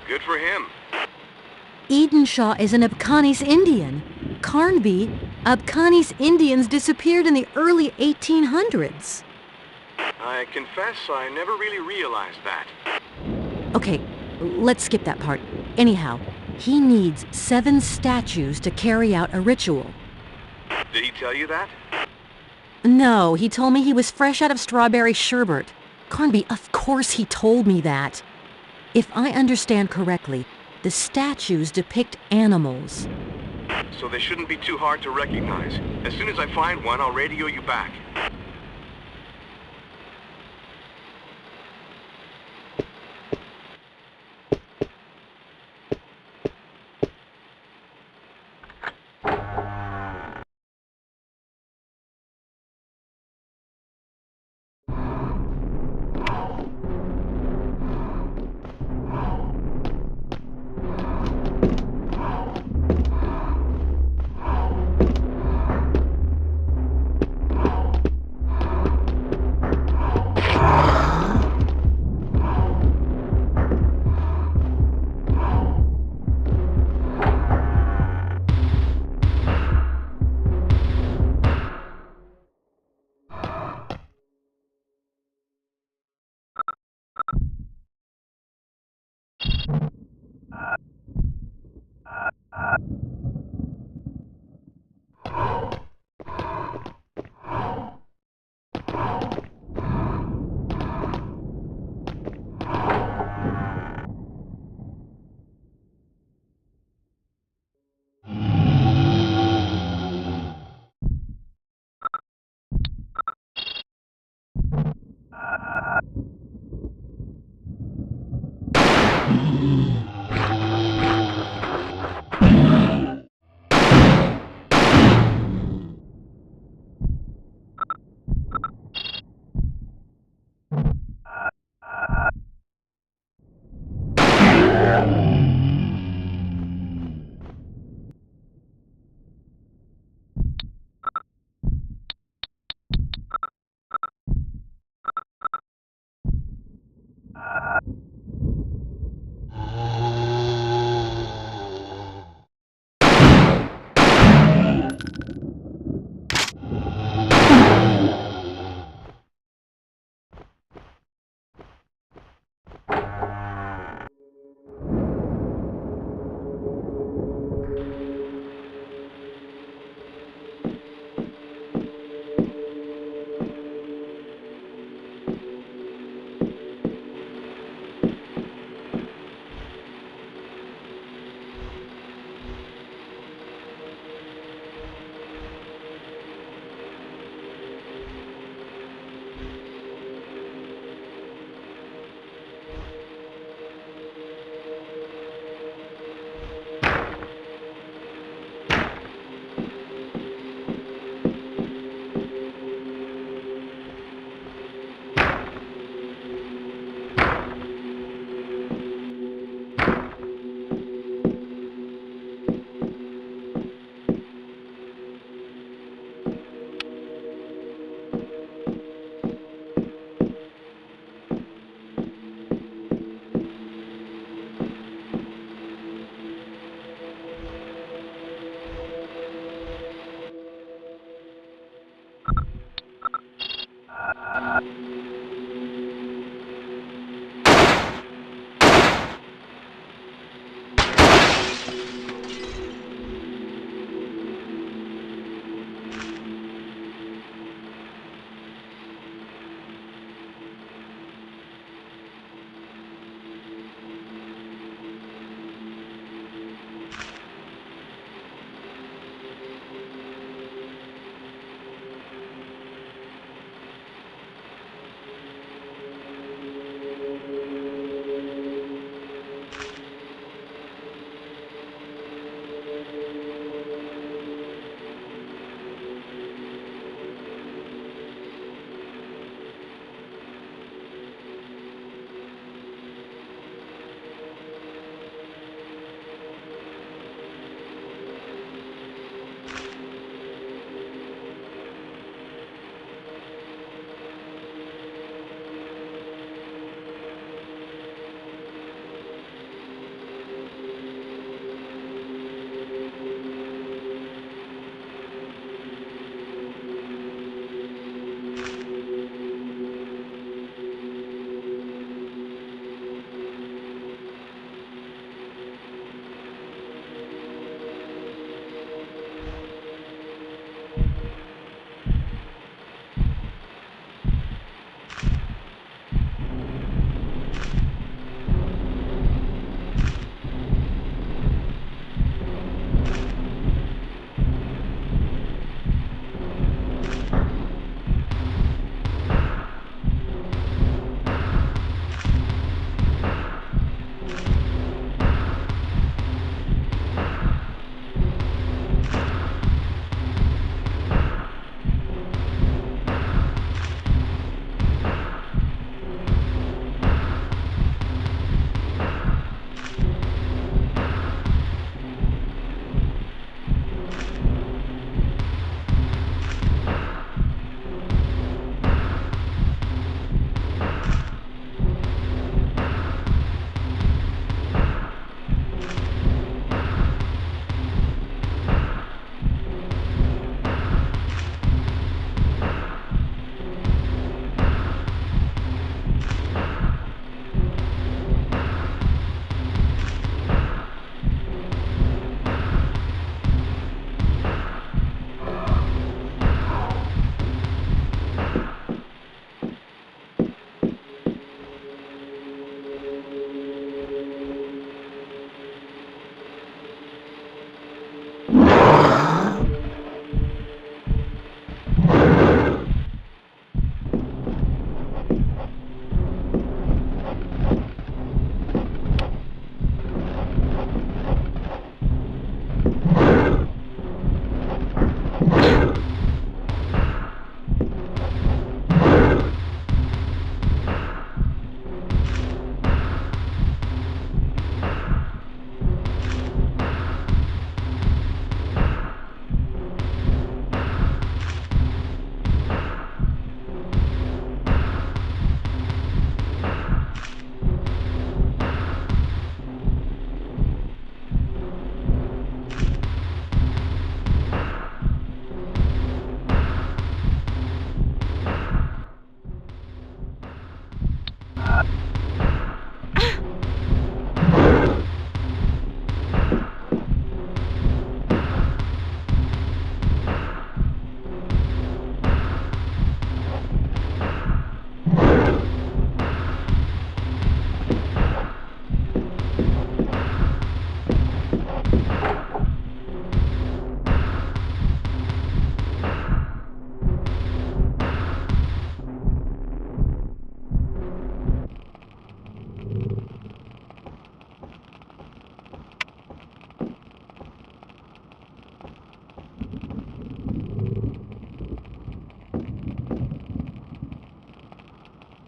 Good for him. Edenshaw is an Abcanis Indian. Carnby, Abcanis Indians disappeared in the early 1800s. I confess I never really realized that. Okay, let's skip that part. Anyhow, he needs 7 statues to carry out a ritual. Did he tell you that? No, he told me he was fresh out of strawberry sherbet. Carnby, of course he told me that. If I understand correctly, the statues depict animals. So they shouldn't be too hard to recognize. As soon as I find one, I'll radio you back.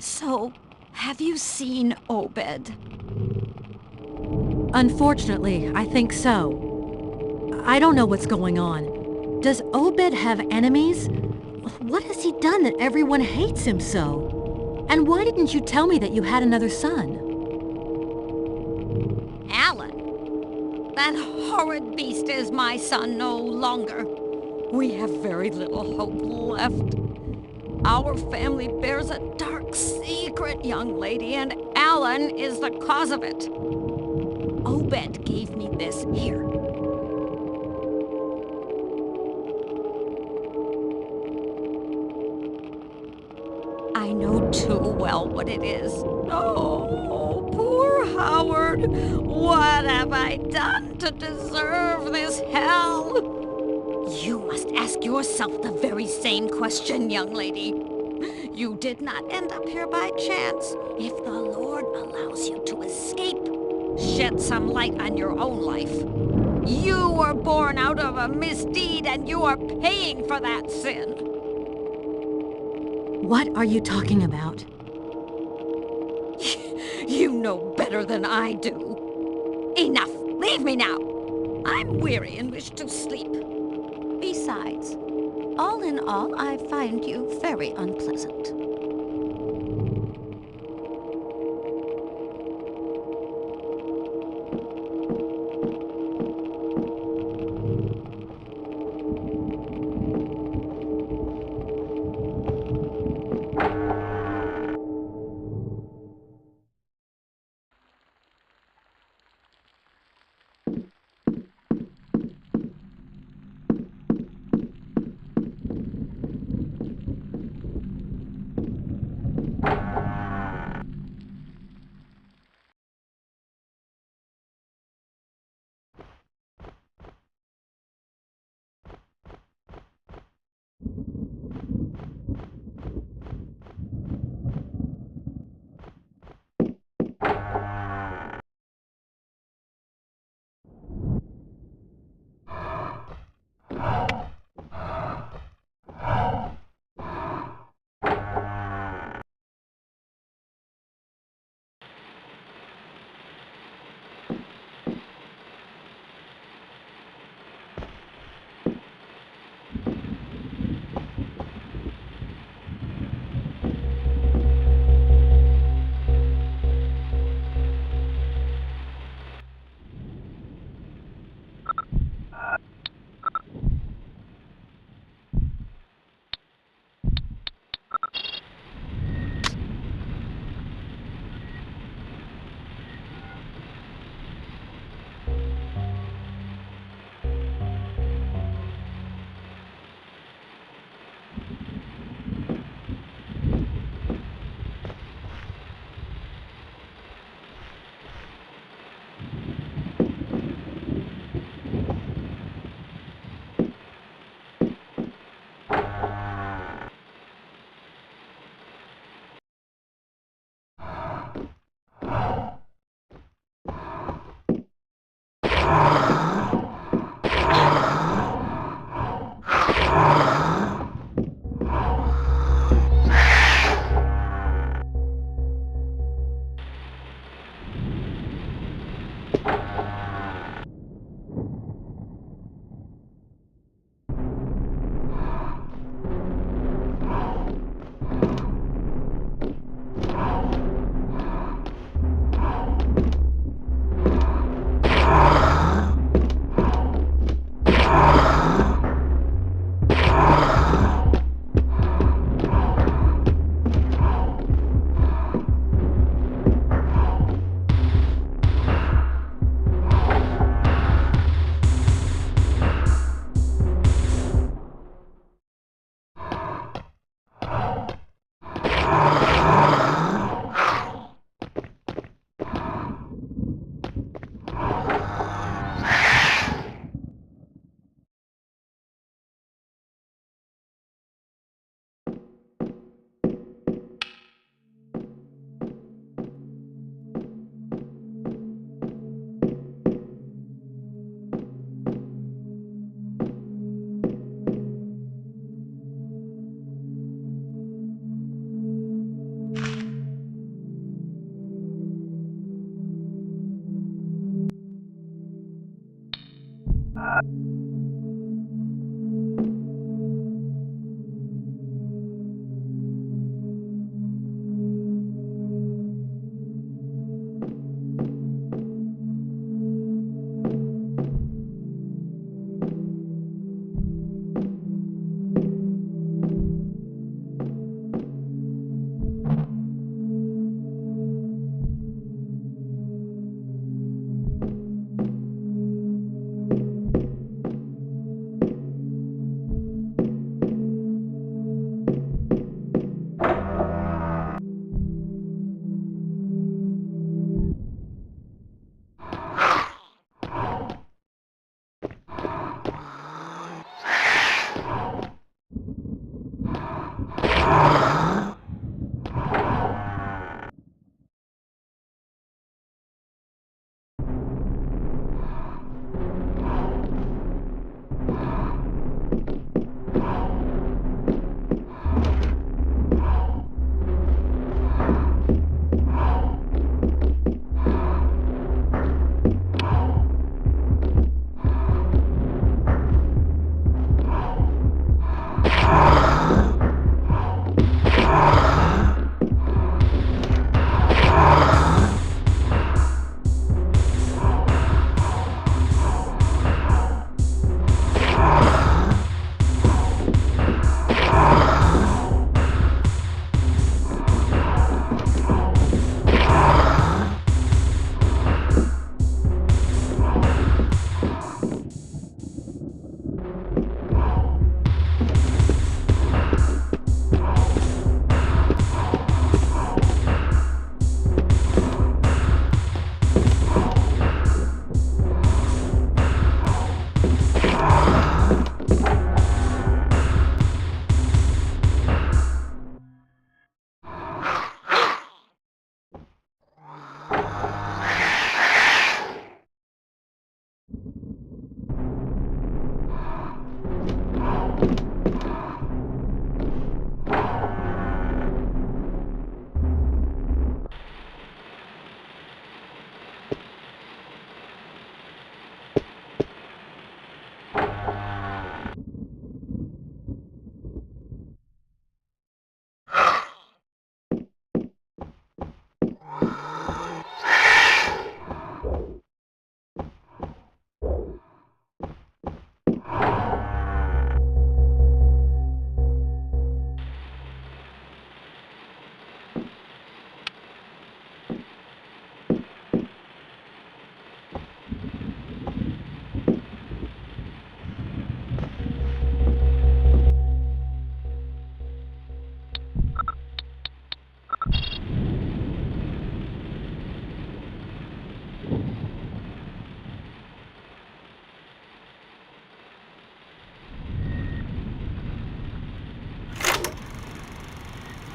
So, have you seen Obed? Unfortunately, I think so. I don't know what's going on. Does Obed have enemies? What has he done that everyone hates him so? And why didn't you tell me that you had another son? Alan, that horrid beast is my son no longer. We have very little hope left. Our family bears a dark secret, young lady, and Alan is the cause of it. Obed gave me this here. I know too well what it is. Oh, poor Howard. What have I done to deserve this hell? You must ask yourself the very same question, young lady. You did not end up here by chance. If the Lord allows you to escape, shed some light on your own life. You were born out of a misdeed, and you are paying for that sin. What are you talking about? You know better than I do. Enough! Leave me now! I'm weary and wish to sleep. Besides, all in all, I find you very unpleasant.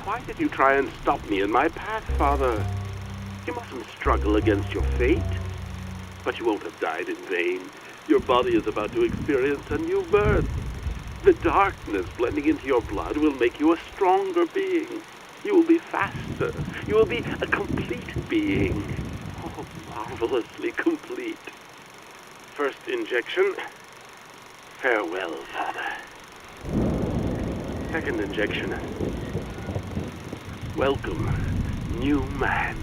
Why did you try and stop me in my path, Father? You mustn't struggle against your fate. But you won't have died in vain. Your body is about to experience a new birth. The darkness blending into your blood will make you a stronger being. You will be faster. You will be a complete being. Oh, marvelously complete. First injection. Farewell, Father. Second injection. Welcome, new man.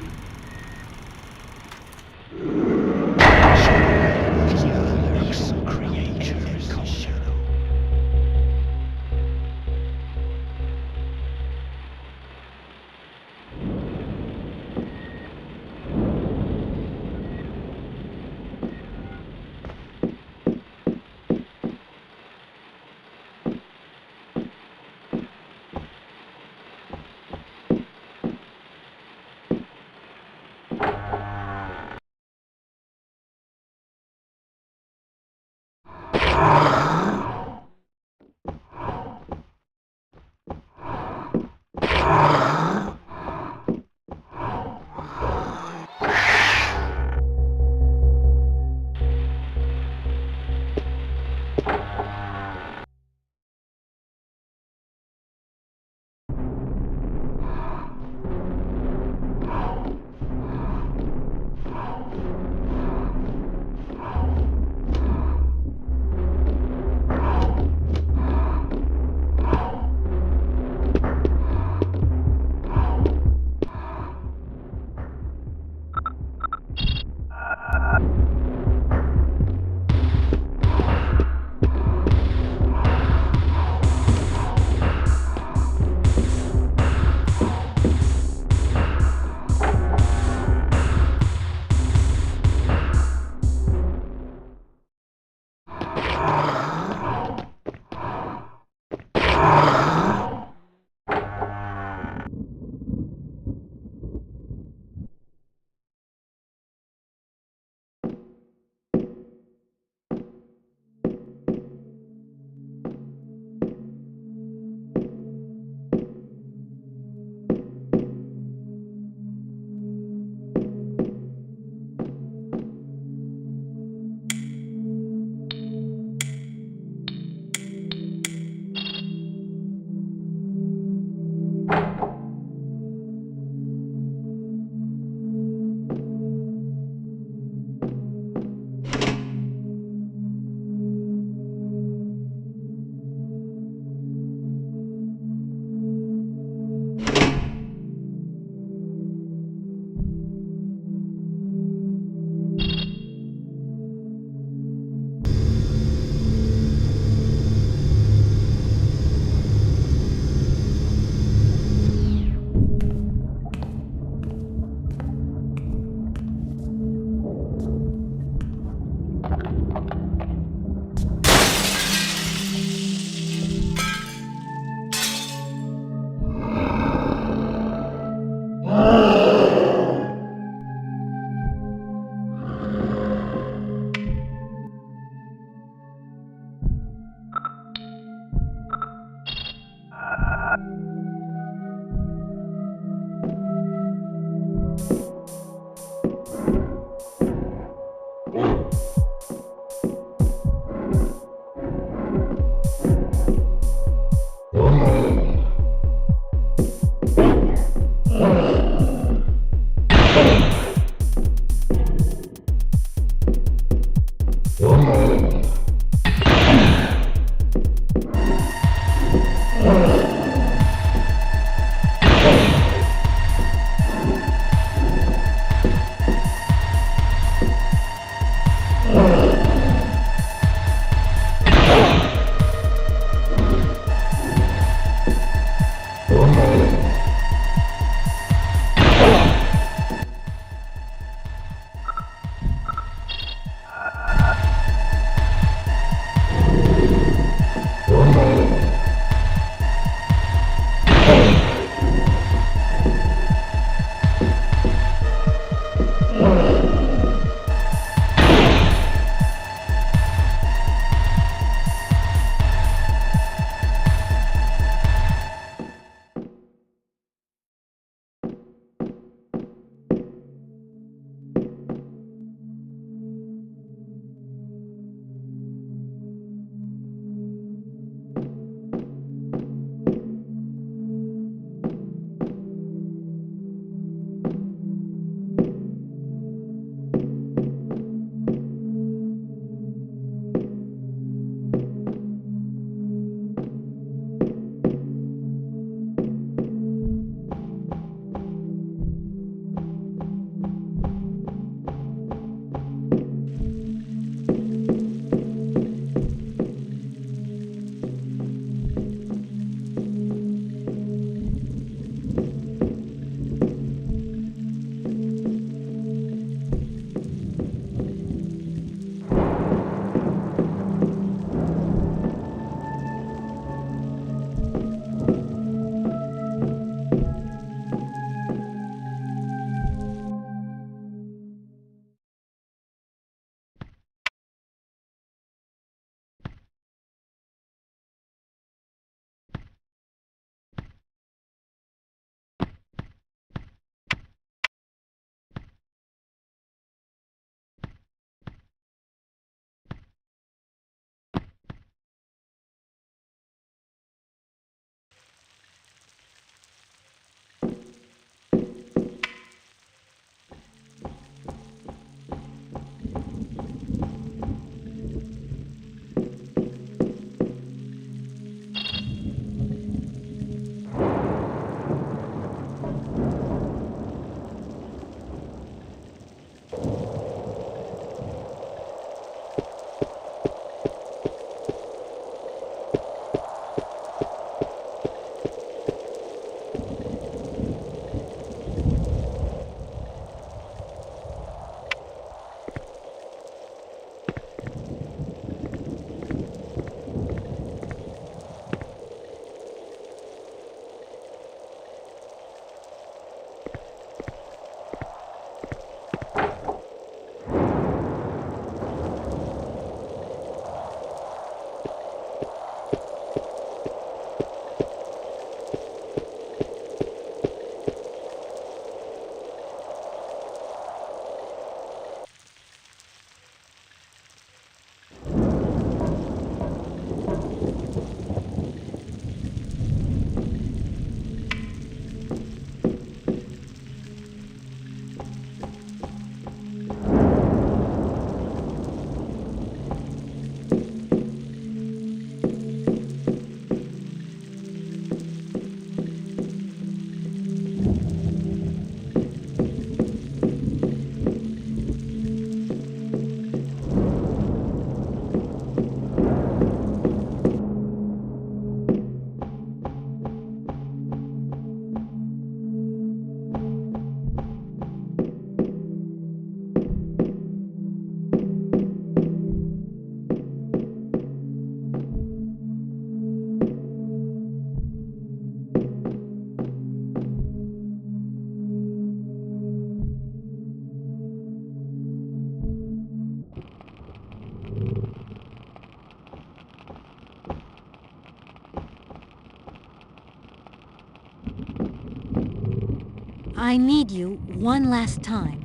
I need you one last time.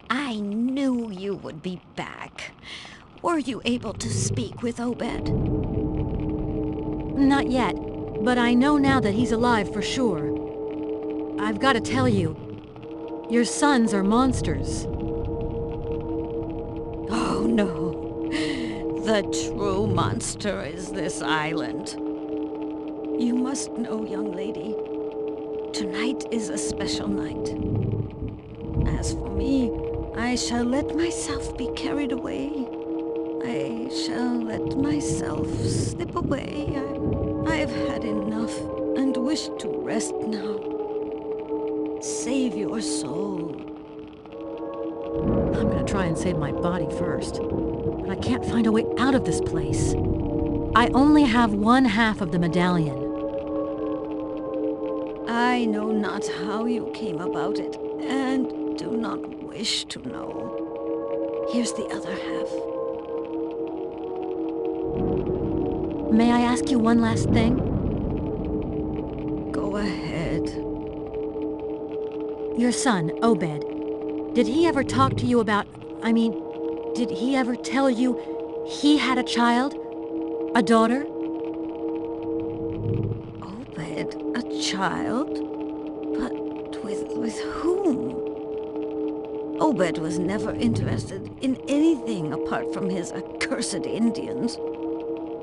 I knew you would be back. Were you able to speak with Obed? Not yet, but I know now that he's alive for sure. I've got to tell you, your sons are monsters. Oh no. The true monster is this island. You must know, young lady, tonight is a special night. As for me, I shall let myself be carried away. I shall let myself slip away. I've had enough and wish to rest now. Save your soul. I'm gonna try and save my body first, but I can't find a way out of this place. I only have one half of the medallion. I know not how you came about it, and do not wish to know. Here's the other half. May I ask you one last thing? Go ahead. Your son, Obed, did he ever talk to you about... did he ever tell you he had a child? A daughter? Obed, a child? But with whom? Obed was never interested in anything apart from his accursed Indians.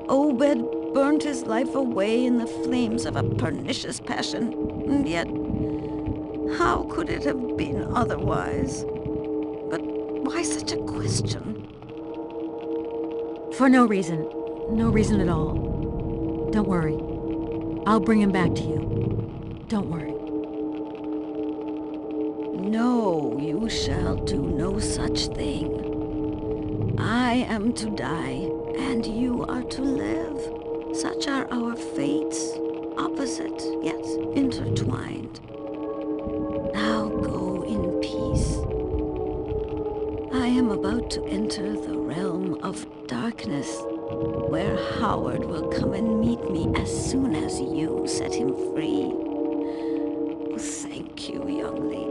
Obed burned his life away in the flames of a pernicious passion, and yet, how could it have been otherwise? But why such a question? For no reason. No reason at all. Don't worry. I'll bring him back to you. Don't worry. No, you shall do no such thing. I am to die, and you are to live. Such are our fates, opposite yet intertwined. Now go in peace. I am about to enter the realm of darkness, where Howard will come and meet me as soon as you set him free. Thank you, young lady.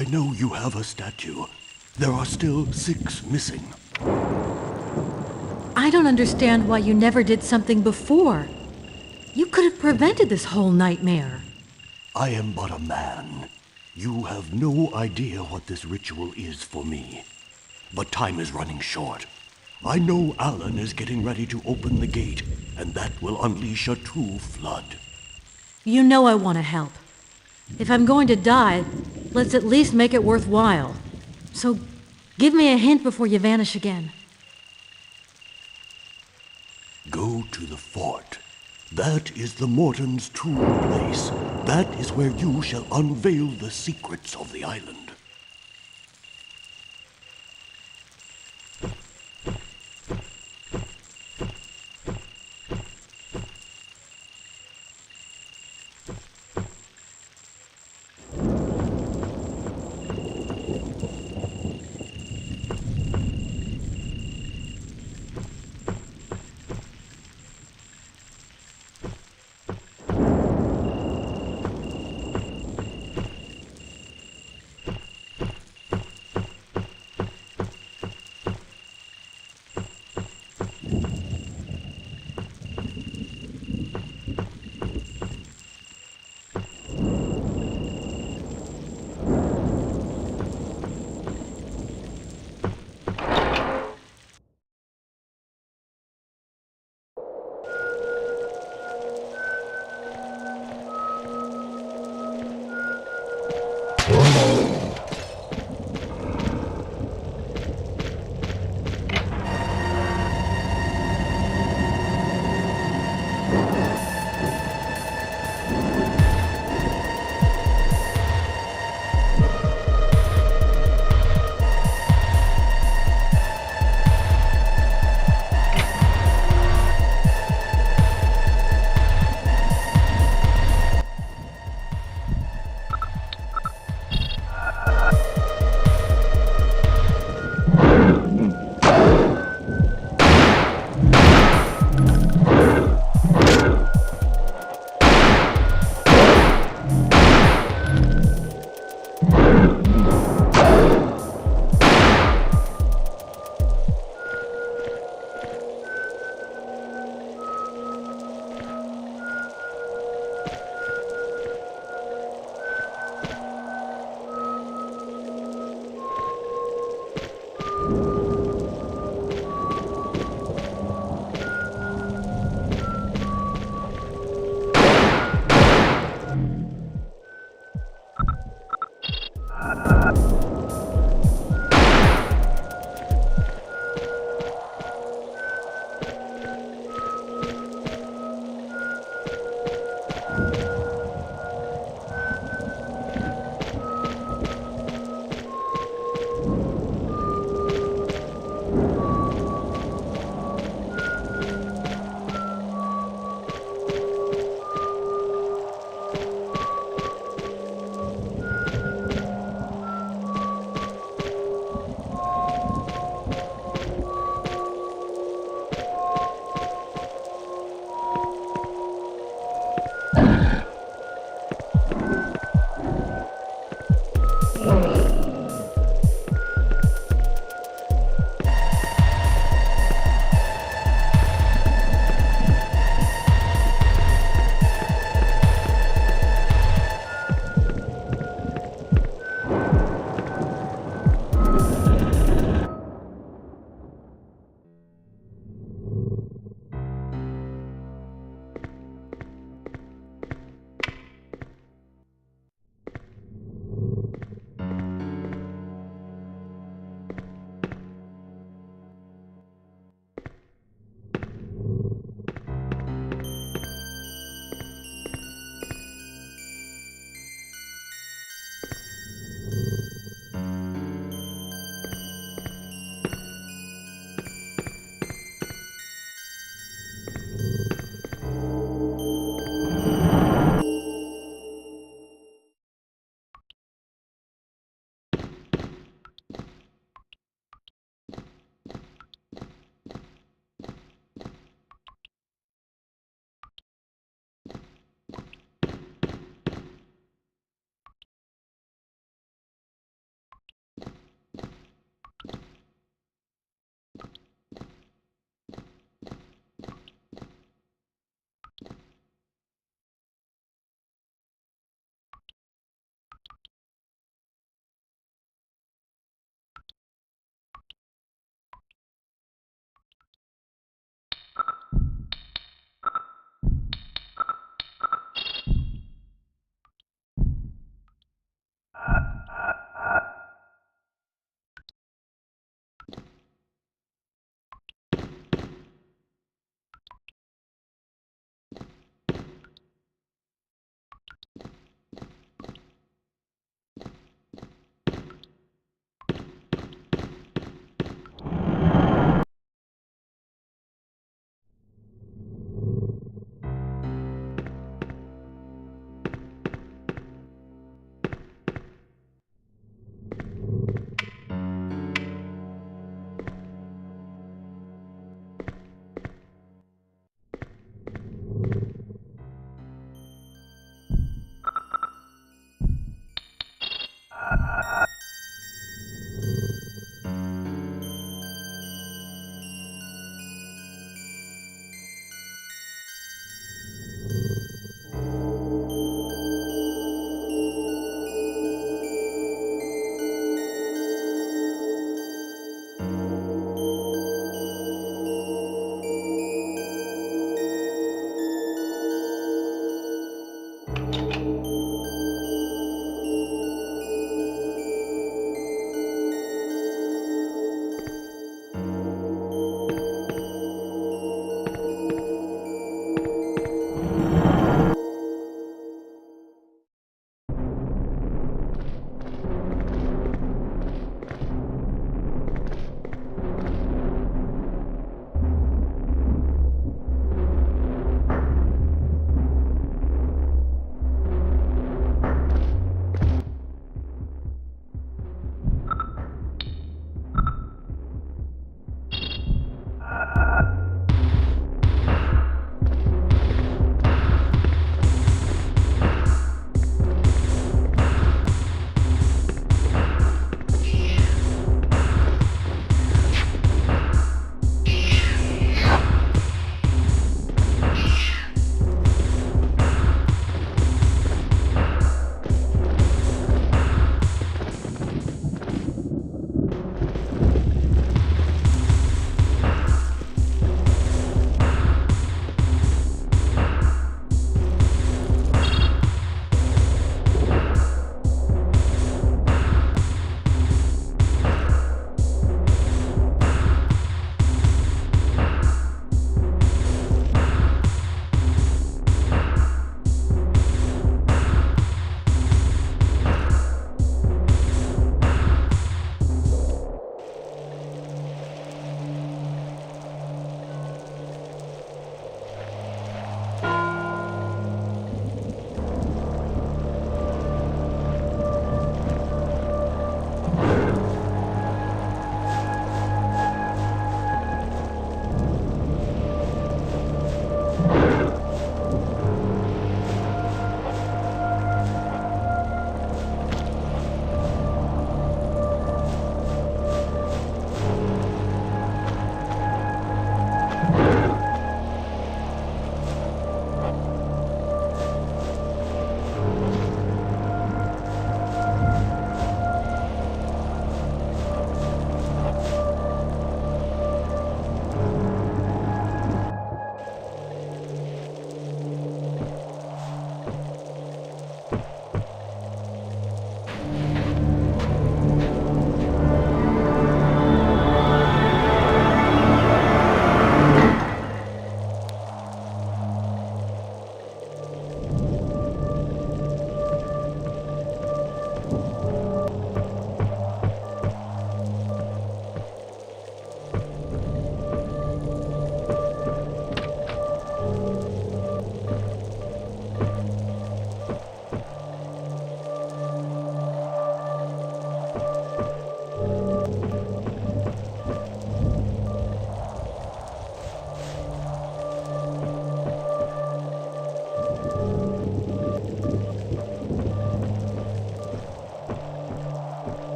I know you have a statue. There are still 6 missing. I don't understand why you never did something before. You could have prevented this whole nightmare. I am but a man. You have no idea what this ritual is for me. But time is running short. I know Alan is getting ready to open the gate, and that will unleash a true flood. You know I want to help. If I'm going to die, let's at least make it worthwhile. So, give me a hint before you vanish again. Go to the fort. That is the Mortons' true place. That is where you shall unveil the secrets of the island.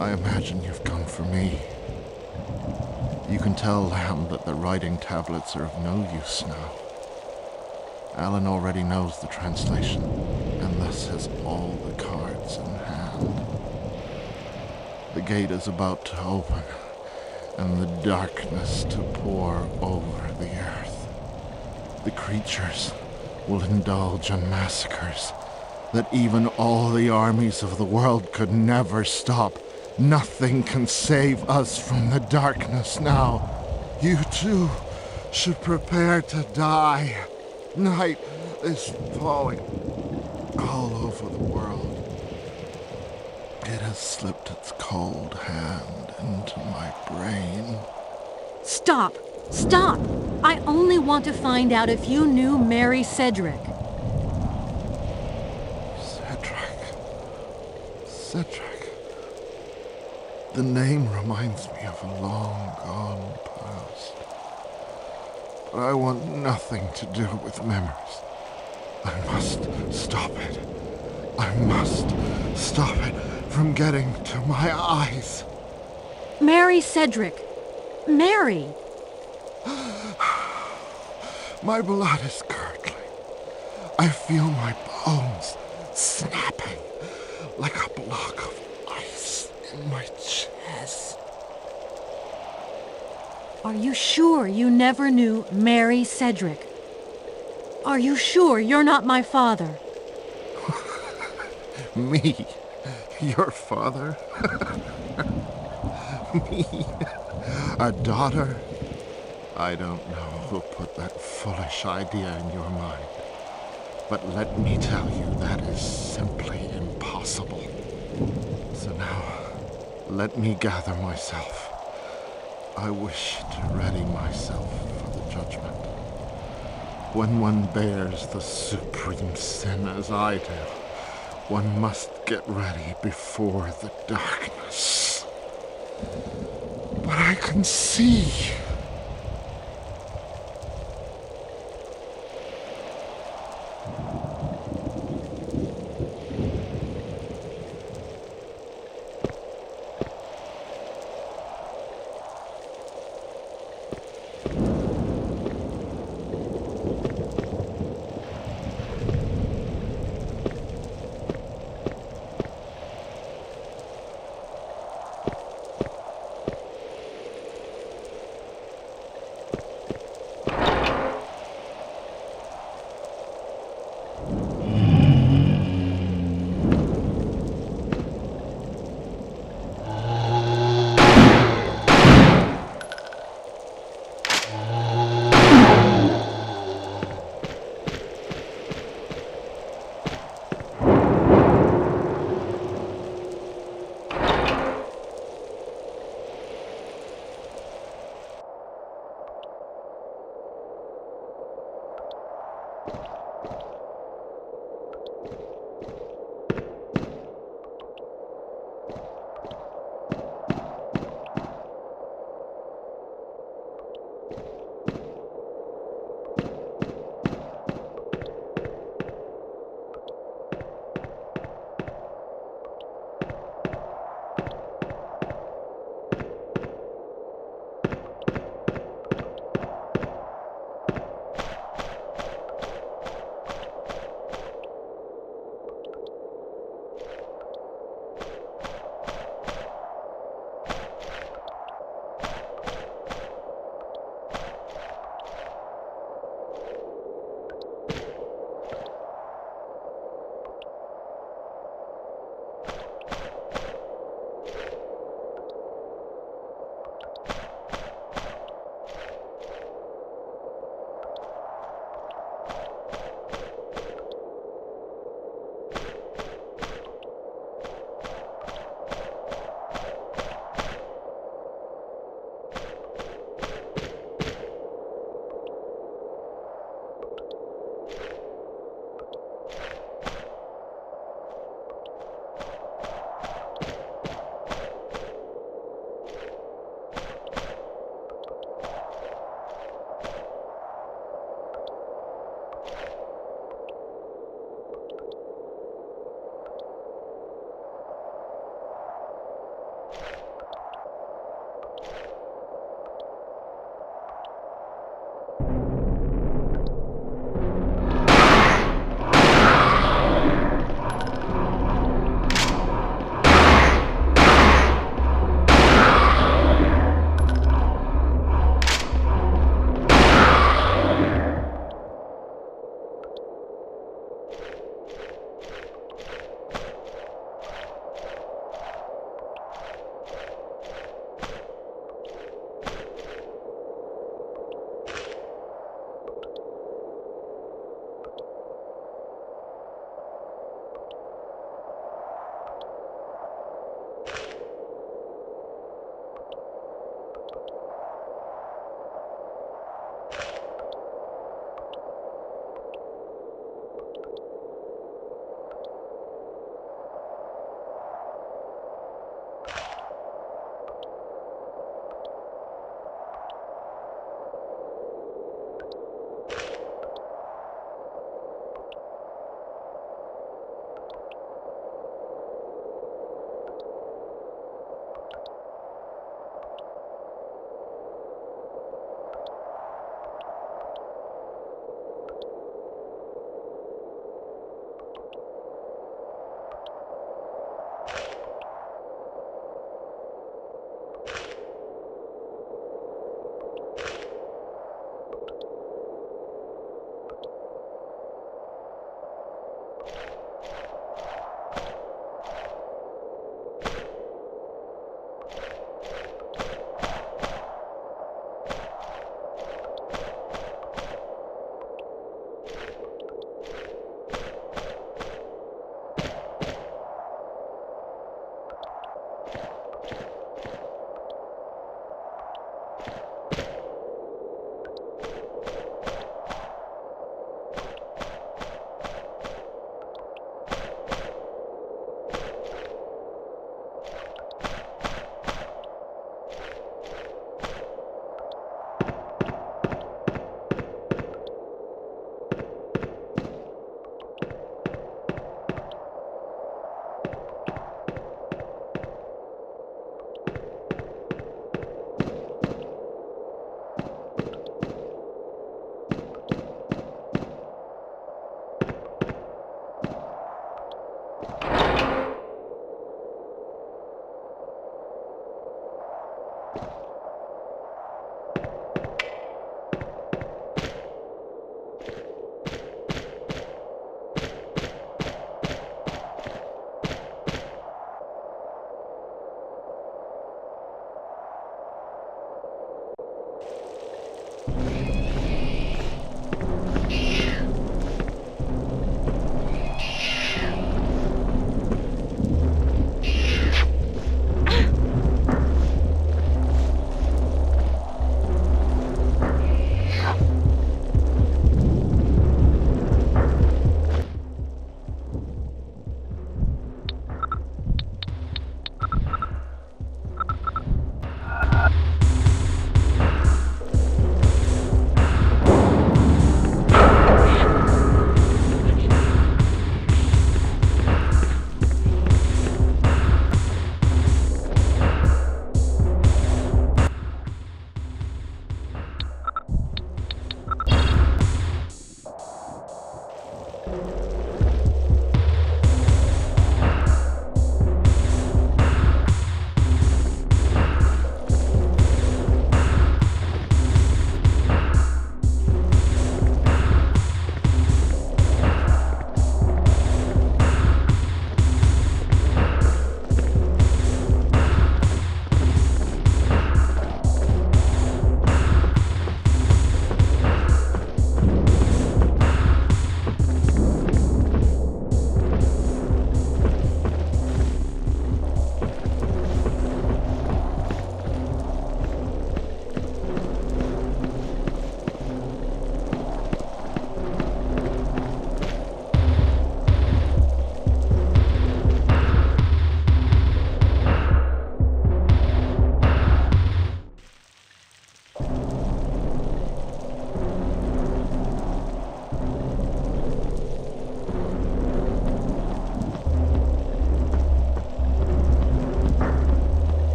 I imagine you've come for me. You can tell Lamb that the writing tablets are of no use now. Alan already knows the translation, and thus has all the cards in hand. The gate is about to open, and the darkness to pour over the earth. The creatures will indulge in massacres that even all the armies of the world could never stop. Nothing can save us from the darkness now. You too should prepare to die. Night is falling all over the world. It has slipped its cold hand into my brain. Stop! Stop! I only want to find out if you knew Mary Cedric. Cedric. The name reminds me of a long-gone past. But I want nothing to do with memories. I must stop it. I must stop it from getting to my eyes. Mary Cedric. Mary! My blood is curdling. I feel my bones snapping like a block of ice in my chest. Are you sure you never knew Mary Cedric? Are you sure you're not my father? Me? Your father? Me? A daughter? I don't know who put that foolish idea in your mind. But let me tell you, that is simply impossible. So now, let me gather myself. I wish to ready myself for the judgment. When one bears the supreme sin as I do, one must get ready before the darkness. But I can see.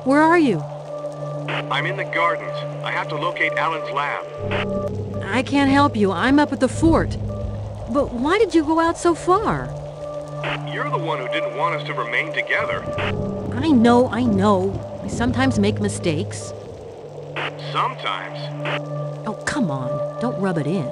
Where are you? I'm in the gardens. I have to locate Alan's lab. I can't help you. I'm up at the fort. But why did you go out so far? You're the one who didn't want us to remain together. I know. I sometimes make mistakes. Sometimes. Oh, come on. Don't rub it in.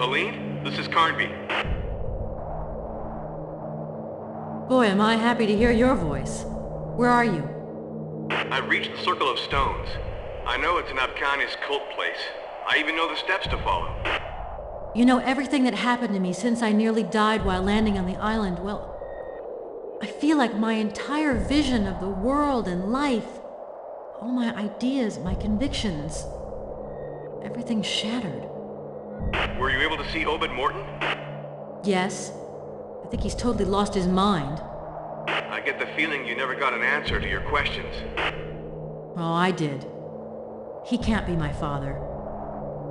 Aline? This is Carnby. Boy, am I happy to hear your voice. Where are you? I've reached the Circle of Stones. I know it's an Afghani's cult place. I even know the steps to follow. You know, everything that happened to me since I nearly died while landing on the island, well, I feel like my entire vision of the world and life, all my ideas, my convictions, everything's shattered. Were you able to see Obed Morton? Yes. I think he's totally lost his mind. I get the feeling you never got an answer to your questions. Oh, I did. He can't be my father.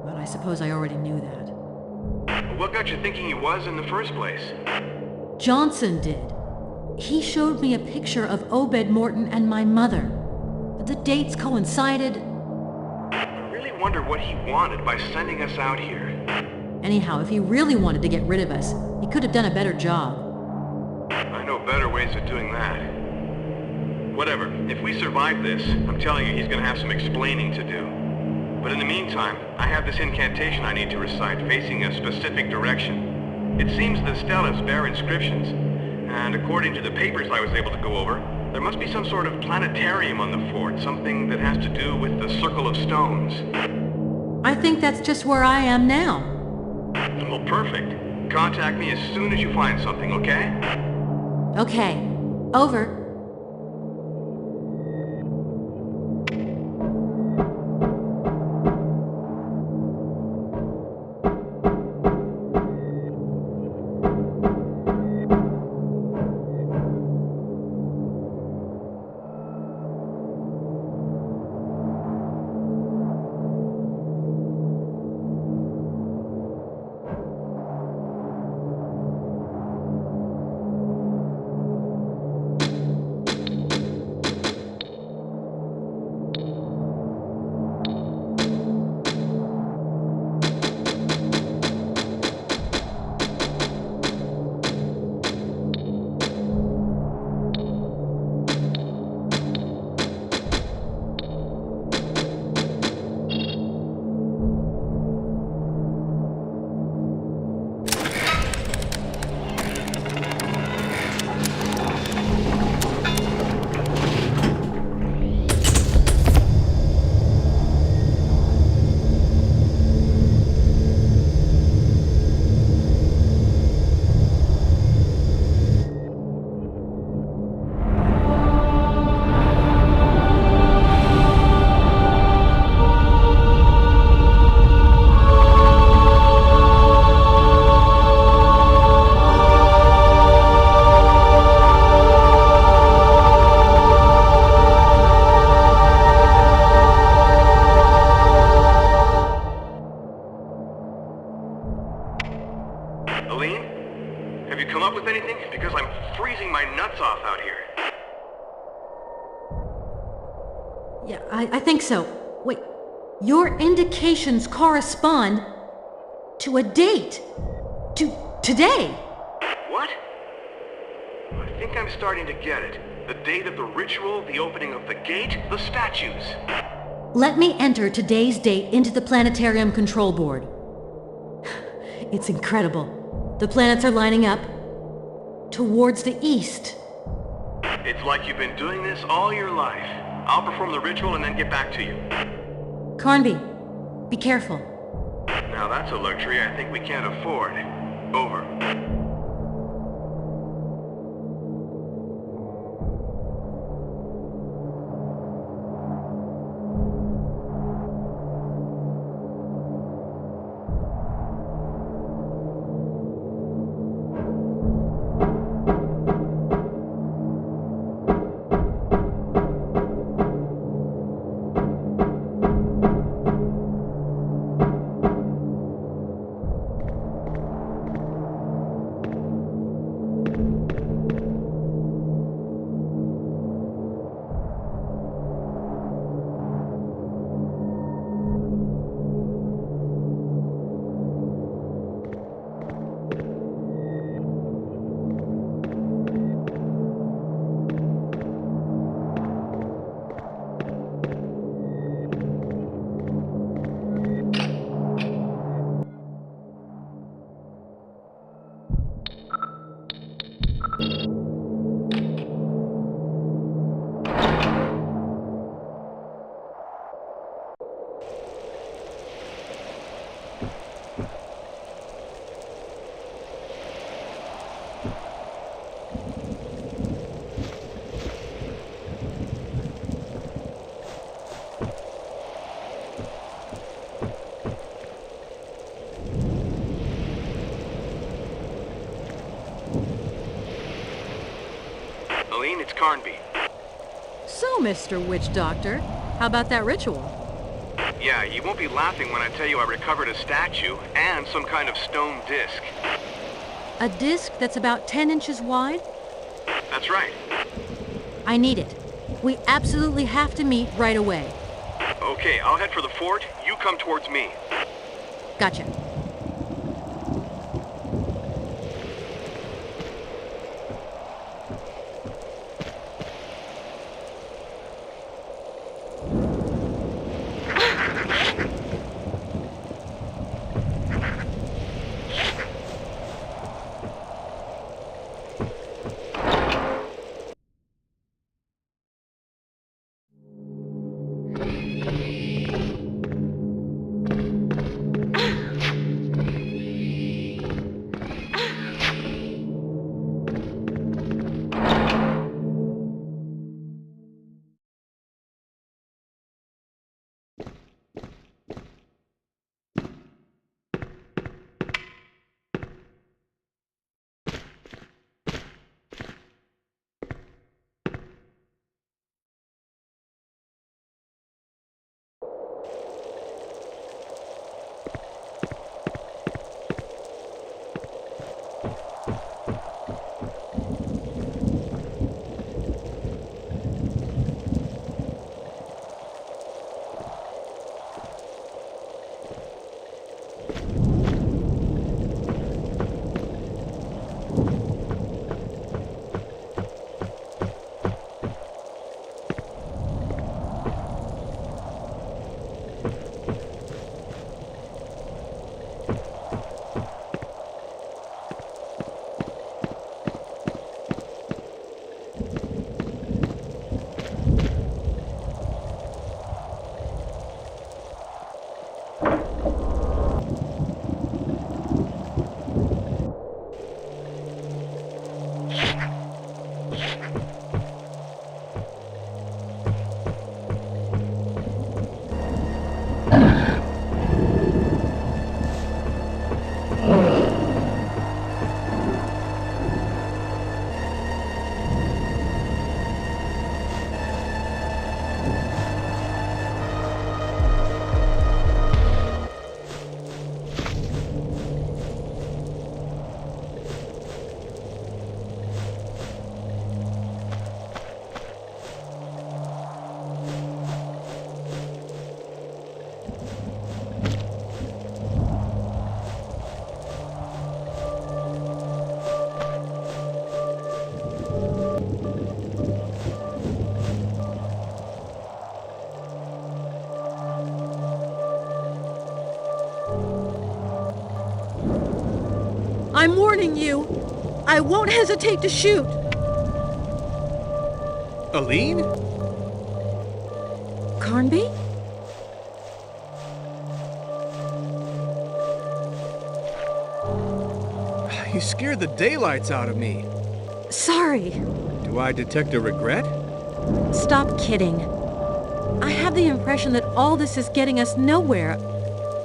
But I suppose I already knew that. What got you thinking he was in the first place? Johnson did. He showed me a picture of Obed Morton and my mother. But the dates coincided. I really wonder what he wanted by sending us out here. Anyhow, if he really wanted to get rid of us, he could have done a better job. I know better ways of doing that. Whatever. If we survive this, I'm telling you he's gonna have some explaining to do. But in the meantime, I have this incantation I need to recite facing a specific direction. It seems the stelas bear inscriptions, and according to the papers I was able to go over, there must be some sort of planetarium on the fort, something that has to do with the Circle of Stones. I think that's just where I am now. Well, perfect. Contact me as soon as you find something, okay? Okay. Over. Yeah, I think so. Wait, your indications correspond to a date. To today. What? I think I'm starting to get it. The date of the ritual, the opening of the gate, the statues. Let me enter today's date into the planetarium control board. It's incredible. The planets are lining up towards the east. It's like you've been doing this all your life. I'll perform the ritual and then get back to you. Carnby, be careful. Now that's a luxury I think we can't afford. Over. Aline, it's Carnby. So, Mr. Witch Doctor, how about that ritual? Yeah, you won't be laughing when I tell you I recovered a statue and some kind of stone disc. A disc that's about 10 inches wide? That's right. I need it. We absolutely have to meet right away. Okay, I'll head for the fort. You come towards me. Gotcha. I'm warning you. I won't hesitate to shoot. Aline? Carnby? You scared the daylights out of me. Sorry. Do I detect a regret? Stop kidding. I have the impression that all this is getting us nowhere.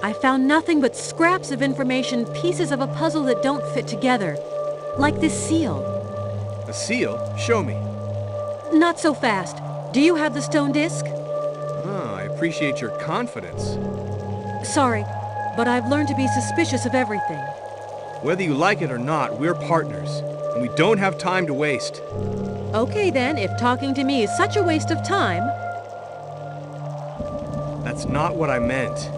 I found nothing but scraps of information, pieces of a puzzle that don't fit together. Like this seal. A seal? Show me. Not so fast. Do you have the stone disc? Oh, I appreciate your confidence. Sorry, but I've learned to be suspicious of everything. Whether you like it or not, we're partners, and we don't have time to waste. Okay then, if talking to me is such a waste of time... That's not what I meant.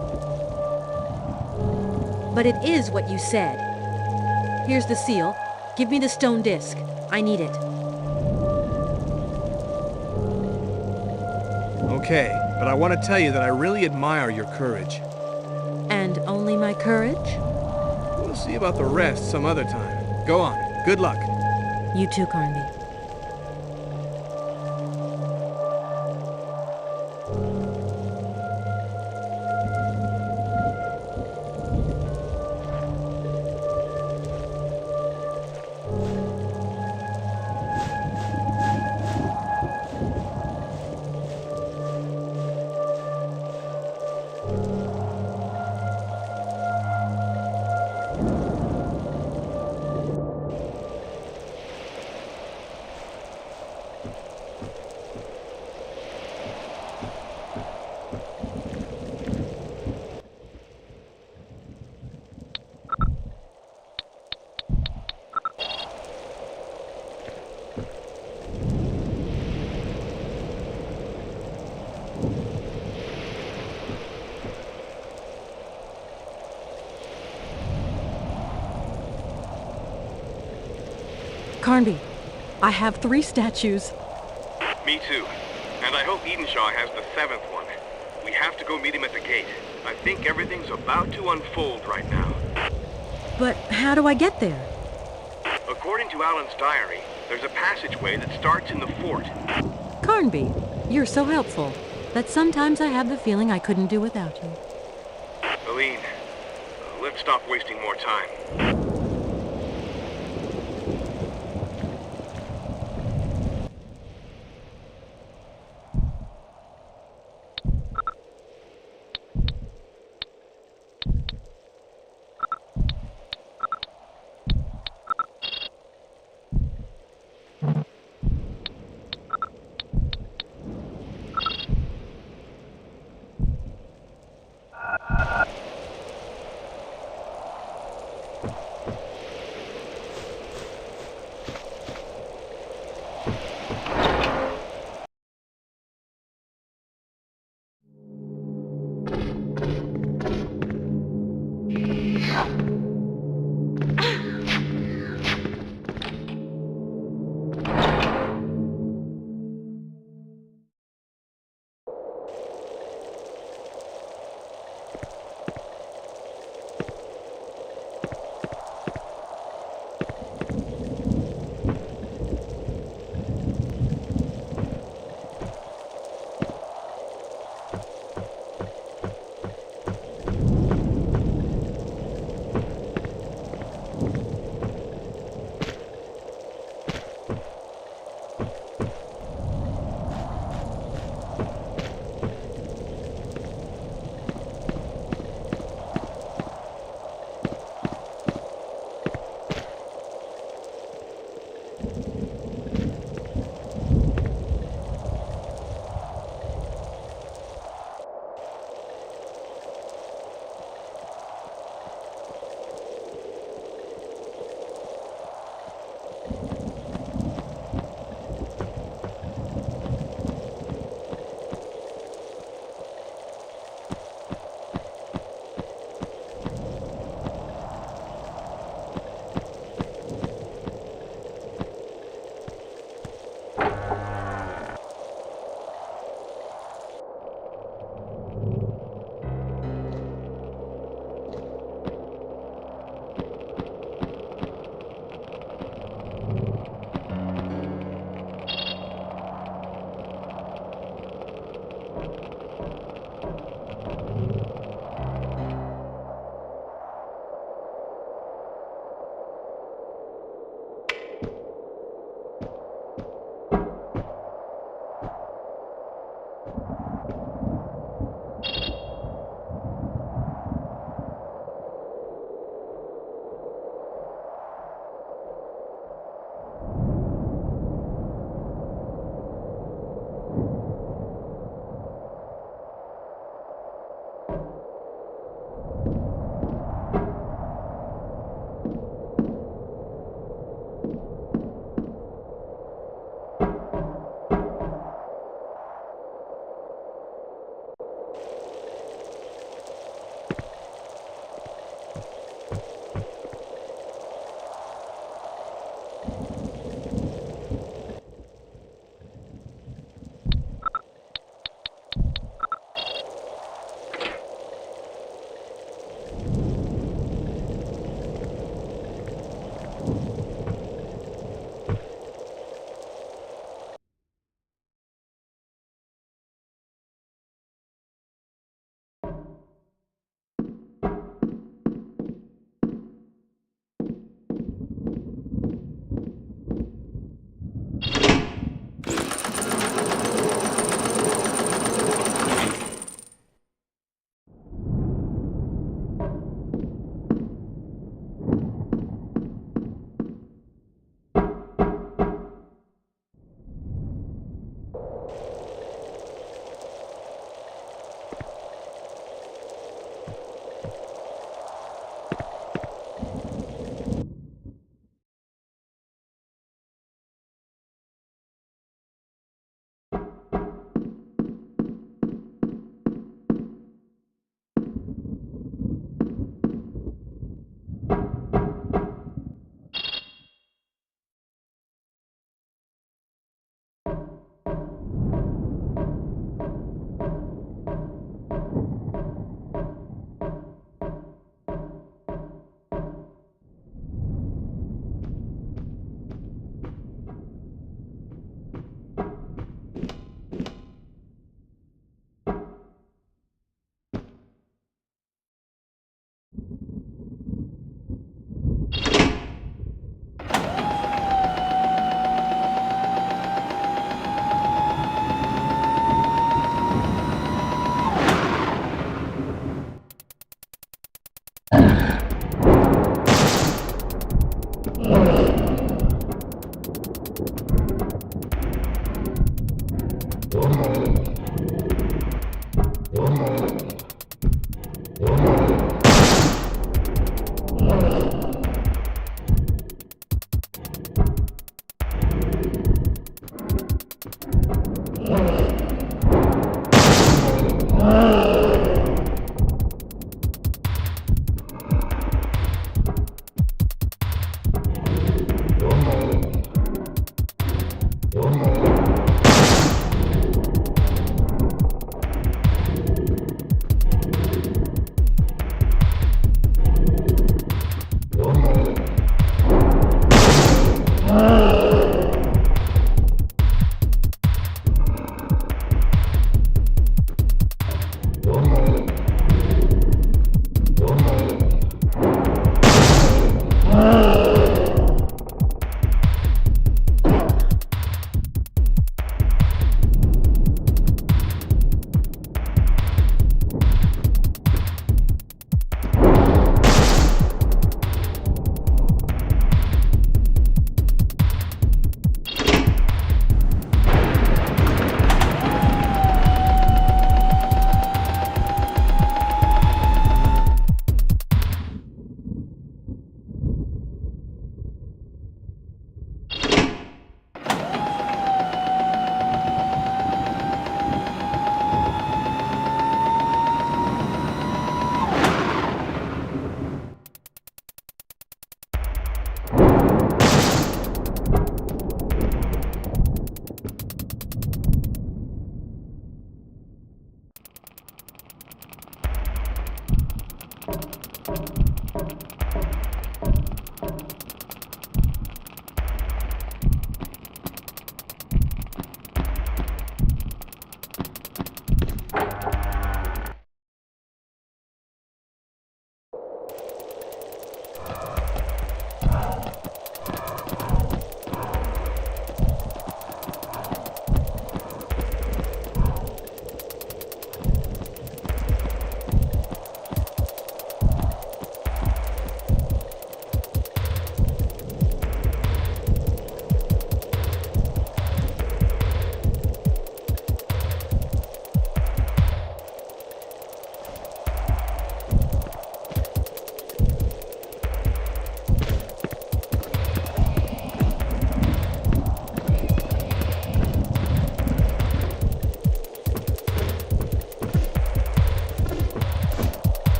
But it is what you said. Here's the seal. Give me the stone disc. I need it. Okay, but I want to tell you that I really admire your courage. And only my courage? We'll see about the rest some other time. Go on. Good luck. You too, Carnby. Carnby, I have 3 statues. Me too. And I hope Edenshaw has the 7th one. We have to go meet him at the gate. I think everything's about to unfold right now. But how do I get there? According to Alan's diary, there's a passageway that starts in the fort. Carnby, you're so helpful that sometimes I have the feeling I couldn't do without you. Aline, let's stop wasting more time.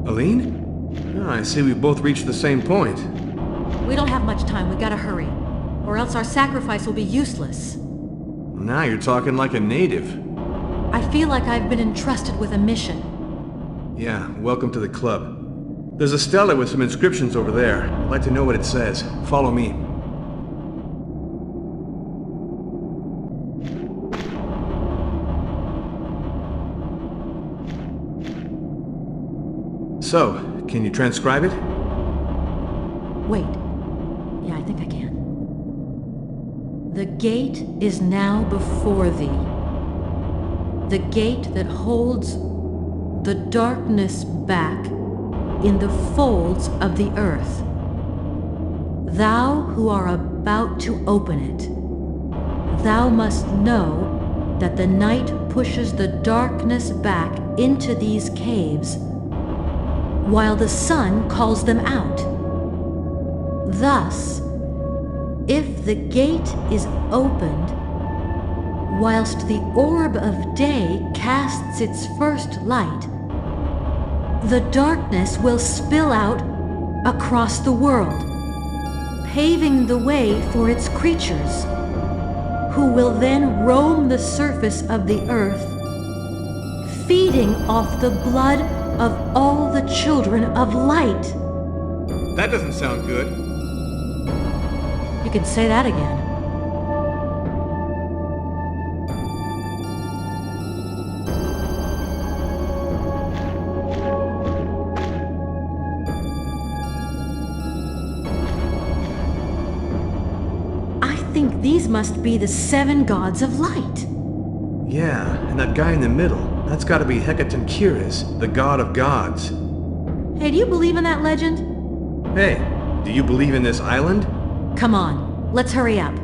Aline? Oh, I see we both reached the same point. We don't have much time. We gotta hurry. Or else our sacrifice will be useless. Now you're talking like a native. I feel like I've been entrusted with a mission. Yeah, welcome to the club. There's a stela with some inscriptions over there. I'd like to know what it says. Follow me. So, can you transcribe it? Wait. Yeah, I think I can. The gate is now before thee. The gate that holds the darkness back in the folds of the earth. Thou who are about to open it, thou must know that the night pushes the darkness back into these caves, while the sun calls them out. Thus, if the gate is opened, whilst the orb of day casts its first light, the darkness will spill out across the world, paving the way for its creatures, who will then roam the surface of the earth, feeding off the blood of all the children of light. That doesn't sound good. You can say that again. I think these must be the 7 gods of light. Yeah, and that guy in the middle, that's gotta be Hecatoncheires, the god of gods. Hey, do you believe in that legend? Hey, do you believe in this island? Come on, let's hurry up.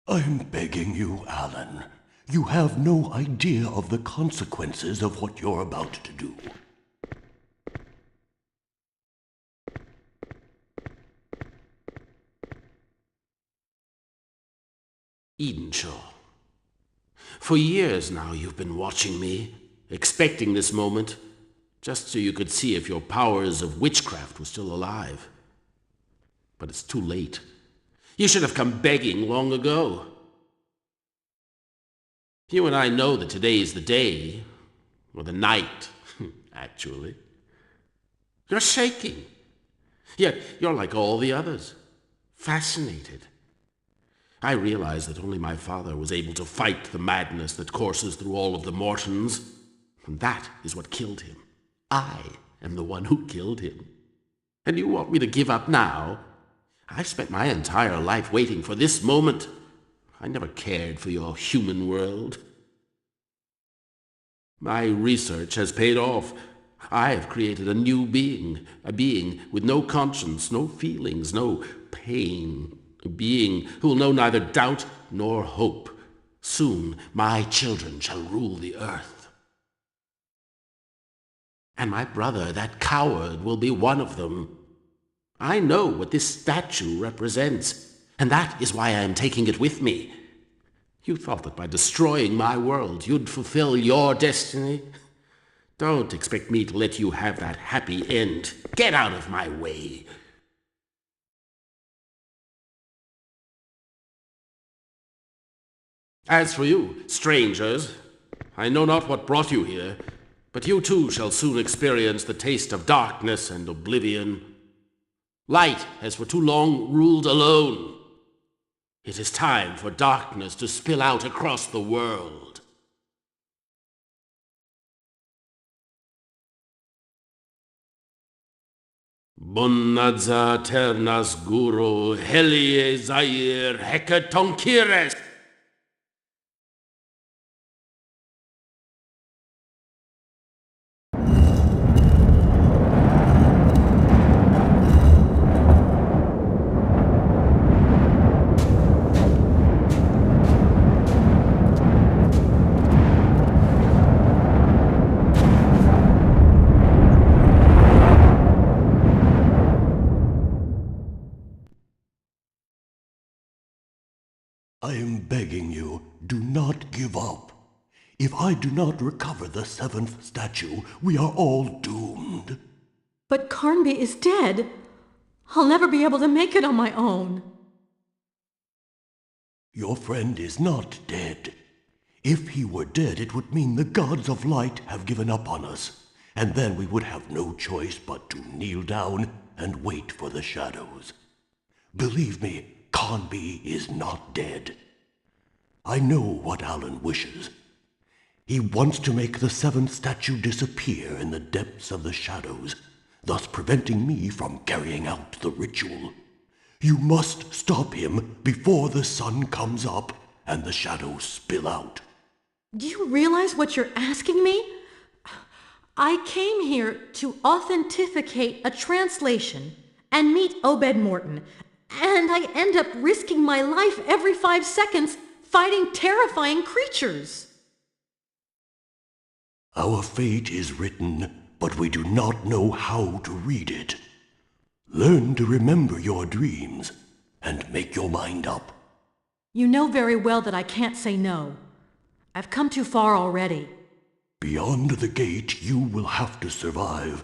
I'm begging you, Alan. You have no idea of the consequences of what you're about to do. Edenshaw. For years now you've been watching me, expecting this moment, just so you could see if your powers of witchcraft were still alive. But it's too late. You should have come begging long ago. You and I know that today is the day, or the night, actually. You're shaking. Yet you're like all the others, fascinated. I realize that only my father was able to fight the madness that courses through all of the Mortons, and that is what killed him. I am the one who killed him. And you want me to give up now? I've spent my entire life waiting for this moment. I never cared for your human world. My research has paid off. I have created a new being, a being with no conscience, no feelings, no pain, a being who will know neither doubt nor hope. Soon my children shall rule the earth. And my brother, that coward, will be one of them. I know what this statue represents, and that is why I am taking it with me. You thought that by destroying my world, you'd fulfill your destiny? Don't expect me to let you have that happy end. Get out of my way. As for you, strangers, I know not what brought you here, but you too shall soon experience the taste of darkness and oblivion. Light has for too long ruled alone. It is time for darkness to spill out across the world. Bonadza ternas guru helie zair Hecatoncheires. I am begging you, do not give up. If I do not recover the 7th statue, we are all doomed. But Carnby is dead. I'll never be able to make it on my own. Your friend is not dead. If he were dead, it would mean the gods of light have given up on us, and then we would have no choice but to kneel down and wait for the shadows. Believe me, Carnby is not dead. I know what Alan wishes. He wants to make the 7th statue disappear in the depths of the shadows, thus preventing me from carrying out the ritual. You must stop him before the sun comes up and the shadows spill out. Do you realize what you're asking me? I came here to authenticate a translation and meet Obed Morton, and I end up risking my life every 5 seconds fighting terrifying creatures. Our fate is written, but we do not know how to read it. Learn to remember your dreams and make your mind up. You know very well that I can't say no. I've come too far already. Beyond the gate, you will have to survive.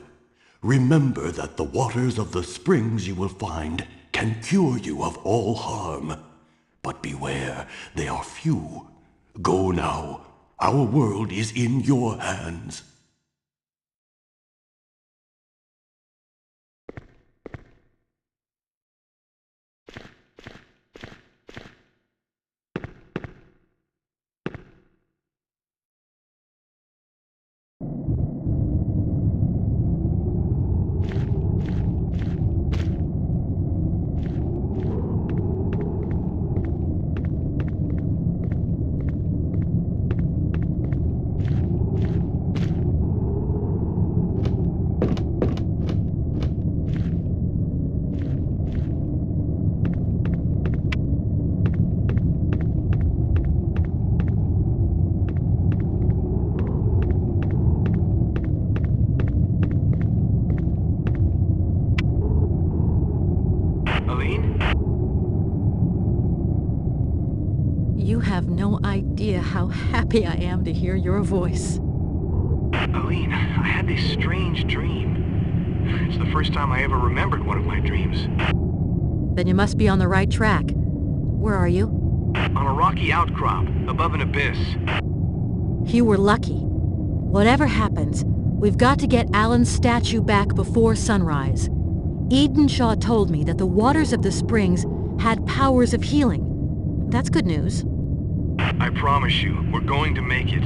Remember that the waters of the springs you will find can cure you of all harm. But beware, they are few. Go now. Our world is in your hands. You have no idea how happy I am to hear your voice. Aline, I had this strange dream. It's the first time I ever remembered one of my dreams. Then you must be on the right track. Where are you? On a rocky outcrop, above an abyss. You were lucky. Whatever happens, we've got to get Alan's statue back before sunrise. Edenshaw told me that the waters of the springs had powers of healing. That's good news. I promise you, we're going to make it.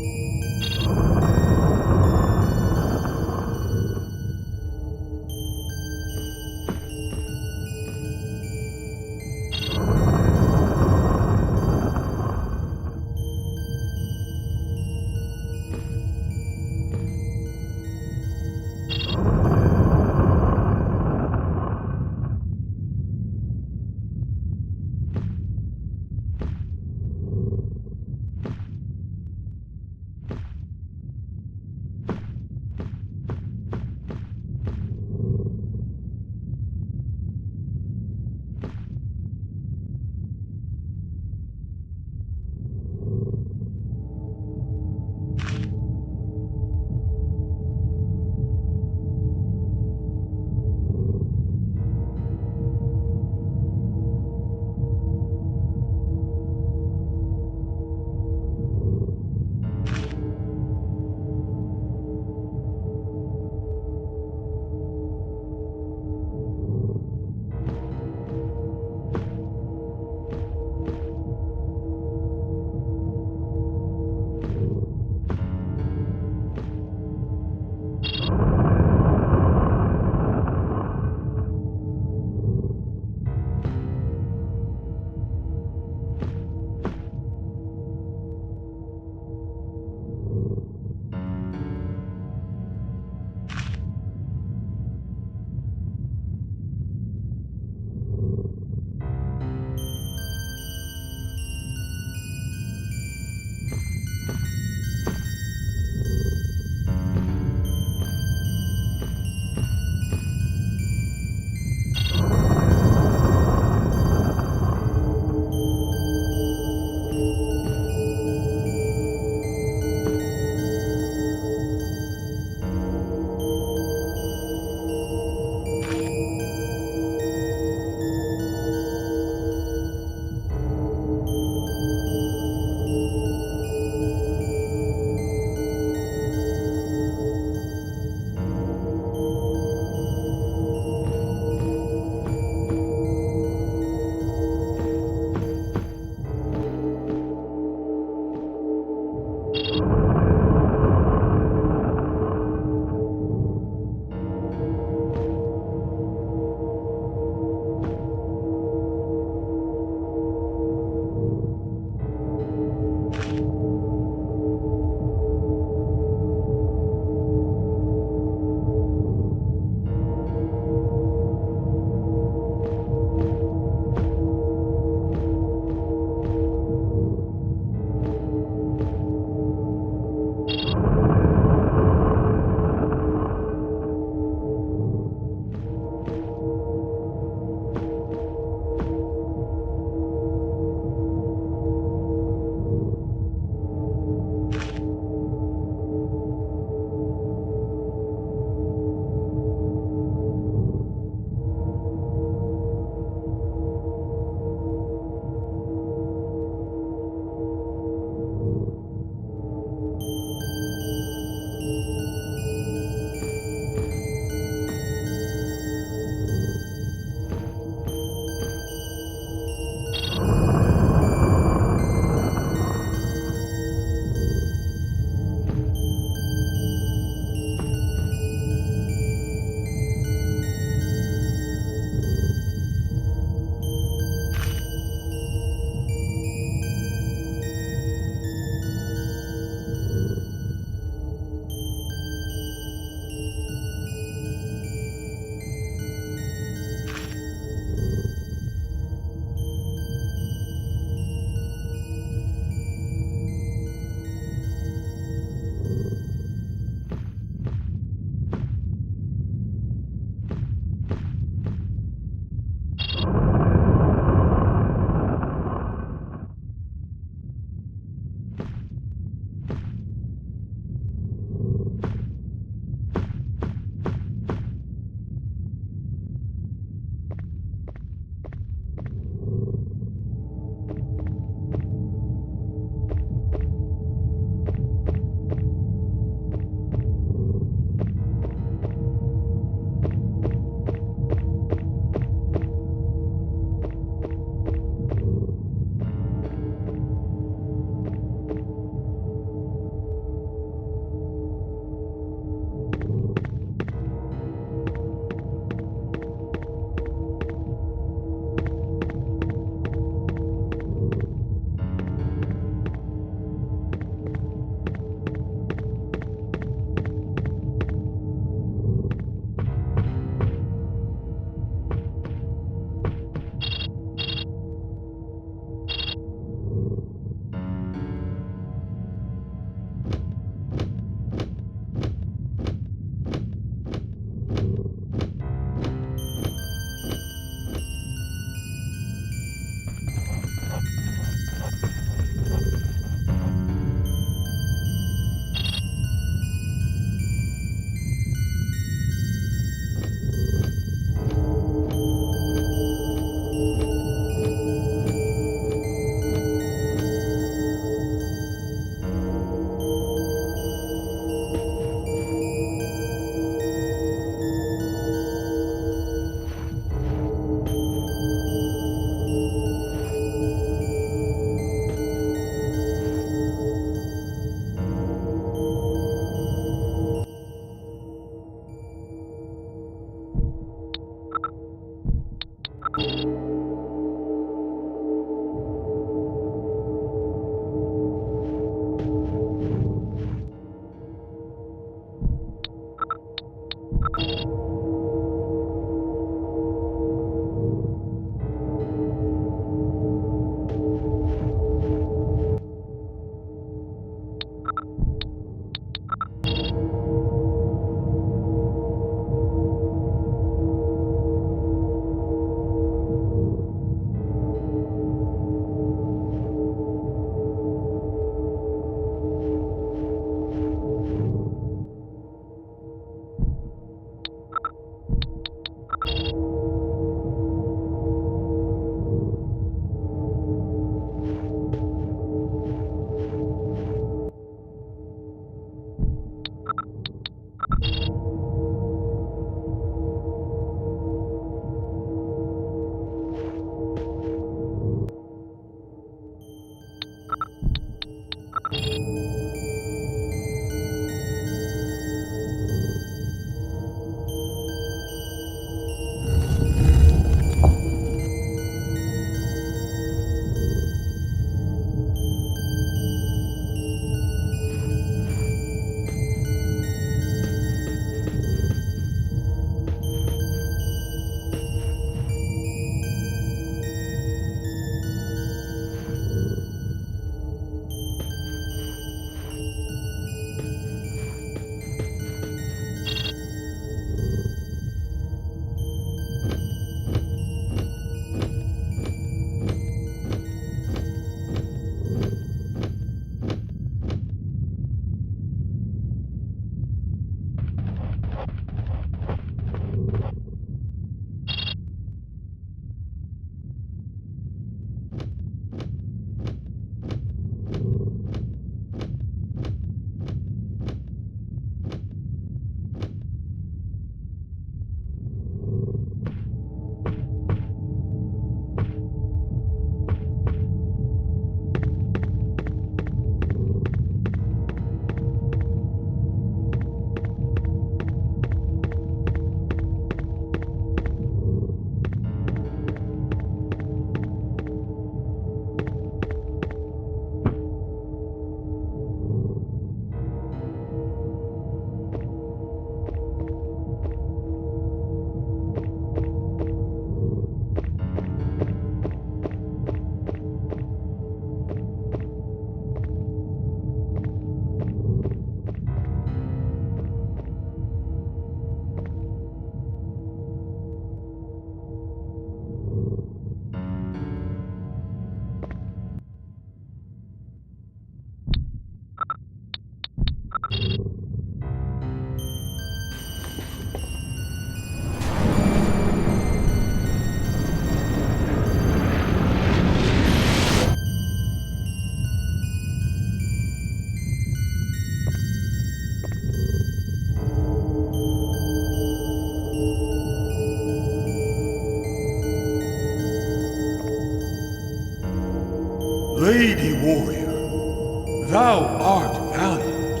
Lady Warrior, thou art valiant.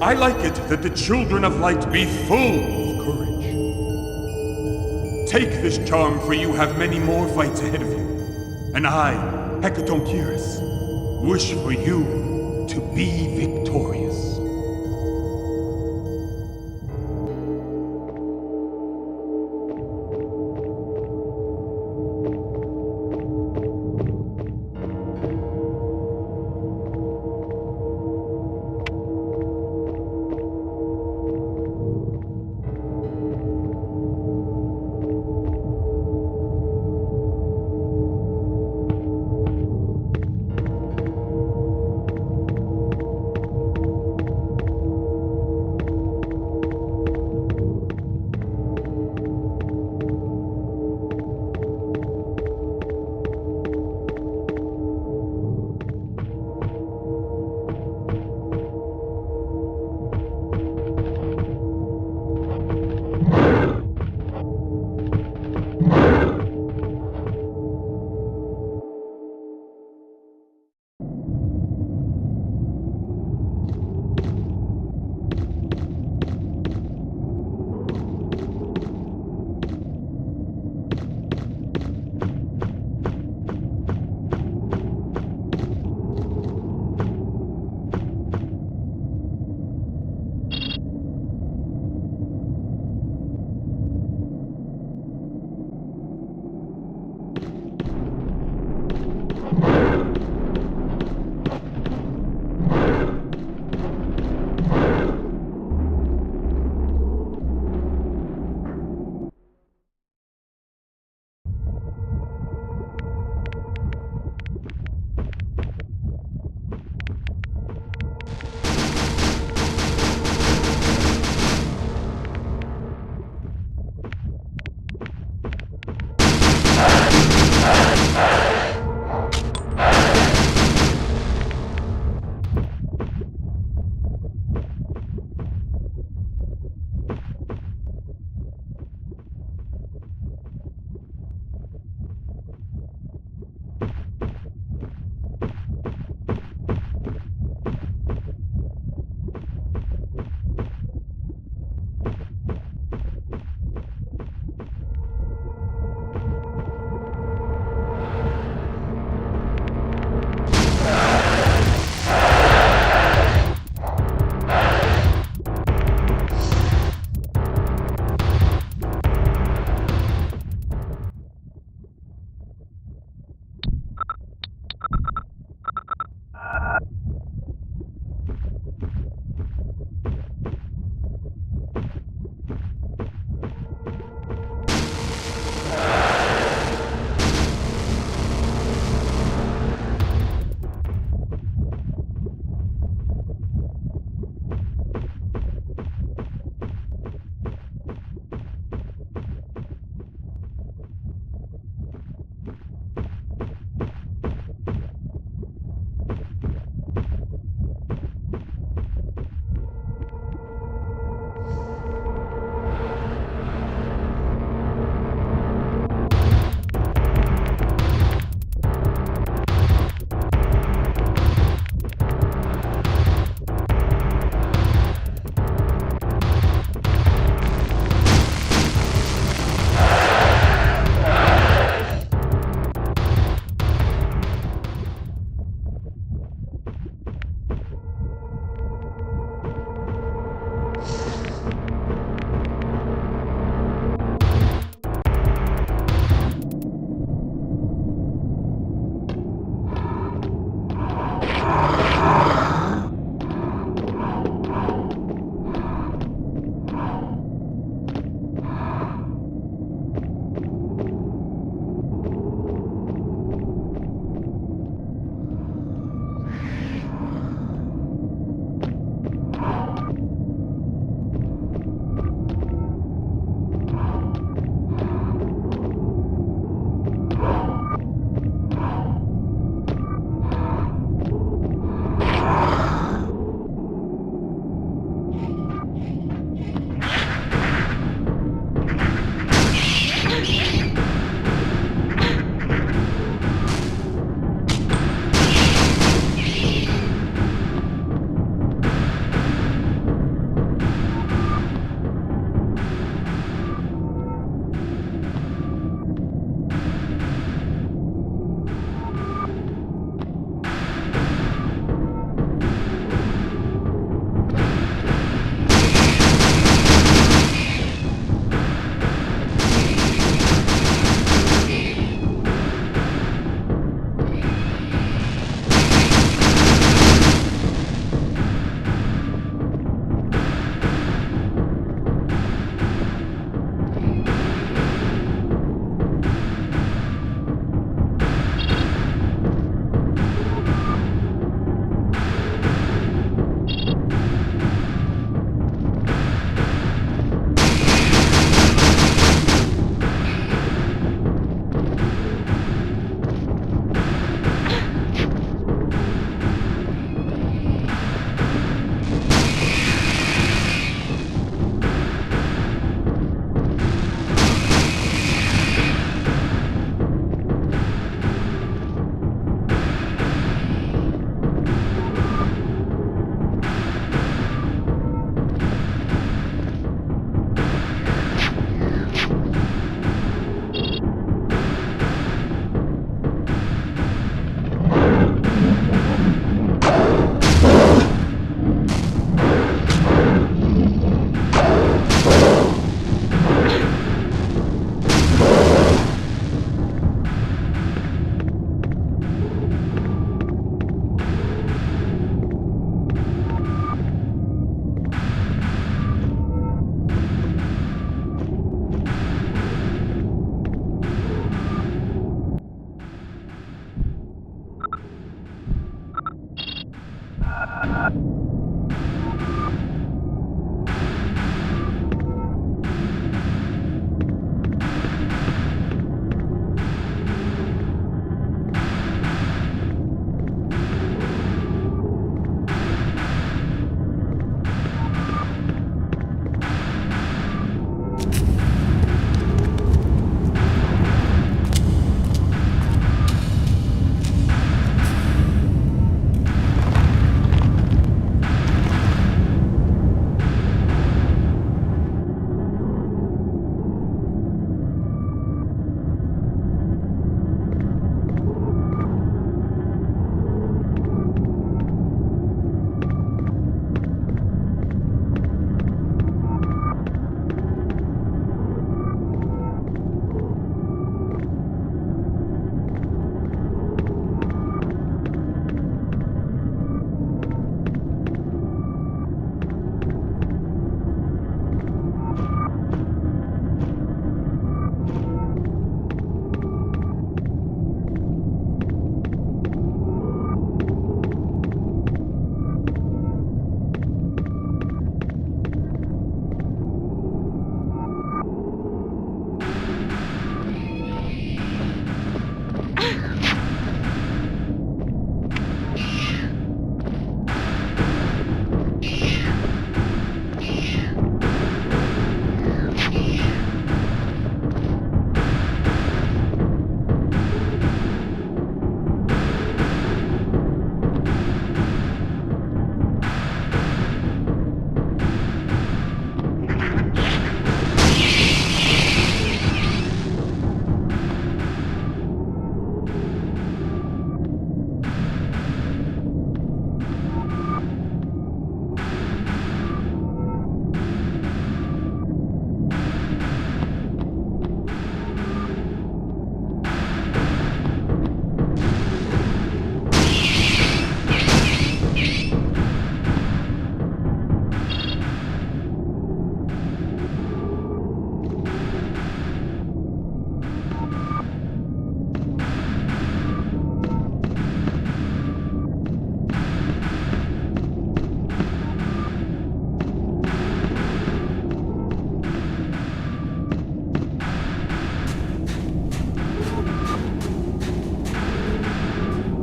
I like it that the children of light be full of courage. Take this charm, for you have many more fights ahead of you. And I, Hecatoncheirus, wish for you to be victorious.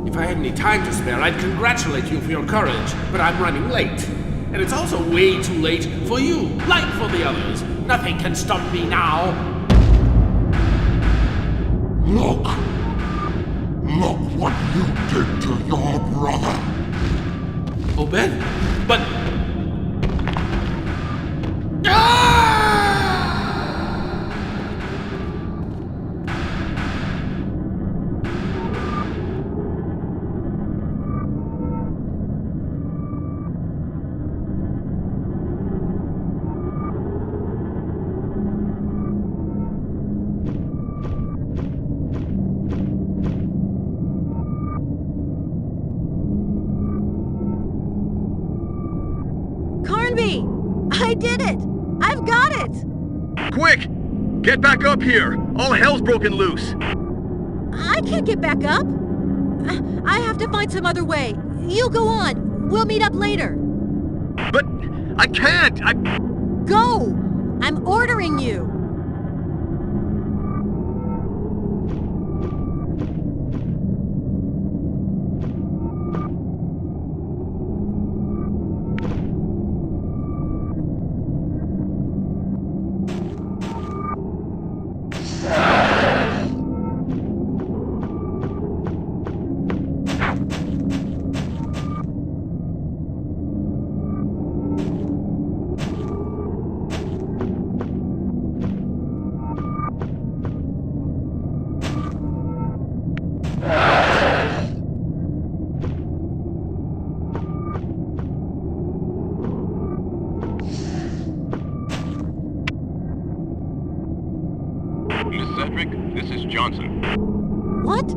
If I had any time to spare, I'd congratulate you for your courage, but I'm running late. And it's also way too late for you, like for the others. Nothing can stop me now. Look! Look what you did to your brother! Obed? But... I did it! I've got it! Quick! Get back up here! All hell's broken loose! I can't get back up! I have to find some other way. You go on. We'll meet up later. But I can't! Go! I'm ordering you! This is Johnson. What?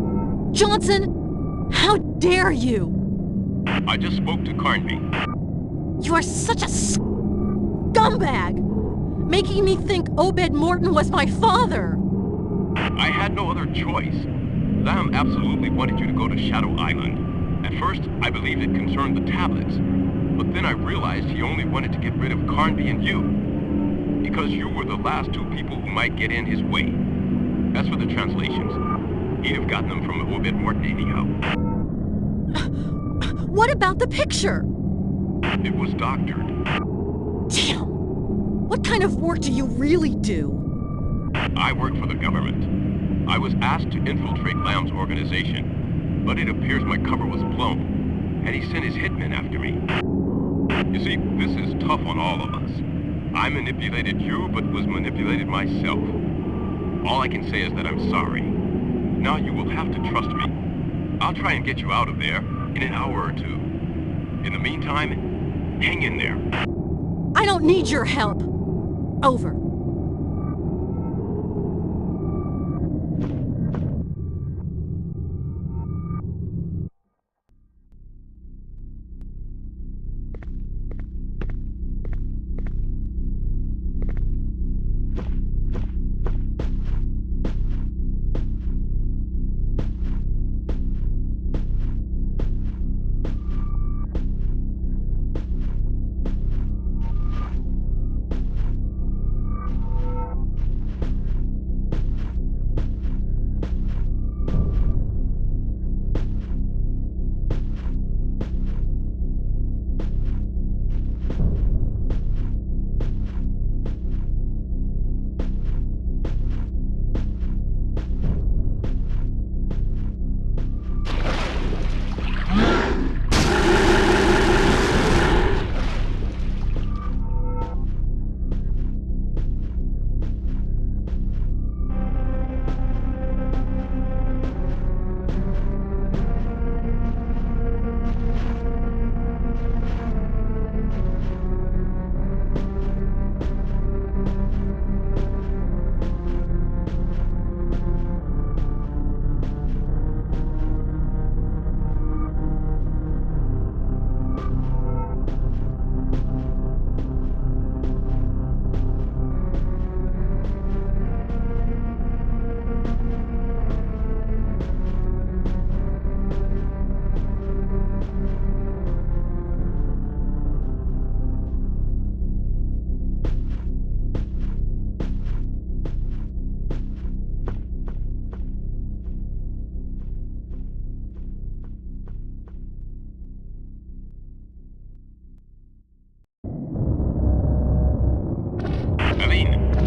Johnson? How dare you? I just spoke to Carnby. You are such a scumbag! Making me think Obed Morton was my father! I had no other choice. Lamb absolutely wanted you to go to Shadow Island, At first, I believed it concerned the tablets, but then I realized he only wanted to get rid of Carnby and you. Because you were the last two people who might get in his way. As for the translations, he'd have gotten them from Obed Morton anyhow. What about the picture? It was doctored. Damn! What kind of work do you really do? I work for the government. I was asked to infiltrate Lamb's organization, but it appears my cover was blown, and he sent his hitmen after me. You see, this is tough on all of us. I manipulated you, but was manipulated myself. All I can say is that I'm sorry. Now you will have to trust me. I'll try and get you out of there in an hour or two. In the meantime, hang in there. I don't need your help. Over.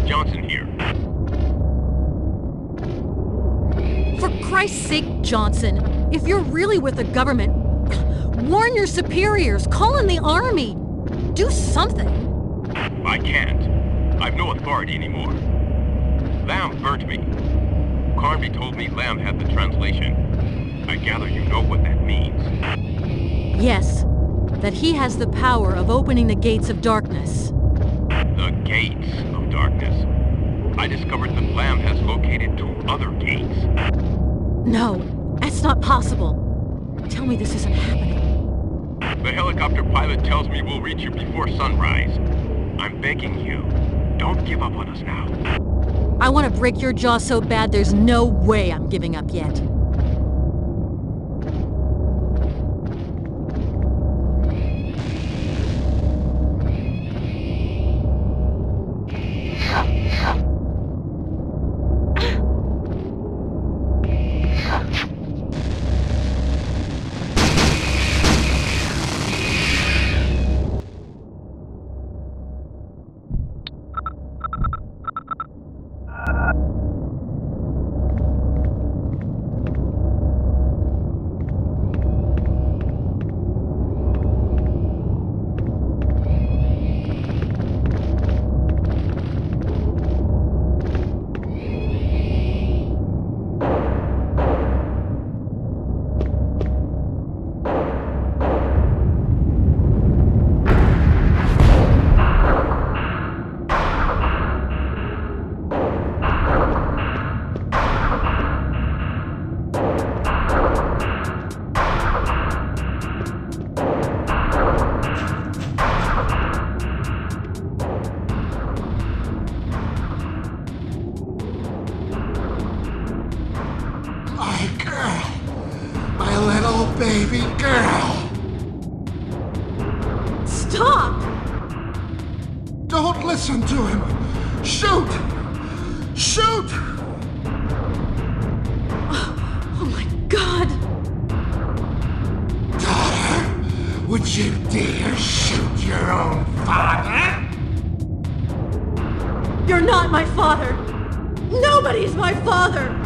Johnson here. For Christ's sake, Johnson, if you're really with the government, warn your superiors, call in the army. Do something. I can't. I've no authority anymore. Lamb burnt me. Carnby told me Lamb had the translation. I gather you know what that means. Yes, that he has the power of opening the gates of darkness. The gates of darkness. I discovered that Lamb has located 2 other gates. No, that's not possible. Tell me this isn't happening. The helicopter pilot tells me we'll reach you before sunrise. I'm begging you, don't give up on us now. I want to break your jaw so bad there's no way I'm giving up yet. baby girl! Stop! Don't listen to him! Shoot! Shoot! Oh my God! Daughter, would you dare shoot your own father? You're not my father! Nobody's my father!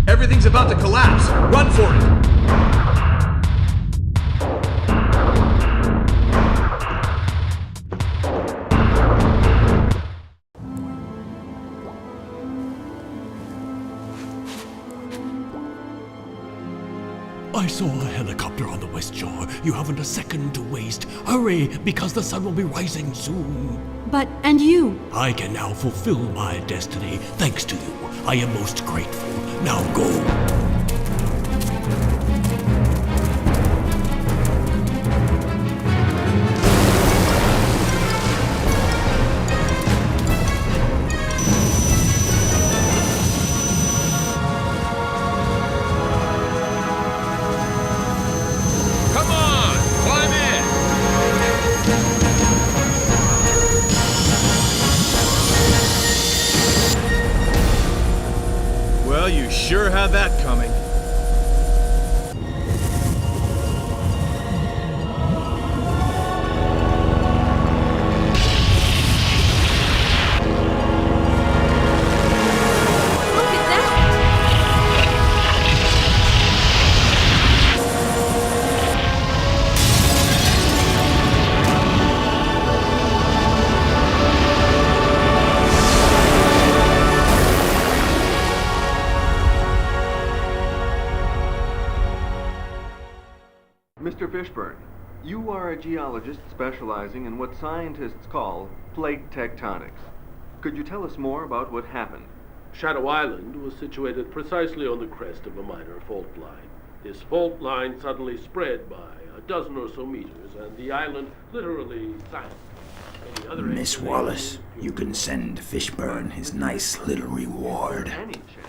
Everything's about to collapse. Run for it. I saw a helicopter on the west shore. You haven't a second to waste. Hurry, because the sun will be rising soon. But, and you? I can now fulfill my destiny, thanks to you. I am most grateful. Now go. Well, you sure had that coming. Mr. Fishburne, you are a geologist specializing in what scientists call plate tectonics. Could you tell us more about what happened? Shadow Island was situated precisely on the crest of a minor fault line. This fault line suddenly spread by a dozen or so meters, and the island literally sank. Miss Wallace, you can send Fishburne his nice little reward. Any chance